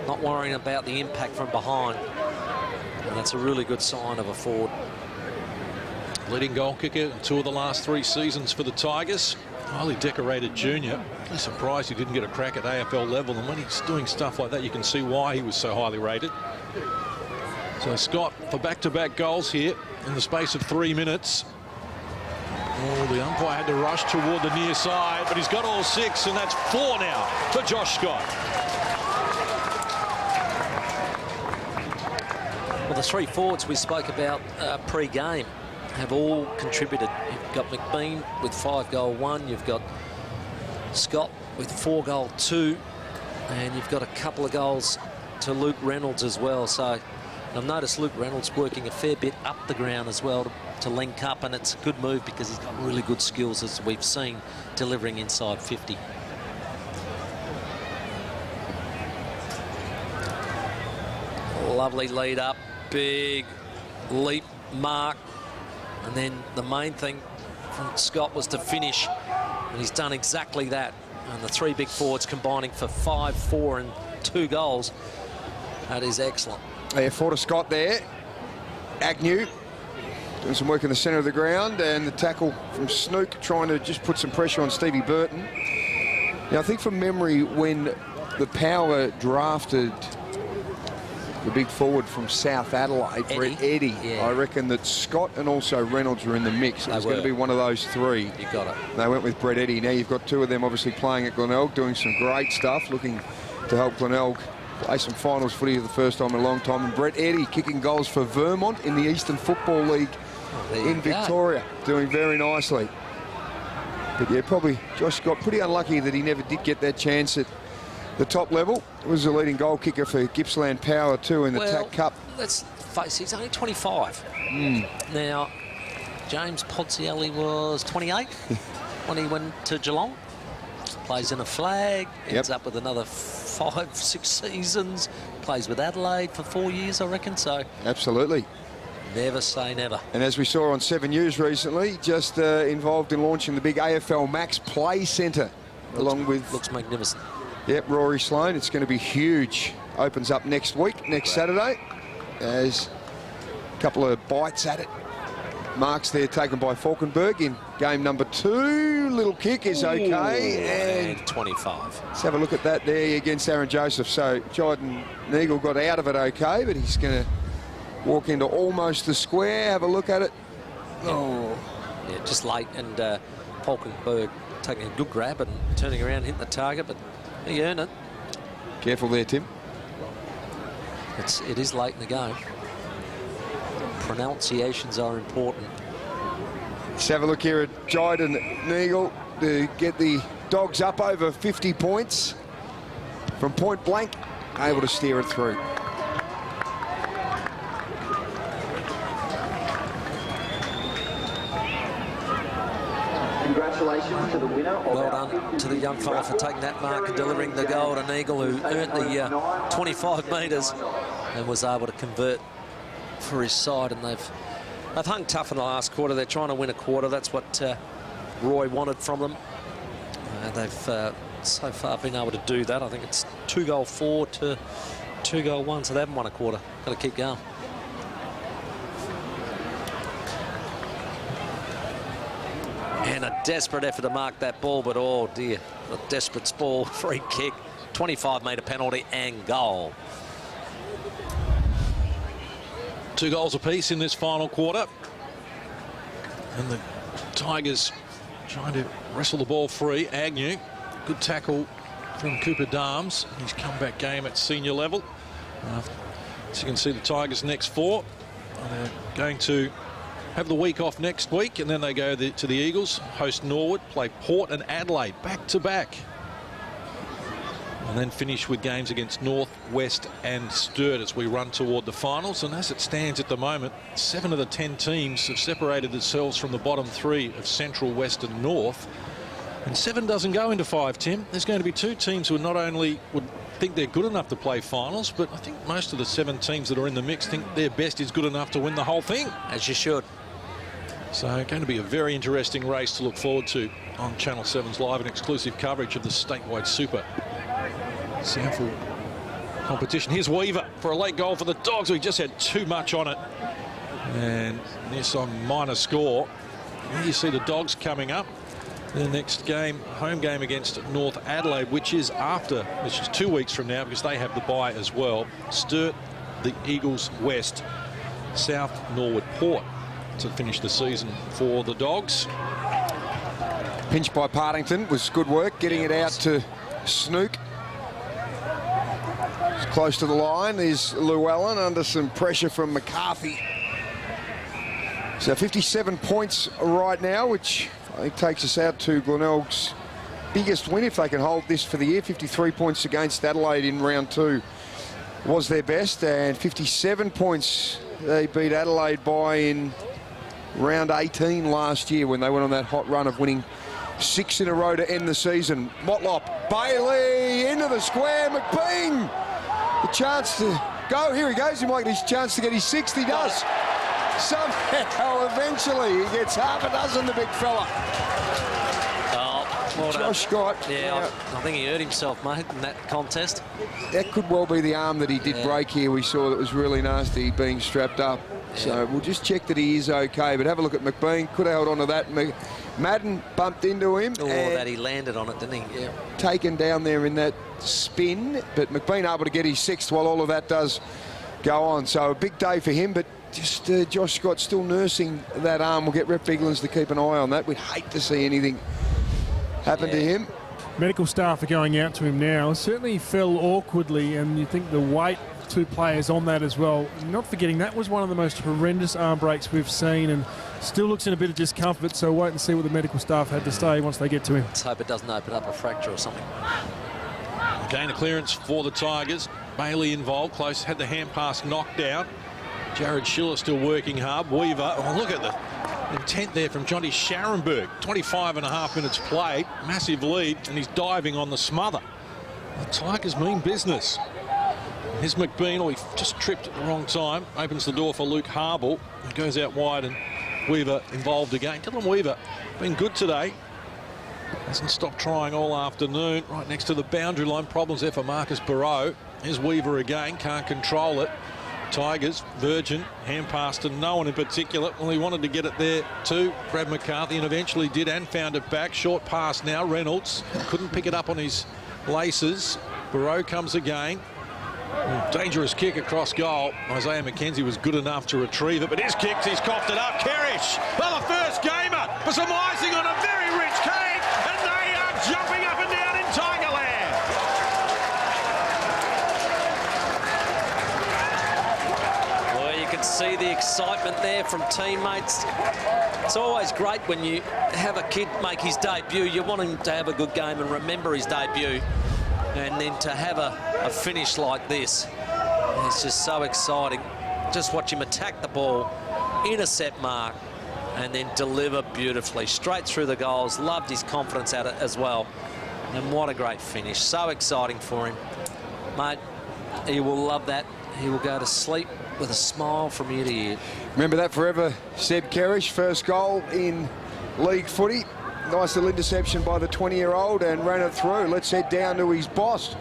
not worrying about the impact from behind. And that's a really good sign of a forward. Leading goal kicker in 2 of the last 3 seasons for the Tigers. Highly decorated junior. I'm surprised he didn't get a crack at AFL level, and when he's doing stuff like that, you can see why he was so highly rated. So Scott for back-to-back goals here in the space of 3 minutes. Oh, the umpire had to rush toward the near side, but he's got all 6, and that's 4 now for Josh Scott. Well, the 3 forwards we spoke about pre-game have all contributed. You've got McBean with 5-goal 1. You've got Scott with 4-goal 2. And you've got a couple of goals to Luke Reynolds as well. So I've noticed Luke Reynolds working a fair bit up the ground as well to link up. And it's a good move because he's got really good skills, as we've seen, delivering inside 50. Lovely lead up. Big leap mark. And then the main thing from Scott was to finish, and he's done exactly that. And the 3 big forwards combining for 5, 4 and 2 goals. That is excellent. Yeah, 4 to Scott there. Agnew doing some work in the centre of the ground, and the tackle from Snook trying to just put some pressure on Stevie Burton. Now, I think from memory, when the Power drafted the big forward from South Adelaide, Brett Eddy, yeah. I reckon that Scott and also Reynolds were in the mix. It was going to be one of those 3. You got it. They went with Brett Eddy. Now you've got 2 of them obviously playing at Glenelg, doing some great stuff, looking to help Glenelg play some finals footy for the first time in a long time. And Brett Eddy kicking goals for Vermont in the Eastern Football League in Victoria, doing very nicely. But yeah, probably Josh got pretty unlucky that he never did get that chance at the top level. He was the leading goal kicker for Gippsland Power too in the TAC Cup. Let's face it, he's only 25. Now, James Podsielli was 28 when he went to Geelong. Plays in a flag, ends up with another 5-6 seasons. Plays with Adelaide for 4 years, I reckon. So absolutely. Never say never. And as we saw on 7 News recently, just involved in launching the big AFL Max Play Centre, along with... Looks magnificent. Yep, Rory Sloane. It's going to be huge. Opens up next week, next Saturday. There's a couple of bites at it. Marks there taken by Falkenberg in game number 2. Little kick is okay. And 25. Let's have a look at that there against Aaron Joseph. So Jordan Neagle got out of it okay, but he's going to walk into almost the square. Have a look at it. Yeah, just late, and Falkenberg taking a good grab and turning around, hitting the target, but he earned it. Careful there, Tim. It is late in the game. Pronunciations are important. Let's have a look here at Jordan Neagle to get the Dogs up over 50 points from point blank, able to steer it through. Congratulations to the winner. Well done to the young fella for taking that mark and delivering the Golden Eagle, who earned the 25 metres and was able to convert for his side. And they've hung tough in the last quarter. They're trying to win a quarter. That's what Roy wanted from them. They've so far been able to do that. I think it's 2-4 to 2-1, so they haven't won a quarter. Got to keep going. And a desperate effort to mark that ball, but oh dear, a desperate ball, free kick, 25-metre penalty and goal. 2 goals apiece in this final quarter. And the Tigers trying to wrestle the ball free. Agnew, good tackle from Cooper Darms. He's comeback game at senior level. So you can see the Tigers next 4. And they're going to have the week off next week, and then they go to the Eagles, host Norwood, play Port and Adelaide back-to-back. And then finish with games against North, West and Sturt as we run toward the finals. And as it stands at the moment, 7 of the 10 teams have separated themselves from the bottom 3 of Central, West and North. And 7 doesn't go into 5, Tim. There's going to be 2 teams who not only would think they're good enough to play finals, but I think most of the 7 teams that are in the mix think their best is good enough to win the whole thing. As you should. So going to be a very interesting race to look forward to on Channel 7's live and exclusive coverage of the statewide Super SANFL competition. Here's Weaver for a late goal for the Dogs. We just had too much on it. And this on minor score. Here you see the Dogs coming up. The next game, home game against North Adelaide, which is 2 weeks from now, because they have the bye as well. Sturt, the Eagles West, South Norwood Port to finish the season for the Dogs. Pinch by Partington was good work, getting it out to Snook. It's close to the line. There's Llewellyn under some pressure from McCarthy. So 57 points right now, which I think takes us out to Glenelg's biggest win if they can hold this for the year. 53 points against Adelaide in round 2 was their best, and 57 points they beat Adelaide by in round 18 last year when they went on that hot run of winning 6 in a row to end the season. Motlop, Bailey into the square, McBean, the chance to go. Here he goes. He might get his chance to get his 6th. He does. Somehow, eventually, he gets half a dozen, the big fella. Oh, well done. Josh Scott. Yeah, I think he hurt himself, mate, in that contest. That could well be the arm that he did break here. We saw that was really nasty, being strapped up. So we'll just check that he is okay. But have a look at McBean. Could have held on to that. Madden bumped into him. Oh, that he landed on it, didn't he? Yeah. Taken down there in that spin. But McBean able to get his 6th while all of that does go on. So a big day for him. But just Josh Scott still nursing that arm. We'll get Rep Biglands to keep an eye on that. We'd hate to see anything happen to him. medical staff are going out to him now. Certainly fell awkwardly, and you think the weight, 2 players on that as well. Not forgetting that was one of the most horrendous arm breaks we've seen, and still looks in a bit of discomfort, so wait and see what the medical staff had to say once they get to him. Let's hope it doesn't open up a fracture or something. Gain of clearance for the Tigers. Bailey involved, close, had the hand pass knocked out. Jared Schiller still working hard. Weaver, oh, look at the intent there from Johnny Scharenberg. 25.5 minutes played, massive lead, and he's diving on the smother. The Tigers mean business. Here's McBean, oh, he just tripped at the wrong time. Opens the door for Luke Harble. He goes out wide, and Weaver involved again. Dylan Weaver been good today. Hasn't stopped trying all afternoon. Right next to the boundary line. Problems there for Marcus Barreau. Here's Weaver again. Can't control it. Tigers, Virgin, hand pass to no one in particular. Well, he wanted to get it there to Brad McCarthy and eventually did and found it back. Short pass now. Reynolds couldn't pick it up on his laces. Barreau comes again. Dangerous kick across goal. Isaiah McKenzie was good enough to retrieve it, but his kicks, he's coughed it up. Kerrish, well, the first gamer for some icing on a very rich cake, and they are jumping up and down in Tigerland. Well, you can see the excitement there from teammates. It's always great when you have a kid make his debut. You want him to have a good game and remember his debut. And then to have a finish like this, it's just so exciting. Just watch him attack the ball, intercept mark, and then deliver beautifully. Straight through the goals. Loved his confidence at it as well. And what a great finish. So exciting for him. Mate, he will love that. He will go to sleep with a smile from ear to ear. Remember that forever, Seb Kerrish. First goal in league footy. Nice little interception by the 20-year-old and ran it through. Let's head down to his boss,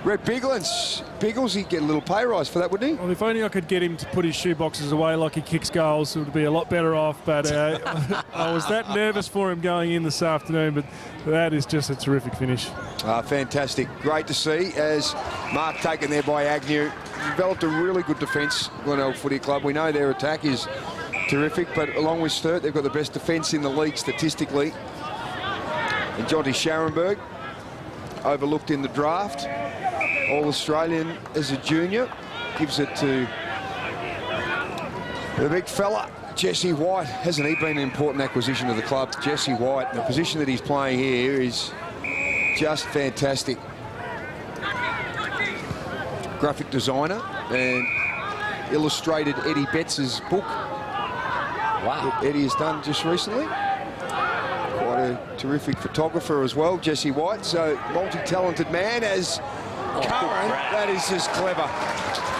Rhett Biggles. Biggles, he'd get a little pay rise for that, wouldn't he? Well, if only I could get him to put his shoeboxes away like he kicks goals, it would be a lot better off. But I was that nervous for him going in this afternoon, but that is just a terrific finish. Fantastic. Great to see as Mark taken there by Agnew. Developed a really good defence, Glenelg Footy Club. We know their attack is terrific, but along with Sturt, they've got the best defence in the league statistically. And Johnny Scharenberg, overlooked in the draft, All-Australian as a junior, gives it to the big fella, Jesse White. Hasn't he been an important acquisition of the club? Jesse White, the position that he's playing here is just fantastic. Graphic designer and illustrated Eddie Betts' book. Wow. That Eddie has done just recently. A terrific photographer as well, Jesse White. So multi-talented man as Curran. That is just clever.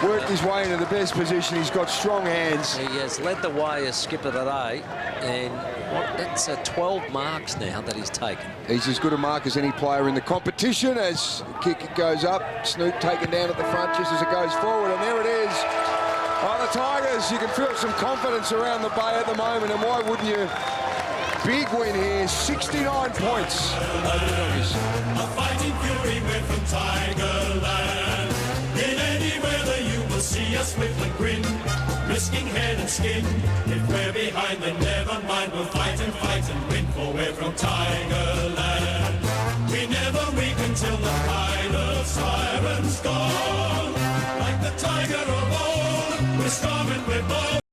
Worked his way into the best position. He's got strong hands. He has led the way as skipper today, and that's 12 marks now that he's taken. He's as good a mark as any player in the competition. As kick goes up, Snoop taken down at the front just as it goes forward, and there it is. Oh, the Tigers, you can feel some confidence around the bay at the moment, and why wouldn't you? Big win here, 69 points. A fighting fury, we're from Tigerland. In any weather you will see us with a grin, risking head and skin. If we're behind, then never mind, we'll fight and win, for we're from Tigerland. We never weak until the tide of sirens gone. Like the tiger of old, we're strong and we're bold.